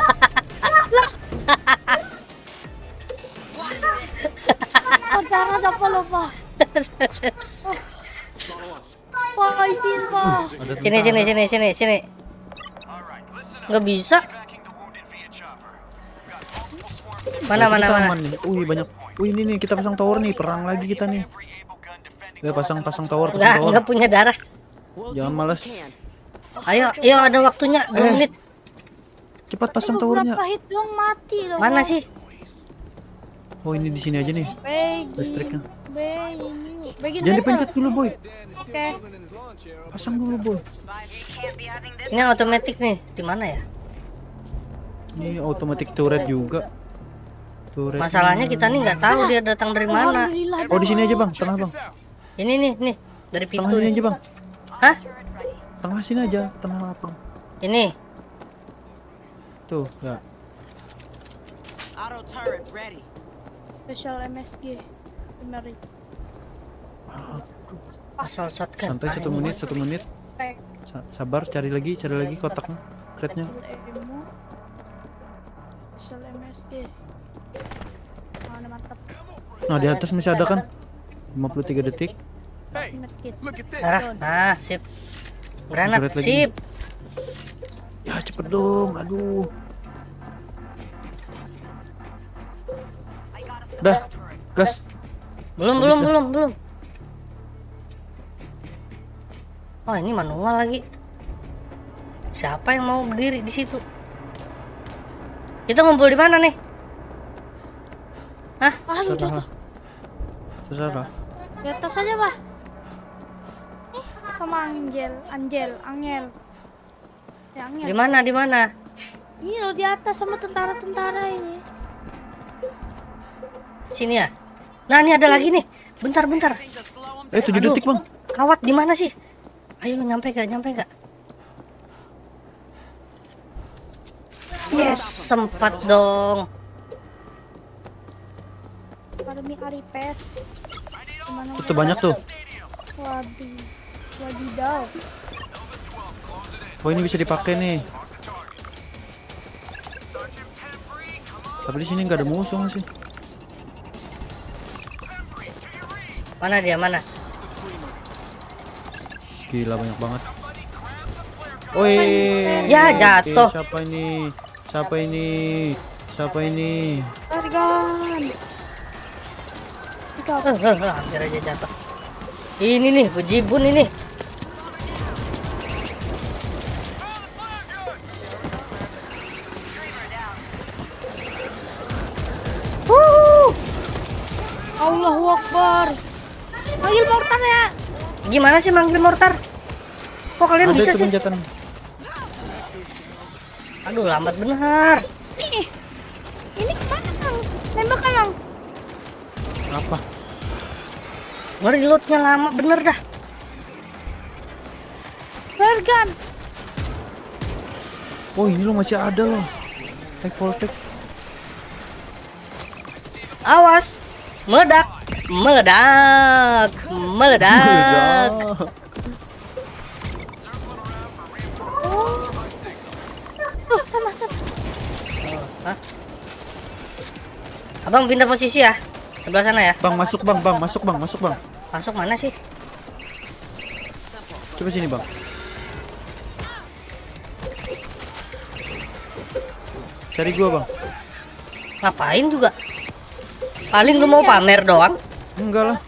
Speaker 3: Oh, jangan apa lo Pak. Pak isin Pak.
Speaker 1: Sini. Nggak bisa. Mana.
Speaker 2: Nih. Banyak. Ini nih kita pasang tower nih, perang lagi kita nih. Ya pasang tower.
Speaker 1: Nggak punya darah.
Speaker 4: We'll
Speaker 2: Jangan
Speaker 4: do what
Speaker 2: malas.
Speaker 4: we can.
Speaker 1: Ayo ada waktunya 2 menit.
Speaker 2: Cepat pasang
Speaker 3: Aduh,
Speaker 2: towernya.
Speaker 3: berapa hit dong mati loh.
Speaker 1: Mana
Speaker 3: Pak.
Speaker 1: sih?
Speaker 2: Oh, ini di sini aja nih.
Speaker 3: Begi.
Speaker 2: Listriknya.
Speaker 3: Begi
Speaker 2: Jangan dipencet dulu, Boy.
Speaker 3: Oke.
Speaker 2: Pasang dulu, Boy.
Speaker 1: Ini otomatis nih. Di mana ya?
Speaker 2: Ini automatic turret juga. Turret.
Speaker 1: Masalahnya kita nih nggak tahu dia datang dari mana.
Speaker 3: Alhamdulillah.
Speaker 2: Oh, di sini aja, Bang. Tengah, Bang.
Speaker 1: Ini nih dari
Speaker 2: Tengah
Speaker 1: pintu.
Speaker 2: sini
Speaker 1: nih.
Speaker 2: aja, Bang.
Speaker 1: Hah?
Speaker 2: Tengah sini aja, tengah lapang.
Speaker 1: Ini.
Speaker 2: Tuh, ya.
Speaker 4: Auto turret ready.
Speaker 3: Special MSG. Bener.
Speaker 1: Asal shotgun.
Speaker 2: Santai 1 menit.
Speaker 3: Pack.
Speaker 2: Sabar, cari lagi kotaknya, crate-nya.
Speaker 3: Emo. Special MSG. Mana mantap.
Speaker 2: Nah, di atas masih ada kan? 53 detik.
Speaker 6: Hey,
Speaker 3: Medkit.
Speaker 6: look at this.
Speaker 1: Nah, sip. Granat,
Speaker 2: Granat lagi.
Speaker 1: sip.
Speaker 2: Ya, cepet dong. Aduh. Dah. Gas.
Speaker 1: Belum. Oh, ini manual lagi. Siapa yang mau berdiri di situ? Kita ngumpul di mana nih?
Speaker 3: Aduh, jatuh.
Speaker 2: Terserah.
Speaker 3: Di atas aja, Pak. Sama Angel. Ya, Angel.
Speaker 1: Di mana?
Speaker 3: Ini loh di atas sama tentara-tentara ini.
Speaker 1: Sini ya. Nah, ini ada lagi nih. Bentar.
Speaker 2: 7 detik, Bang.
Speaker 1: Kawat di mana sih? Ayo nyampe gak? Yes, sempat dong.
Speaker 3: Akademi Aripes. Kemana?
Speaker 2: Itu banyak tuh.
Speaker 3: Waduh. Wadidaw.
Speaker 2: Oh, ini bisa dipakai nih. Tapi di sini nggak ada musuh sih.
Speaker 1: Mana dia?
Speaker 2: Gila banyak banget. Woi.
Speaker 1: Ya, jatuh.
Speaker 2: Siapa ini?
Speaker 3: Argan.
Speaker 1: Hampir aja jatuh. Ini nih, bejibun ini.
Speaker 3: Allahu Akbar. Panggil mortar ya.
Speaker 1: Gimana sih manggil mortar? Kok kalian
Speaker 2: Ada
Speaker 1: bisa
Speaker 2: itu
Speaker 1: sih?
Speaker 2: penjatan.
Speaker 1: Aduh, lambat bener.
Speaker 3: Ini kemana Kang? Nembak Kang.
Speaker 2: Apa?
Speaker 1: Ngereloadnya lama bener dah.
Speaker 3: Argan.
Speaker 2: Oh, ini lo masih ada loh. Take.
Speaker 1: Awas. Meledak. Meledak. Meledak.
Speaker 3: Oh, sana.
Speaker 1: Hah? Abang pindah posisi ya. Sebelah sana ya.
Speaker 2: Bang, masuk bang, masuk bang.
Speaker 1: Masuk mana sih?
Speaker 2: Coba sini bang. Cari gua bang.
Speaker 1: Ngapain juga? Paling lu mau pamer doang.
Speaker 2: Enggak lah.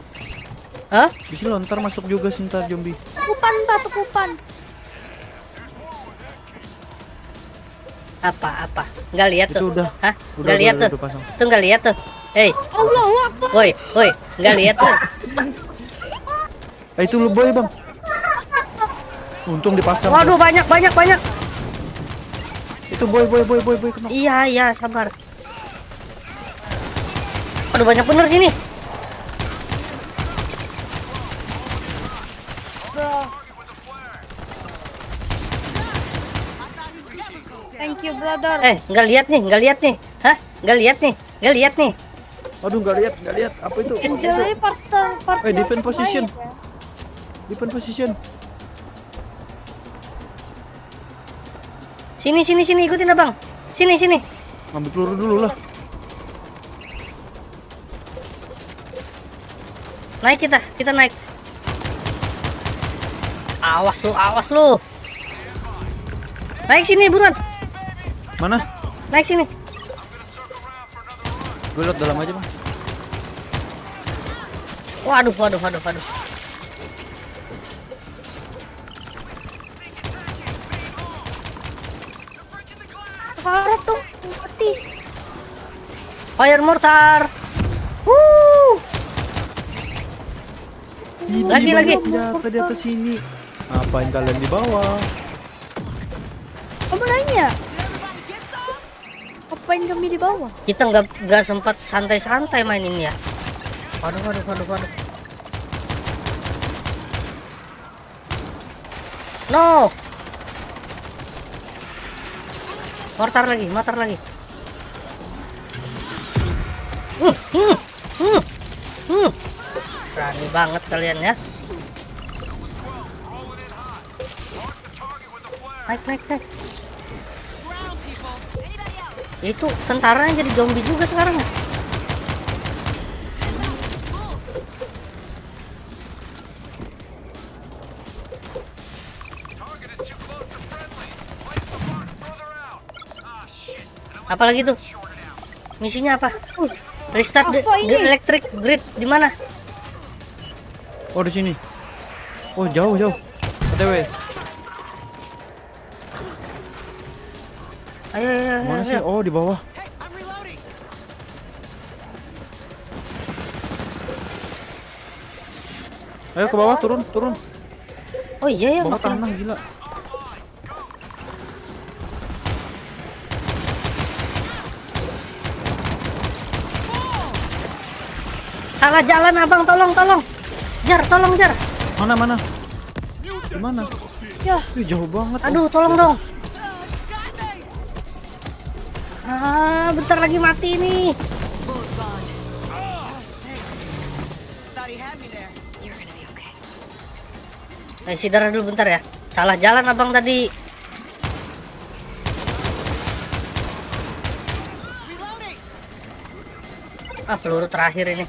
Speaker 1: Hah?
Speaker 2: Bisa lontar masuk juga sebentar zombie.
Speaker 3: Tukupan.
Speaker 1: Apa? Nggak lihat
Speaker 2: Itu
Speaker 1: tuh.
Speaker 2: udah.
Speaker 1: Hah?
Speaker 2: Udah,
Speaker 1: Nggak lihat
Speaker 2: udah
Speaker 1: tuh.
Speaker 2: pasang.
Speaker 1: Tuh nggak lihat tuh. Hei,
Speaker 3: Allahu Akbar.
Speaker 1: woi, nggak lihat tuh.
Speaker 2: Itu lu boy bang. Untung dipasang.
Speaker 1: Waduh, banyak.
Speaker 2: Itu boy kena.
Speaker 1: Iya, sabar. Aduh, banyak bener sini.
Speaker 3: Thank you, brother.
Speaker 1: Nggak lihat nih. Hah? Nggak lihat nih.
Speaker 2: Aduh, nggak lihat. Apa itu?
Speaker 3: Jadi part
Speaker 2: Defend position. Defend position.
Speaker 1: Sini, ikutin abang. Sini.
Speaker 2: Ambil peluru dulu lah.
Speaker 1: Naik kita naik. Awas lu. Naik sini buruan.
Speaker 2: Mana?
Speaker 1: Naik sini.
Speaker 2: Gue liat dalam aja bang.
Speaker 1: Waduh.
Speaker 3: Parah tuh, mati.
Speaker 1: Fire mortar. Lagi.
Speaker 2: Senjata di atas sini. Ngapain kalian di bawah?
Speaker 3: Kamu nanya? Apain kami di bawah?
Speaker 1: Kita nggak sempat santai-santai main ini ya. Waduh. No. Mortar lagi. Berani banget kalian ya. Naik. Itu tentaranya jadi zombie juga sekarang. Apalagi tuh? Misinya apa? Restart the electric grid di mana?
Speaker 2: Oh di sini. Oh jauh. OTW.
Speaker 1: Ayo.
Speaker 2: Mana sih? Oh di bawah.
Speaker 4: Hey, I'm reloading.
Speaker 2: Ayo ke bawah, turun.
Speaker 1: Oh iya ya,
Speaker 2: Bawah
Speaker 1: makin
Speaker 2: tanah gila.
Speaker 1: salah jalan abang, tolong. Tolong Jar.
Speaker 2: Mana? Di mana?
Speaker 3: Ya.
Speaker 2: Ih, jauh banget.
Speaker 1: Aduh, tolong dong. Bentar lagi mati nih.
Speaker 4: Thought he had me there.
Speaker 1: Sidar dulu bentar ya. Salah jalan abang tadi.
Speaker 4: Reloading.
Speaker 1: Peluru terakhir ini.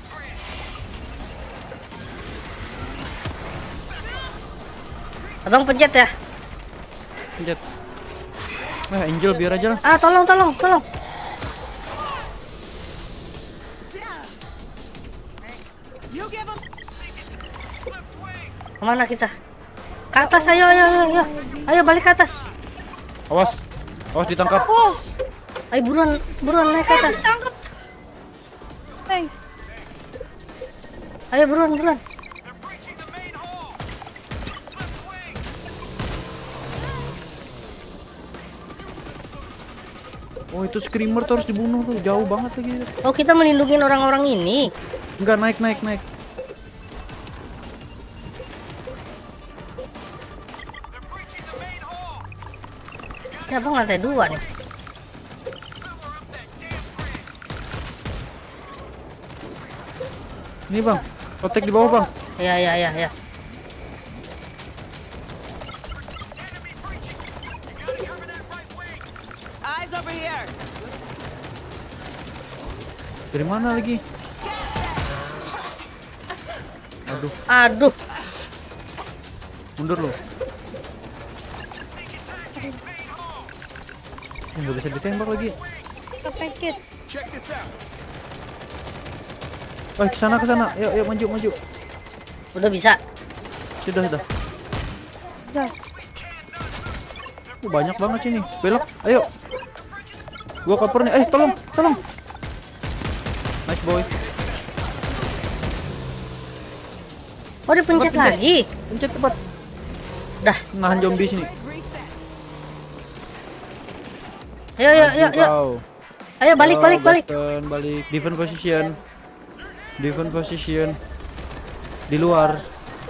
Speaker 1: Abang pencet ya.
Speaker 2: Pencet. Angel biar aja lah.
Speaker 1: Tolong.
Speaker 4: You give him.
Speaker 1: Kemana kita? Ke atas, ayo. Ayo balik ke atas.
Speaker 2: Awas ditangkap.
Speaker 3: Bos.
Speaker 1: Ayo buruan naik ke atas.
Speaker 3: Tangkap. Thanks.
Speaker 1: Ayo buruan.
Speaker 2: Oh itu screamer tuh harus dibunuh tuh, jauh banget lagi.
Speaker 1: Oh, kita melindungi orang-orang ini.
Speaker 2: Enggak, naik.
Speaker 1: Ya abang lantai 2 nih.
Speaker 2: Ini bang, kotek di bawah bang.
Speaker 1: Ya.
Speaker 4: Eyes over here.
Speaker 2: Dari mana lagi?
Speaker 1: Aduh.
Speaker 2: Mundur lo. Nggak bisa ditembak lagi.
Speaker 3: Kepekit.
Speaker 6: Check this out.
Speaker 2: Ke sana. Yuk maju.
Speaker 1: Udah bisa.
Speaker 2: Sudah.
Speaker 3: Gas.
Speaker 2: Banyak banget sini. Belok. Ayo. Gua cover nih. Tolong. Nice boy.
Speaker 1: Oh, dipencet lagi.
Speaker 2: Pencet tepat.
Speaker 1: Dah.
Speaker 2: Nahan zombie sini.
Speaker 4: Reset.
Speaker 1: Yuk.
Speaker 2: Wow.
Speaker 1: Ayo balik.
Speaker 2: Boston, balik. Defend position. Di luar.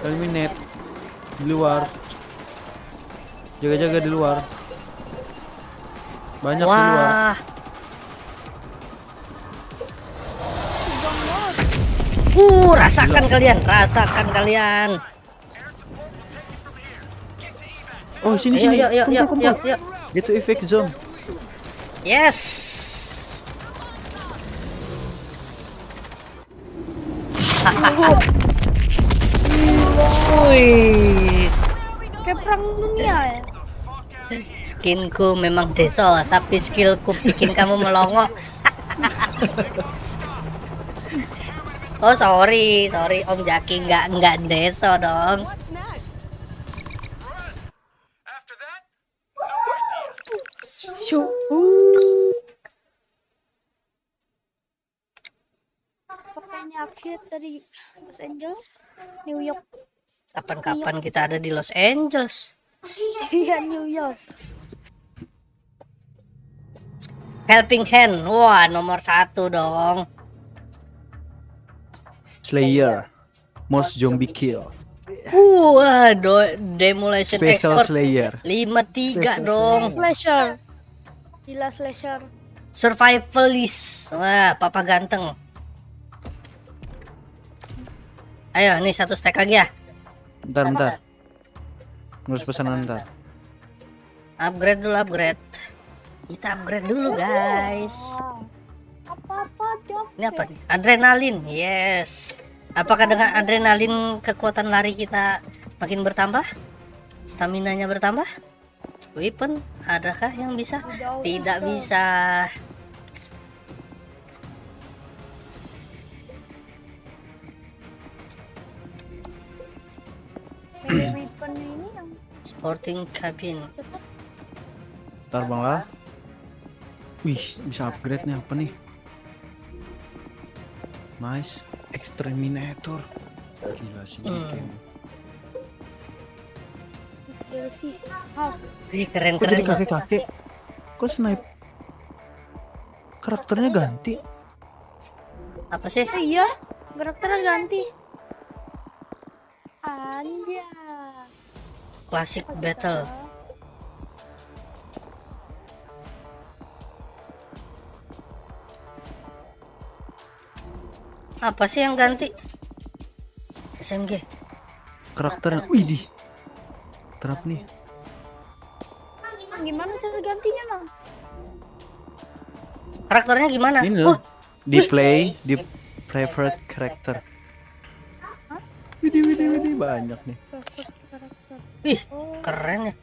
Speaker 2: Eliminate. Di luar. Jaga-jaga di luar. Banyak di luar.
Speaker 1: Wah. Rasakan kalian.
Speaker 2: Oh, sini.
Speaker 1: Yuk.
Speaker 2: Kumpul. Get to effect zone.
Speaker 1: Yes. Wih.
Speaker 3: Kayak perang dunia ya.
Speaker 1: Skinku memang deso, tapi skillku bikin kamu melongo. Oh sorry Om Jaki, nggak deso dong.
Speaker 4: What's next?
Speaker 8: After that,
Speaker 3: Shoo. Apa ini akhir dari Los Angeles, New York?
Speaker 1: Kapan-kapan kita ada di Los Angeles.
Speaker 3: Iya, New York.
Speaker 1: Helping Hand, wah nomor 1 dong.
Speaker 2: Slayer. Most zombie kill.
Speaker 1: Wah, Demolition
Speaker 2: Special
Speaker 1: Expert
Speaker 2: Slayer.
Speaker 1: 53 dong.
Speaker 3: Slasher. Gila slasher.
Speaker 1: Survivalist. Wah, papa ganteng. Ayo, nih 1 stack lagi ya.
Speaker 2: Bentar. Ngurus pesanan ntar.
Speaker 1: Upgrade. Kita upgrade dulu, guys.
Speaker 3: Apa job?
Speaker 1: Ini apa nih? Adrenalin. Yes. Apakah dengan adrenalin kekuatan lari kita makin bertambah? Stamina-nya bertambah? Weapon, adakah yang bisa? Tidak bisa.
Speaker 3: Weapon ini yang
Speaker 1: Sporting cabin.
Speaker 2: Ntar bang lah. Wih, bisa upgrade nih apa nih? Nice. Exterminator. Gila sih ini game.
Speaker 3: bersih. Oh,
Speaker 1: Wih, keren
Speaker 2: Kok jadi
Speaker 1: keren.
Speaker 2: kakek-kakek? Kok snipe? Karakternya ganti.
Speaker 1: Apa sih?
Speaker 3: iya, karakternya ganti. Anjay.
Speaker 1: Classic battle. Apa sih yang ganti? SMG.
Speaker 2: Karakternya. Wih di. Terap nih.
Speaker 3: Gimana cara gantinya, Bang?
Speaker 1: Karakternya gimana?
Speaker 2: Ini
Speaker 1: Oh,
Speaker 2: loh. Di favorite character. Widih banyak nih.
Speaker 3: Perfect karakter.
Speaker 1: wih,
Speaker 3: Oh,
Speaker 1: keren ya.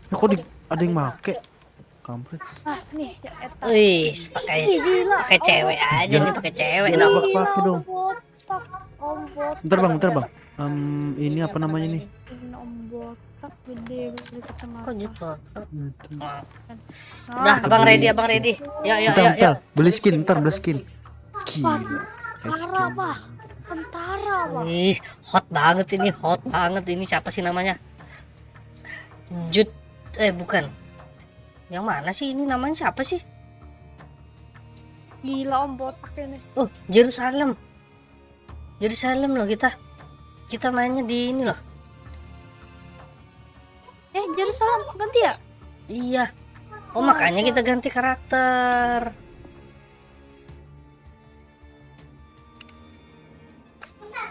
Speaker 2: Ya, kok ada yang make? Kampret.
Speaker 3: nih ya eta.
Speaker 1: Wih, pakai
Speaker 3: Gila.
Speaker 1: pakai cewek aja nih, pakai cewek
Speaker 2: Jangan
Speaker 1: dong.
Speaker 2: pakai dong.
Speaker 3: Botak. Om botak.
Speaker 2: Bentar bang. Ini apa namanya nih?
Speaker 3: Ini om botak gede di kacamata.
Speaker 1: Kok gitu?
Speaker 3: Nah,
Speaker 1: Udah, abang ready. Yuk.
Speaker 2: Bentar. Beli skin. Gila.
Speaker 3: Tentara, Pak. Tentara, Pak.
Speaker 1: Ih, hot banget ini. Siapa sih namanya? Bukan. Yang mana sih ini namanya siapa sih?
Speaker 3: Gila om botak ini.
Speaker 1: Oh, Jerusalem loh kita. Kita mainnya di ini loh.
Speaker 3: Jerusalem ganti ya?
Speaker 1: Iya. Oh, makanya kita ganti karakter.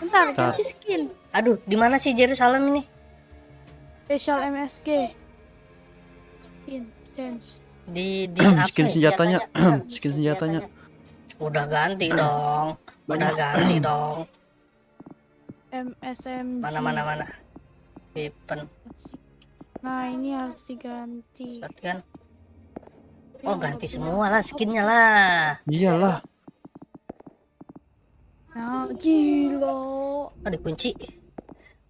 Speaker 3: Bentar,
Speaker 2: Bentar.
Speaker 3: ganti skin.
Speaker 1: Aduh, di mana sih Jerusalem ini?
Speaker 3: Special MSG. Skin change.
Speaker 1: Di apa?
Speaker 2: Skin
Speaker 1: ya?
Speaker 2: senjatanya. Skin senjatanya.
Speaker 1: Udah ganti dong. Udah ganti dong.
Speaker 3: MSMG.
Speaker 1: Mana. Weapon.
Speaker 3: Nah, ini harus diganti.
Speaker 1: Shotgun. Oh, ganti semua lah skinnya lah.
Speaker 2: Iyalah.
Speaker 3: Nah, gila.
Speaker 1: Oh, dikunci.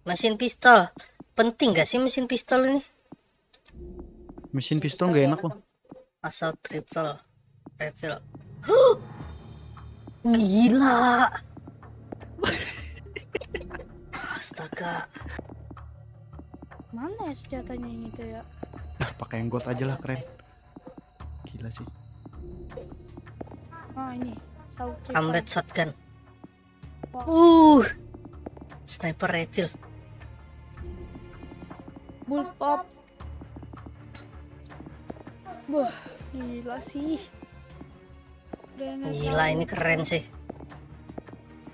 Speaker 1: Mesin pistol. Penting gak sih mesin pistol ini?
Speaker 2: Mesin pistol nggak enak bang.
Speaker 1: Assault rifle. Gila. Astaga.
Speaker 3: Mana ya senjatanya yang itu ya?
Speaker 2: Pakai yang gold aja lah, keren. Gila sih.
Speaker 3: Ah, ini. Assault rifle.
Speaker 1: Combat shotgun. Sniper rifle.
Speaker 3: Bullpup. Wah, gila sih.
Speaker 1: Gila, ini keren sih.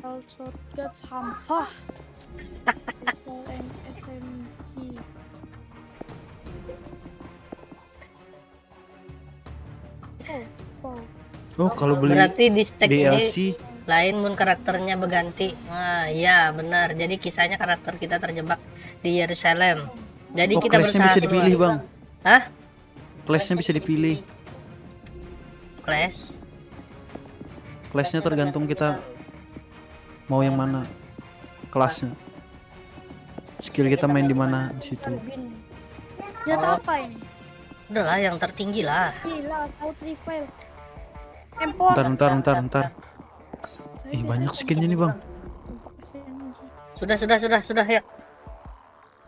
Speaker 3: Assault shotgun sampah. Pistol SMG.
Speaker 2: Oh, kalau beli
Speaker 1: Berarti di stack ini
Speaker 2: DLC
Speaker 1: lain mun karakternya berganti. Nah, iya benar. Jadi kisahnya karakter kita terjebak di Yerusalem. Jadi kita
Speaker 2: class-nya
Speaker 1: berusaha
Speaker 2: bisa dipilih,
Speaker 1: keluar.
Speaker 2: Bang.
Speaker 1: Hah?
Speaker 2: Class-nya bisa dipilih.
Speaker 1: Clash?
Speaker 2: Class-nya tergantung kita mau yang mana kelasnya. Skill kita main di mana di situ.
Speaker 3: Senjata apa ini?
Speaker 1: Udah lah, yang tertinggi lah.
Speaker 3: Gila, assault rifle. Empor.
Speaker 2: Bentar. Ih, banyak skinnya nih, Bang.
Speaker 1: Sudah ya.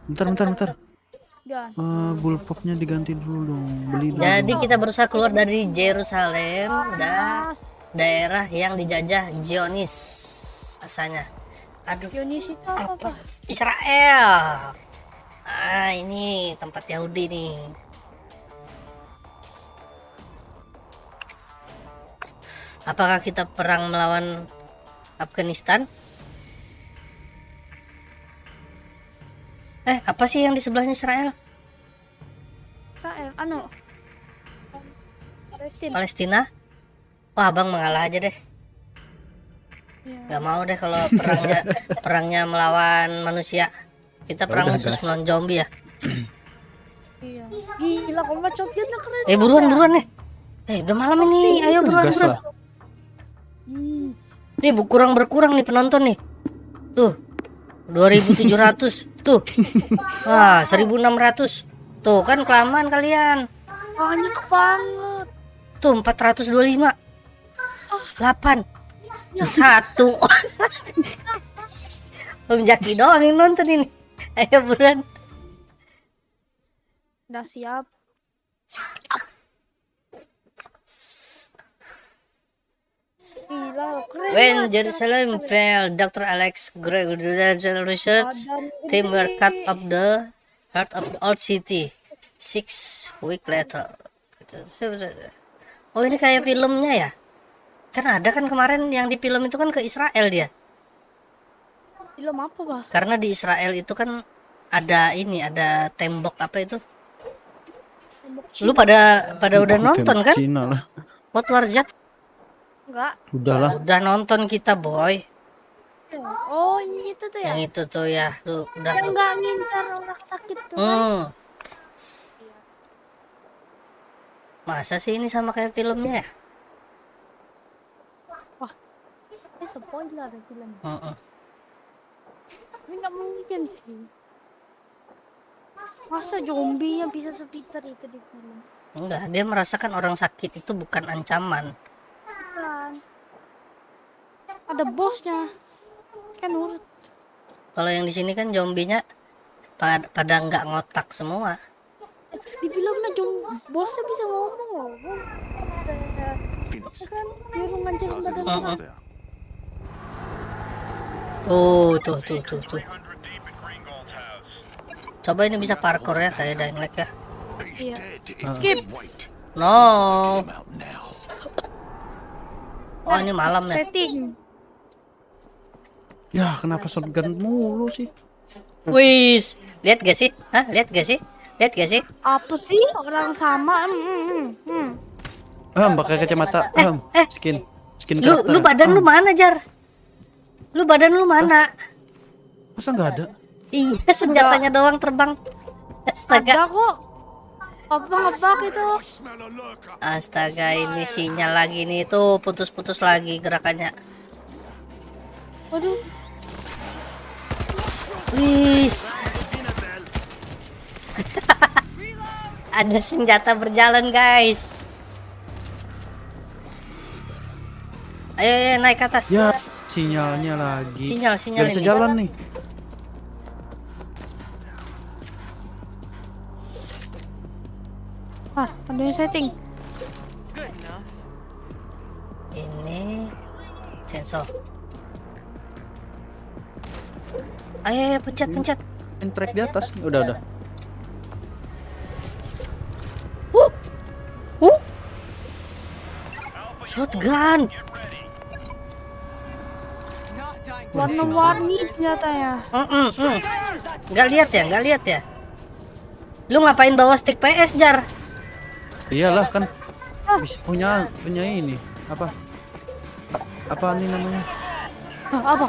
Speaker 2: Bentar.
Speaker 3: Gan.
Speaker 2: Bullpupnya diganti dulu dong. Beli dulu.
Speaker 1: Jadi kita berusaha keluar dari Yerusalem dan
Speaker 3: Mas,
Speaker 1: daerah yang dijajah Zionis asalnya. Aduh,
Speaker 3: Yonis itu apa?
Speaker 1: Israel. Ah, ini tempat Yahudi nih. Apakah kita perang melawan Afghanistan? Apa sih yang di sebelahnya Israel?
Speaker 3: Israel, Palestina.
Speaker 1: Palestina? Wah, abang mengalah aja deh.
Speaker 3: Ya.
Speaker 1: Gak mau deh kalau perangnya melawan manusia. Kita perang
Speaker 2: Udah,
Speaker 1: khusus
Speaker 2: gas.
Speaker 1: melawan zombie ya.
Speaker 3: Iya. Gila, combat shotgunnya keren.
Speaker 1: Buruan nih. Udah malam ini. Ayo buruan.
Speaker 2: Gas lah.
Speaker 3: Ih,
Speaker 1: Nih berkurang nih penonton nih. Tuh. 2.700 tuh. Wah, 1.600. Tuh kan kelamaan kalian.
Speaker 3: banyak banget.
Speaker 1: Tuh 425. 8. 1. Om Jaki doang yang nonton ini. Ayo buruan.
Speaker 3: Udah siap. Gila, keren.
Speaker 1: When
Speaker 3: banget.
Speaker 1: Jerusalem fell, Dr. Alex Gregg research team were cut off the heart of the old city 6 weeks later. Oh, ini kayak filmnya ya? Kan ada kan kemarin yang di film itu kan ke Israel dia.
Speaker 3: Film apa, Bah?
Speaker 1: Karena di Israel itu kan ada tembok apa itu? Lu pada udah nonton kan?
Speaker 2: Cina lah.
Speaker 1: What War Z?
Speaker 3: Enggak.
Speaker 2: Udahlah.
Speaker 1: Udah nonton kita, boy.
Speaker 3: Oh, ini itu tuh ya.
Speaker 1: Yang itu tuh ya, lu udah.
Speaker 3: Yang enggak ngincar orang sakit tuh. Kan?
Speaker 1: Masa sih ini sama kayak filmnya ya?
Speaker 3: Wah. Ini spoiler ya film.
Speaker 1: Heeh.
Speaker 3: Ini enggak mungkin sih. Masa zombie yang bisa sepintar itu di film?
Speaker 1: Enggak, dia merasakan orang sakit itu bukan ancaman.
Speaker 3: Bukan. Ada bosnya. Kan urut.
Speaker 1: Kalau yang di sini kan zombinya pada nggak ngotak semua.
Speaker 3: Di filmnya bosnya bisa ngomong loh.
Speaker 6: Phoenix,
Speaker 3: Kan nyuruh ngancurin
Speaker 6: how's it
Speaker 3: badan.
Speaker 6: looking out there?
Speaker 1: Tuh. Coba ini bisa parkour ya kayak Dying Light ya.
Speaker 3: Iya.
Speaker 6: It's
Speaker 3: Skip.
Speaker 6: white.
Speaker 1: No.
Speaker 6: Out now.
Speaker 1: Oh, ini malam ya.
Speaker 3: Setting.
Speaker 2: Ya, kenapa shotgun mulu sih?
Speaker 1: Wis, lihat gak sih? Hah, lihat gak sih? Lihat gak sih?
Speaker 3: Apa sih orang sama?
Speaker 2: Pakai kacamata. Skin
Speaker 1: Lu
Speaker 2: karakter.
Speaker 1: badan lu mana, Jar? Lu badan lu mana?
Speaker 2: Masa nggak ada?
Speaker 1: Iya, senjatanya doang terbang. Astaga.
Speaker 3: Ada kok. Apa ngebak itu?
Speaker 6: Smell a lurker.
Speaker 1: Astaga, ini sinyal lagi nih, tuh putus-putus lagi gerakannya.
Speaker 3: Waduh.
Speaker 1: Wis. Ada senjata berjalan, guys. Ayo, naik ke atas.
Speaker 2: Ya, sinyalnya lagi.
Speaker 1: Sinyal
Speaker 2: Nggak bisa
Speaker 1: ini.
Speaker 2: jalan nih.
Speaker 3: Ada yang setting.
Speaker 7: Good enough.
Speaker 1: Ini sensor. Ayo, pencet.
Speaker 2: Track di atas. Udah.
Speaker 1: Shotgun.
Speaker 4: Not dying to
Speaker 3: Warna-warni senjatanya.
Speaker 1: Nggak lihat ya? Lu ngapain bawa stick PS, Jar?
Speaker 2: Iyalah kan. Bisa punya ini. Apa nih namanya?
Speaker 3: Apa?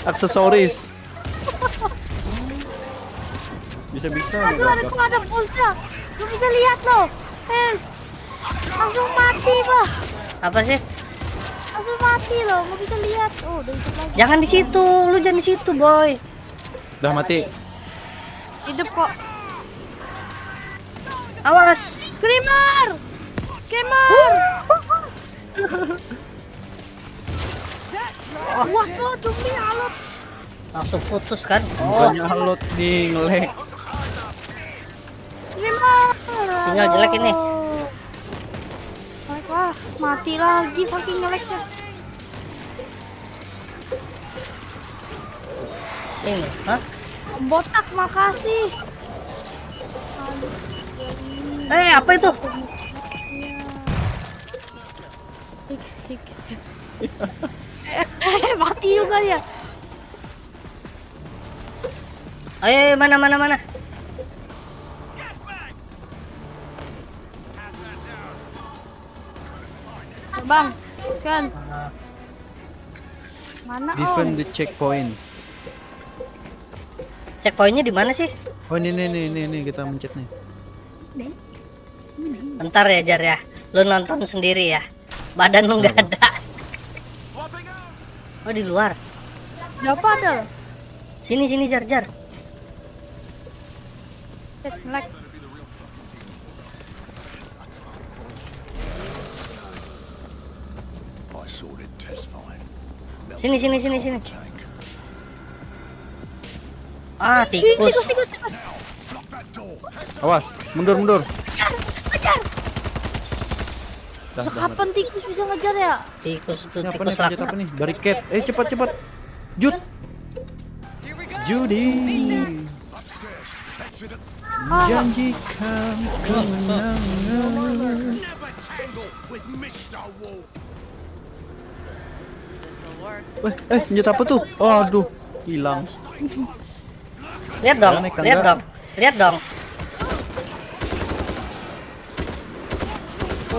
Speaker 2: Aksesoris. Bisa
Speaker 3: Aduh, ada pulsa. Lu bisa lihat loh. Langsung mati, Pak.
Speaker 1: Apa sih?
Speaker 3: Langsung mati loh, nggak bisa lihat. Oh, udah hidup lagi.
Speaker 1: Jangan di situ, lu jangan di situ, boy.
Speaker 2: Udah mati.
Speaker 3: Hidup kok.
Speaker 1: Awas.
Speaker 3: Screamer. Wah, tuh zombie alot.
Speaker 1: Langsung putus kan?
Speaker 2: Bukannya halot nih, ngelek.
Speaker 3: Screamer.
Speaker 1: Sinyal jelek ini.
Speaker 3: Wah, mati lagi saking ngeleknya.
Speaker 1: Sini, hah?
Speaker 3: Botak, makasih.
Speaker 1: Apa itu?
Speaker 3: Hix. Mati juga dia.
Speaker 1: Ayo, mana?
Speaker 3: Bang, kan. Mana
Speaker 2: Defend the checkpoint.
Speaker 1: Checkpointnya di mana sih?
Speaker 2: Oh ini kita mencet nih.
Speaker 1: Bentar ya, Jar ya. Lu nonton sendiri ya. Badan lu nggak ada. Oh, di luar.
Speaker 3: Siapa ada?
Speaker 1: Sini, Jar.
Speaker 3: Ngelek.
Speaker 6: I sorted test fine.
Speaker 1: Sini. Ah,
Speaker 3: Ih,
Speaker 1: tikus.
Speaker 3: tikus.
Speaker 2: Awas, mundur.
Speaker 3: Ngejar.
Speaker 2: Dah,
Speaker 3: Kapan tikus bisa ngejar ya?
Speaker 1: Tikus tuh,
Speaker 2: Ini apa nih?
Speaker 1: tikus
Speaker 2: Pencet
Speaker 1: laknat.
Speaker 2: apa nih? Barricade. Cepat. Judi. Janjikan kemenangan.
Speaker 6: Never tangle with Mr. Wolf.
Speaker 7: This'll work.
Speaker 2: Senjata apa tuh? Oh, aduh, hilang.
Speaker 1: Lihat dong.
Speaker 2: Naik tangga.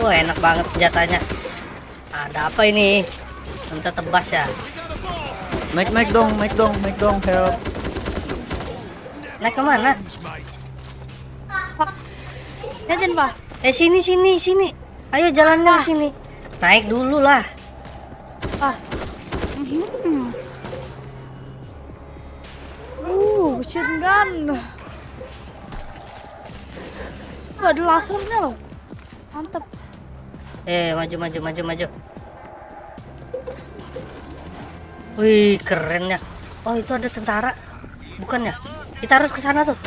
Speaker 1: Enak banget senjatanya. Ada apa ini? Minta tebas ya.
Speaker 2: Naik dong, help.
Speaker 1: Naik kemana?
Speaker 3: Lihatin, Pak.
Speaker 1: Sini. Ayo jalannya ke sini. Naik dulu lah.
Speaker 3: Shotgun. Ada lasernya loh. Mantap.
Speaker 1: Maju. Wih, keren ya. Oh, itu ada tentara. Bukan ya? Kita harus ke sana tuh.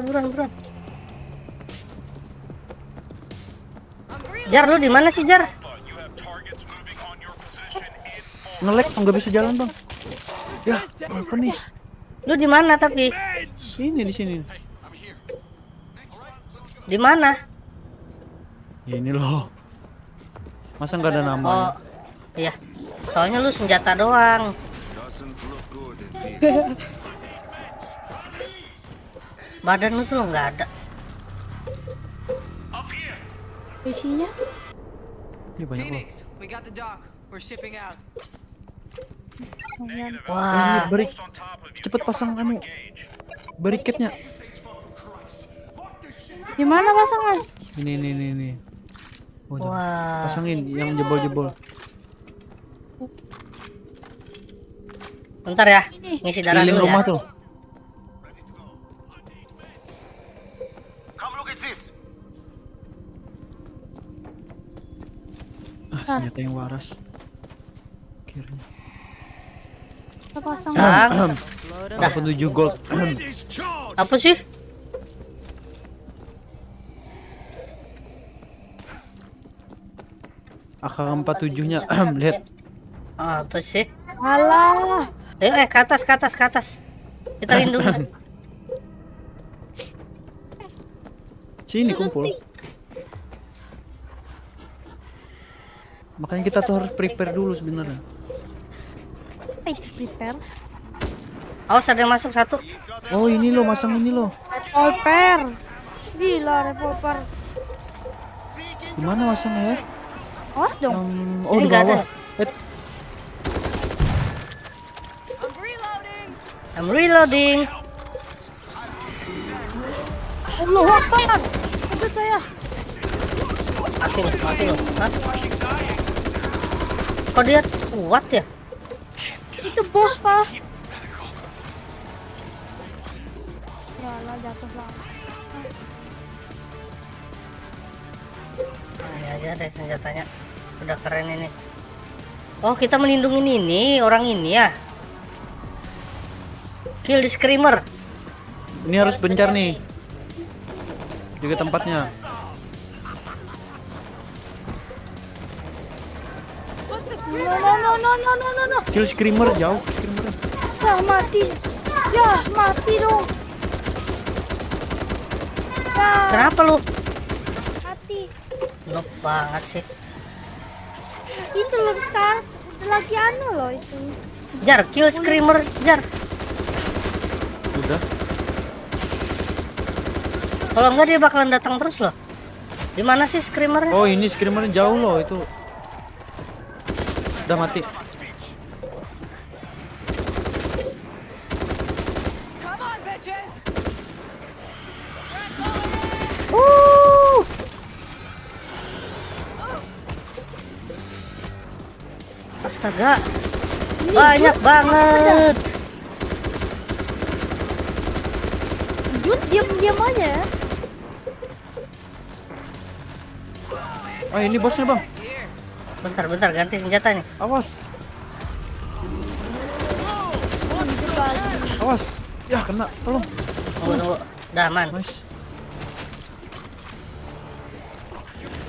Speaker 1: Buruan. Jar, lu di mana sih, Jar?
Speaker 2: Ngelek, nggak bisa jalan bang. Ya, apa nih?
Speaker 1: Lu di mana tapi?
Speaker 2: Sini, di sini.
Speaker 1: Di mana?
Speaker 2: Ini loh. Masa nggak ada
Speaker 1: Oh,
Speaker 2: namanya?
Speaker 1: iya. Soalnya lu senjata doang. Badan lu tuh nggak ada.
Speaker 3: Isinya
Speaker 2: Ini banyak loh.
Speaker 4: Phoenix, we got the dock. We're shipping out.
Speaker 1: Wah,
Speaker 2: Barik, cepet pasang anu barricade-nya.
Speaker 3: gimana pasangnya?
Speaker 2: Ini. Oh, jangan.
Speaker 1: wah.
Speaker 2: Pasangin yang jebol-jebol.
Speaker 1: Bentar ya, ngisi darah
Speaker 2: Keliling
Speaker 1: dulu
Speaker 2: rumah
Speaker 1: ya.
Speaker 2: tuh.
Speaker 8: Come look at this.
Speaker 2: Senjata yang waras. Kira.
Speaker 3: Kita pasang.
Speaker 1: Sang,
Speaker 2: 87 gold.
Speaker 1: apa sih?
Speaker 2: AK-47-nya. Lihat.
Speaker 1: Apa sih?
Speaker 3: Alah.
Speaker 1: Ayo, ke atas, ke atas, ke atas. Kita lindungi.
Speaker 2: Sini kumpul. Makanya kita tuh harus prepare dulu sebenarnya.
Speaker 3: Prepare.
Speaker 1: Awas ada yang masuk satu.
Speaker 2: Oh ini loh, masang ini loh.
Speaker 3: Revolver. Gila revolver.
Speaker 2: Gimana masangnya ya?
Speaker 3: Awas dong.
Speaker 2: Oh
Speaker 1: Sini
Speaker 2: di
Speaker 1: nggak
Speaker 2: bawah.
Speaker 1: ada.
Speaker 4: I'm reloading.
Speaker 1: I'm reloading.
Speaker 3: Allahu Akbar. Ikut saya.
Speaker 1: Mati lu, mati lu. Hah? Kok dia kuat ya?
Speaker 3: Itu bos, Pak. Ya lah jatuh lah.
Speaker 1: Nah, ini aja deh senjatanya. Udah keren ini. Oh, kita melindungi ini, orang ini ya. Kill the screamer.
Speaker 2: Ini harus bencar nih. Juga tempatnya.
Speaker 3: No.
Speaker 2: Kill screamer jauh. Screamer.
Speaker 3: Ya mati. Ya mati dong. Ya
Speaker 1: Kenapa lu?
Speaker 3: mati.
Speaker 1: Noob banget sih.
Speaker 3: Itu loh sekarang lagi anu loh itu.
Speaker 1: Jar, kill screamer, Jar.
Speaker 2: Udah.
Speaker 1: Kalau enggak dia bakalan datang terus loh. Di mana sih screamernya?
Speaker 2: Oh ini screamernya jauh loh itu. Udah mati.
Speaker 4: Come on, bitches.
Speaker 1: Astaga. Banyak banget.
Speaker 3: Jun diam aja ya.
Speaker 2: Ah ini bosnya bang.
Speaker 1: Bentar ganti senjata nih.
Speaker 2: Awas. Awas. Ya kena. Tolong.
Speaker 1: Tunggu. Udah aman.
Speaker 2: Nice.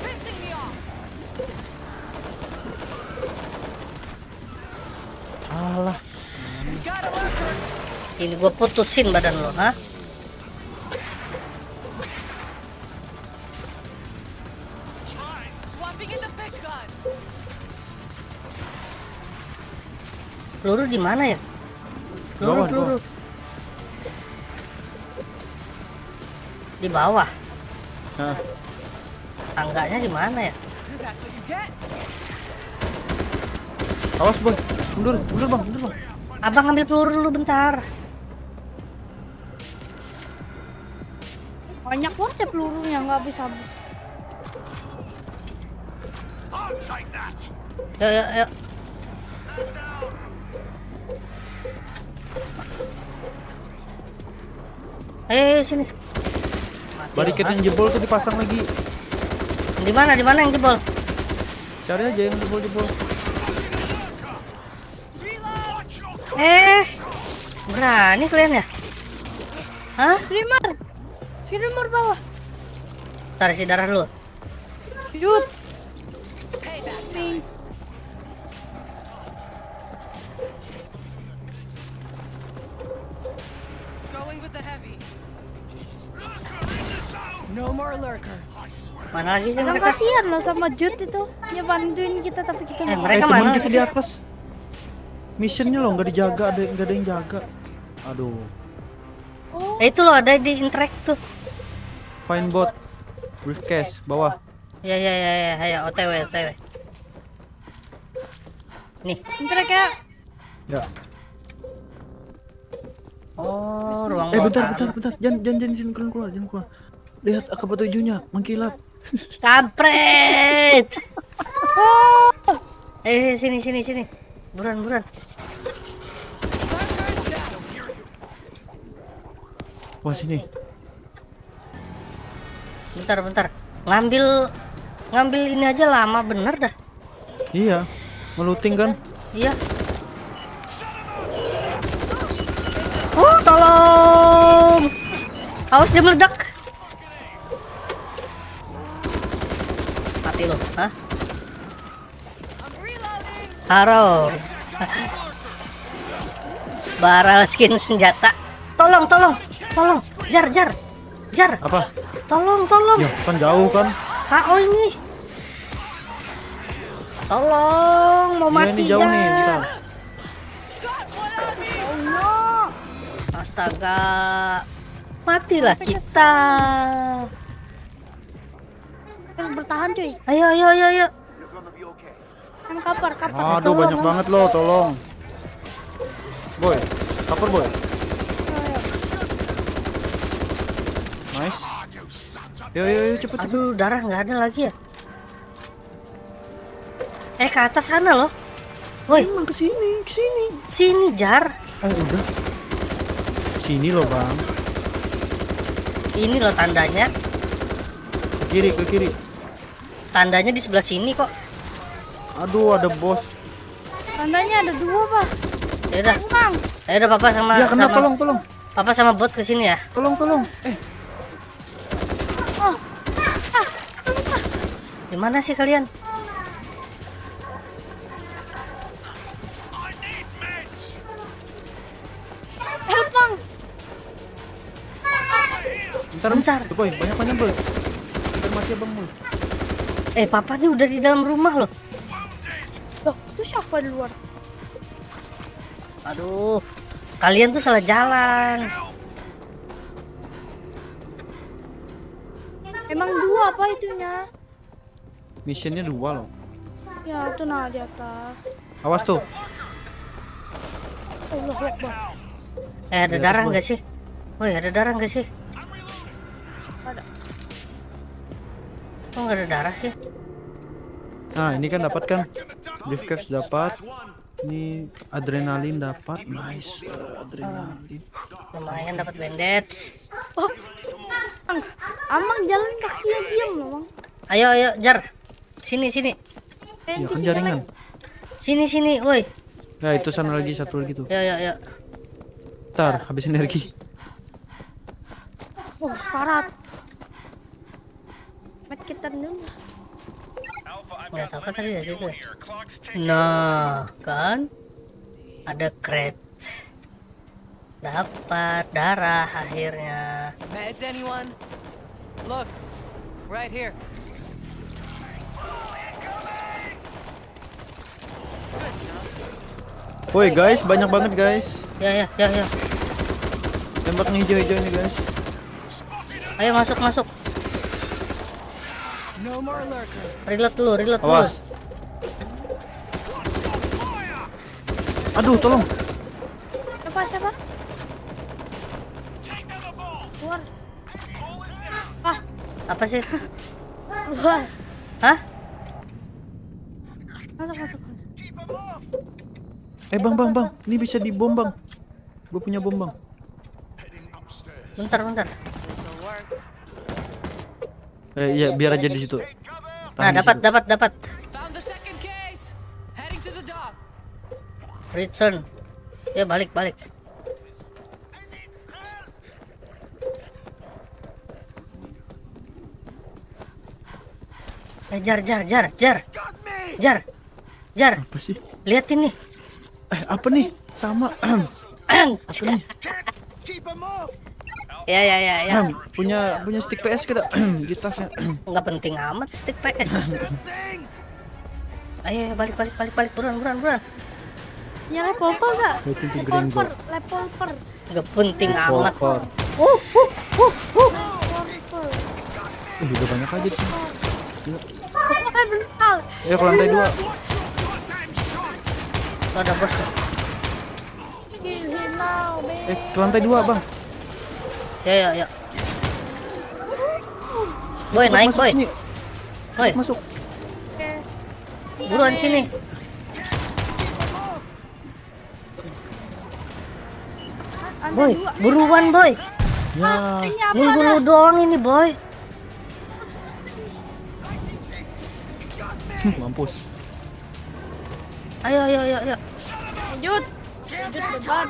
Speaker 4: Pissing me off.
Speaker 2: Alah.
Speaker 4: Got a lurker.
Speaker 1: Ini gua putusin badan lo, ha?
Speaker 4: Swapping in the big gun.
Speaker 1: Peluru di mana ya?
Speaker 2: Bawah,
Speaker 1: Peluru. Di bawah.
Speaker 2: Nah,
Speaker 1: Tangganya di mana ya?
Speaker 4: That's what you get.
Speaker 2: awas boy. Mundur bang.
Speaker 1: Abang ambil peluru dulu bentar.
Speaker 3: Banyak banget ya pelurunya nggak habis-habis.
Speaker 5: I'll take that.
Speaker 1: Yuk. Ayo sini. Mati
Speaker 2: Barricade
Speaker 1: lo,
Speaker 2: yang jebol tuh dipasang lagi.
Speaker 1: ha? Di mana yang jebol?
Speaker 2: Cari aja yang jebol.
Speaker 1: Berani kalian ya? Hah?
Speaker 3: Screamer bawah.
Speaker 1: Tarik si darah dulu.
Speaker 3: Yuk.
Speaker 4: Payback time. Going with the heavy. No more lurker.
Speaker 1: Mana lagi sih
Speaker 3: Kadang
Speaker 1: mereka?
Speaker 3: kasihan loh sama Jut itu. Dia bantuin kita tapi kita nggak
Speaker 1: mereka
Speaker 2: teman
Speaker 1: mana
Speaker 2: kita
Speaker 1: sih?
Speaker 2: di atas. Missionnya loh nggak dijaga, nggak ada yang jaga. Aduh.
Speaker 1: Itu loh ada di interact tuh.
Speaker 2: Find bot. Briefcase bawah.
Speaker 1: Ya, ayo OTW. Nih.
Speaker 3: Bentar kayak
Speaker 2: Ya.
Speaker 1: Oh, ruang
Speaker 2: Bentar.
Speaker 1: bawah.
Speaker 2: Jangan keluar. Lihat akap tujuhnya mengkilap.
Speaker 1: Kampret. Sini. Buruan.
Speaker 2: Wah, sini.
Speaker 1: Bentar. Ngambil ini aja lama bener dah.
Speaker 2: Iya. Meluting kan?
Speaker 1: Iya. Tolong. Awas dia meledak. Mati lo, hah? Haro. Barrel skin senjata. Tolong. Jar.
Speaker 2: Apa?
Speaker 1: Tolong.
Speaker 2: Ya, kan jauh kan?
Speaker 1: KO ini. Tolong, mau
Speaker 2: Iya,
Speaker 1: mati
Speaker 2: ini jauh nih,
Speaker 1: Jar.
Speaker 2: bentar.
Speaker 1: Astaga. Matilah kita.
Speaker 3: terus bertahan cuy.
Speaker 1: Ayo.
Speaker 3: Kan kapar.
Speaker 2: Aduh, banyak banget loh, tolong. Boy, cover boy. Nice. Yo, cepet.
Speaker 1: Aduh, darah nggak ada lagi ya. Ke atas sana loh. Woi,
Speaker 2: Emang kesini.
Speaker 1: sini Jar.
Speaker 2: Udah. Sini loh, Bang.
Speaker 1: Ini loh tandanya.
Speaker 2: Ke kiri.
Speaker 1: Tandanya di sebelah sini kok.
Speaker 2: Aduh, ada bos.
Speaker 3: Tandanya ada 2 pak.
Speaker 1: Ya udah Papa sama
Speaker 2: Ya, kena,
Speaker 1: sama
Speaker 2: tolong.
Speaker 1: Papa sama bot ke sini ya.
Speaker 2: Tolong.
Speaker 1: Di mana sih kalian?
Speaker 3: Help bang.
Speaker 1: Bentar.
Speaker 2: Tuh, boy, banyak boy. Bentar mati abang boy.
Speaker 1: Papa dia udah di dalam rumah loh.
Speaker 3: Loh, itu siapa di luar?
Speaker 1: Aduh, kalian tuh salah jalan.
Speaker 3: Emang 2 apa itunya?
Speaker 2: Missionnya 2 loh.
Speaker 3: Ya itu nah di atas.
Speaker 2: Awas tuh.
Speaker 3: Allah Akbar.
Speaker 1: Ada
Speaker 2: Di
Speaker 1: darah
Speaker 2: atas,
Speaker 1: nggak sih? Woi, ada darah nggak sih?
Speaker 3: Ada.
Speaker 1: Kok nggak ada darah sih?
Speaker 2: Nah, ini kan dapat kan. Briefcase dapat. Ini adrenalin dapat. Nice. Adrenalin.
Speaker 1: Lumayan dapat bandage.
Speaker 3: Oh, Amang jalan kakinya diam loh bang.
Speaker 1: Ayo, Jar. Sini.
Speaker 2: Ya kan jaringan.
Speaker 1: Sini, woi.
Speaker 2: Ya, itu sana lagi, satu lagi tuh.
Speaker 1: Yuk.
Speaker 2: Ntar, habis energi.
Speaker 3: Oh, sekarat. Kita dulu.
Speaker 1: Lihat apa tadi dari situ? Nah, kan ada crate. Dapat darah akhirnya.
Speaker 4: Meds, anyone? Look, right here.
Speaker 2: Woi guys, banyak banget guys.
Speaker 1: Ya.
Speaker 2: Tembak nih hijau-hijau ini guys.
Speaker 1: Ayo masuk.
Speaker 4: No more lurker.
Speaker 1: Reload dulu.
Speaker 2: Awas. Aduh, tolong.
Speaker 3: Siapa? Keluar.
Speaker 1: Apa sih?
Speaker 3: Keluar.
Speaker 1: Hah?
Speaker 3: Masuk.
Speaker 2: Bang. Ini bisa dibom, Bang. Gue punya bom, Bang.
Speaker 1: Bentar.
Speaker 4: This'll work.
Speaker 2: Iya, biar aja di situ.
Speaker 1: Nah,
Speaker 2: Tahan di
Speaker 1: dapat.
Speaker 4: Found the second case. Heading to the dock.
Speaker 1: Return. Ya balik. Jar.
Speaker 2: situ. Apa sih?
Speaker 1: Lihat ini.
Speaker 2: Apa nih? Sama.
Speaker 6: Keep him off.
Speaker 1: Ya ya ya ya.
Speaker 2: punya stick PS kita di tasnya.
Speaker 1: Nggak penting amat stick PS. Ayo balik buruan.
Speaker 3: Ya level gak?
Speaker 2: Waiting to green go.
Speaker 3: Level.
Speaker 1: Nggak penting amat.
Speaker 2: Popper. Udah banyak aja di sini.
Speaker 3: Bentar.
Speaker 2: Ayo ke lantai 2.
Speaker 1: Tuh ada bos.
Speaker 3: Kill him now, babe.
Speaker 2: Ke lantai 2, Bang.
Speaker 1: Ya. Boy naik
Speaker 2: Masuk
Speaker 1: boy.
Speaker 2: sini.
Speaker 1: Boy
Speaker 2: Masuk.
Speaker 1: buruan sini. Boy buruan boy.
Speaker 2: Ya,
Speaker 1: Nunggu lu doang ini boy.
Speaker 2: mampus.
Speaker 1: Ayo.
Speaker 3: Lanjut beban.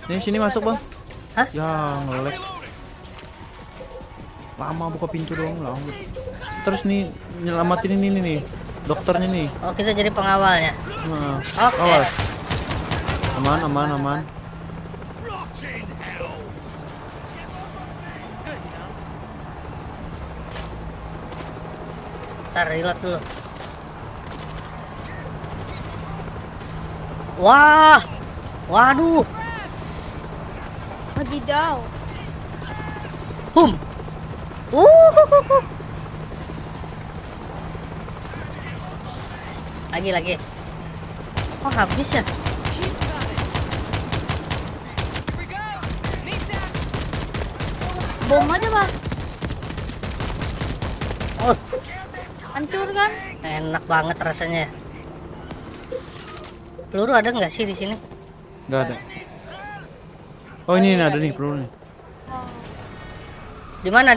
Speaker 2: Nih sini masuk, Bang.
Speaker 1: Hah?
Speaker 2: Ya, ngelek. Lama buka pintu doang, lama. Terus nih nyelamatin ini nih, dokternya nih.
Speaker 1: Oh kita jadi pengawalnya.
Speaker 2: Nah,
Speaker 1: Oke.
Speaker 2: awas. Aman.
Speaker 1: Ntar reload dulu. Wah, waduh,
Speaker 3: Wadidaw.
Speaker 1: boom. Lagi. Oh habis ya?
Speaker 3: Bom aja bang.
Speaker 1: Oh,
Speaker 3: Hancur kan?
Speaker 1: enak banget rasanya. Peluru ada nggak sih di sini?
Speaker 2: Nggak ada. Oh ini ada nih peluru nih.
Speaker 1: Di mana?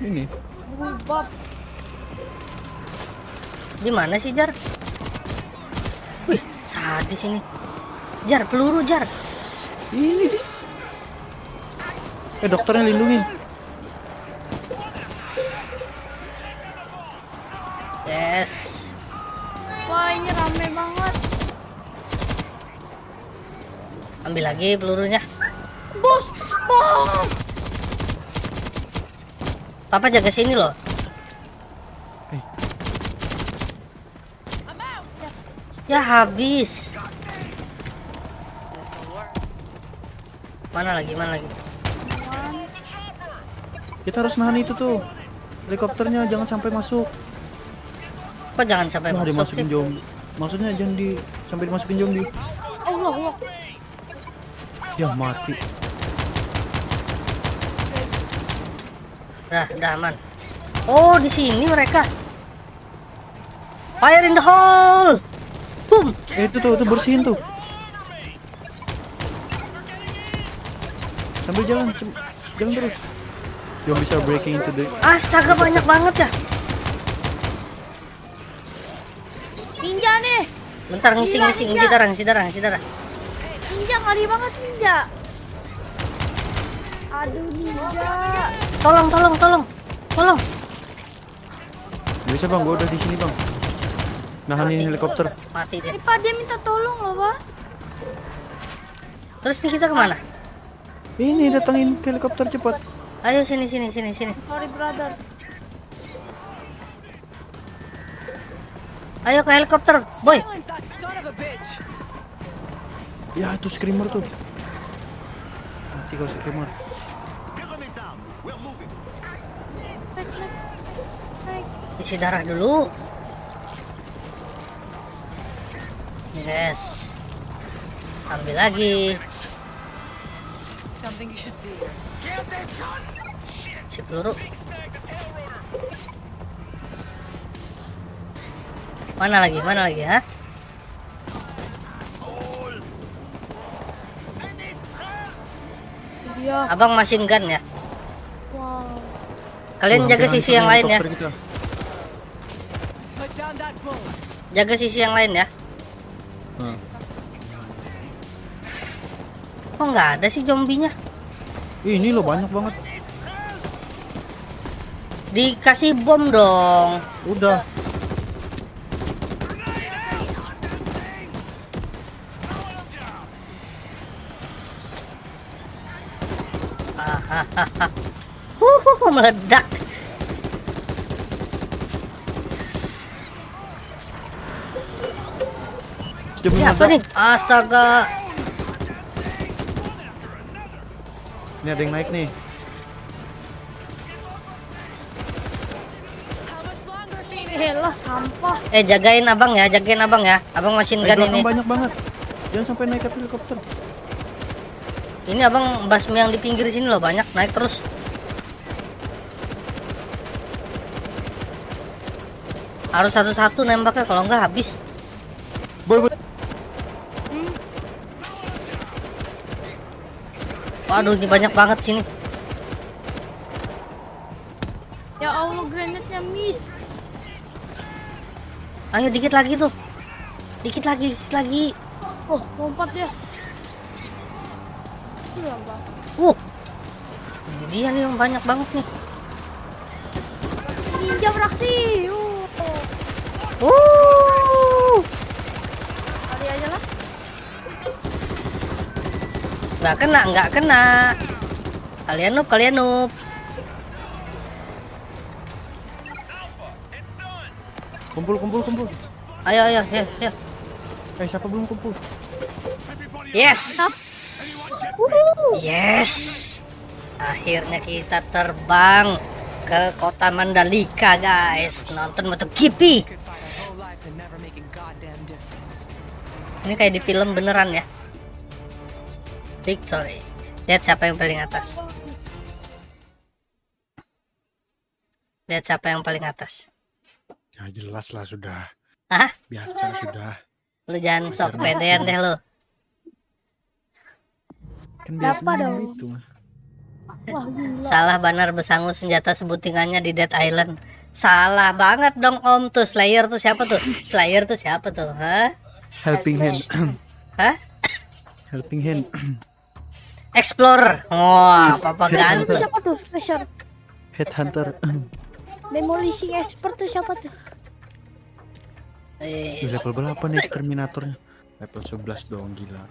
Speaker 2: Ini.
Speaker 3: Berubah.
Speaker 1: Di mana sih Jar? Wih, sadis ini. Jar, peluru Jar.
Speaker 2: Ini di. Dokternya lindungin.
Speaker 1: Yes.
Speaker 3: Wah ini rame banget.
Speaker 1: Ambil lagi pelurunya.
Speaker 3: Bos.
Speaker 1: Papa jaga sini loh. Ya habis. Mana lagi?
Speaker 2: Kita harus nahan itu tuh. Helikopternya jangan sampai masuk.
Speaker 1: Kok jangan sampai
Speaker 2: Wah,
Speaker 1: masuk sih?
Speaker 2: dimasukin zombie. Maksudnya jangan sampai dimasukin zombie.
Speaker 3: Allah.
Speaker 2: Ya mati.
Speaker 1: Dah aman. Oh, di sini mereka. Fire in the hole. Boom.
Speaker 2: Itu bersihin tuh. Sambil jalan terus. Jangan bisa breaking into the.
Speaker 1: Astaga, banyak banget ya.
Speaker 3: Ninja nih.
Speaker 1: Bentar ngisi darah.
Speaker 3: Ninja ngeri banget ninja. Aduh ninja.
Speaker 1: Tolong.
Speaker 2: Bisa bang, gua udah di sini bang. Nahanin helikopter.
Speaker 1: Mati dia.
Speaker 3: Pak dia minta tolong loh pak.
Speaker 1: Terus nih kita kemana?
Speaker 2: Ini datangin ke helikopter cepat.
Speaker 1: Ayo sini.
Speaker 3: Sorry brother.
Speaker 1: Ayo ke helikopter, boy.
Speaker 4: Silence that son of a bitch!
Speaker 2: Ya itu screamer tuh. Mati kau screamer.
Speaker 3: Naik.
Speaker 1: Isi darah dulu. Yes. Ambil lagi.
Speaker 4: Something you should see.
Speaker 1: Si peluru. Mana lagi ha?
Speaker 3: Iya.
Speaker 1: Abang machine gun ya.
Speaker 3: Wow.
Speaker 1: Kalian jaga sisi yang lain ya.
Speaker 2: Helikopter kita.
Speaker 4: Put down that bull.
Speaker 1: Jaga sisi yang lain ya.
Speaker 2: Nah.
Speaker 1: Kok nggak ada sih zombinya?
Speaker 2: Ini loh banyak banget.
Speaker 1: Dikasih bom dong.
Speaker 2: Udah.
Speaker 1: Meledak.
Speaker 2: Sudah
Speaker 1: Ini apa nih? Astaga.
Speaker 2: Ini ada yang naik nih.
Speaker 4: How much longer, Phoenix?
Speaker 3: Elah sampah.
Speaker 1: Jagain abang ya, jagain abang ya. Abang machine gun
Speaker 2: Belakang
Speaker 1: ini.
Speaker 2: banyak banget. Jangan sampai naik ke helikopter.
Speaker 1: Ini abang basmi yang di pinggir sini loh, banyak naik terus. Harus satu-satu nembaknya, kalau enggak habis.
Speaker 2: Boy.
Speaker 1: Waduh, ini banyak banget sini.
Speaker 3: Ya Allah, granatnya miss.
Speaker 1: Ayo dikit lagi tuh. Dikit lagi, dikit lagi.
Speaker 3: Oh, lompat ya. Iya, Bang.
Speaker 1: Ini dia nih yang banyak banget nih.
Speaker 3: Ninja beraksi. Kali aja lah.
Speaker 1: Nggak kena, nggak kena. Kalian noob.
Speaker 2: Kumpul.
Speaker 1: Ayo.
Speaker 2: Siapa belum kumpul?
Speaker 1: Yes. Yes. Akhirnya kita terbang ke kota Mandalika, guys. Nonton MotoGP.
Speaker 4: Could fight our whole lives and never make a goddamn difference.
Speaker 1: Ini kayak di film beneran ya. Victory. Lihat siapa yang paling atas. Lihat siapa yang paling atas.
Speaker 2: Ya jelas lah sudah.
Speaker 1: Hah?
Speaker 2: Biasa sudah.
Speaker 1: Lu jangan sok pedean deh lu.
Speaker 2: Kan
Speaker 3: Kenapa
Speaker 2: biasanya
Speaker 3: dong?
Speaker 2: itu.
Speaker 3: Wah, gila.
Speaker 1: Salah Banar besangu senjata sebutingannya di Dead Island. Salah banget dong Om tuh. Slayer tuh siapa tuh? Slayer tuh siapa tuh? Hah?
Speaker 2: Helping hand.
Speaker 1: Hah?
Speaker 2: Helping hand.
Speaker 1: Explorer. Wah, papa
Speaker 3: Itu
Speaker 1: ganteng.
Speaker 3: siapa tuh? Slasher.
Speaker 2: Headhunter.
Speaker 3: Demolishing expert tuh siapa tuh?
Speaker 1: Eh,
Speaker 2: Level berapa nih Terminatornya? Level 11 dong, gila.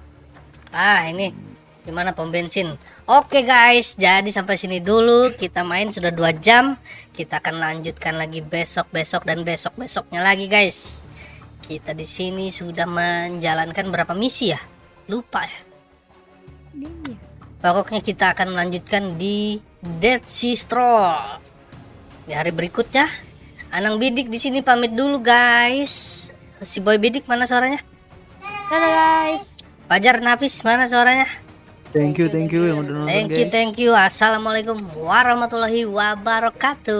Speaker 1: ini gimana pom bensin? Oke guys, jadi sampai sini dulu kita main sudah 2 jam. Kita akan lanjutkan lagi besok dan besoknya lagi guys. Kita di sini sudah menjalankan berapa misi ya? Lupa ya.
Speaker 3: Ini.
Speaker 1: Pokoknya kita akan melanjutkan di Dead Sea Scroll. Di hari berikutnya, Anang Bidik di sini pamit dulu guys. Si Boy Bidik mana suaranya?
Speaker 3: Dadah guys.
Speaker 1: Fajar Nafis mana suaranya?
Speaker 2: Thank you yang udah nonton, guys.
Speaker 1: Thank you. Assalamualaikum warahmatullahi wabarakatuh.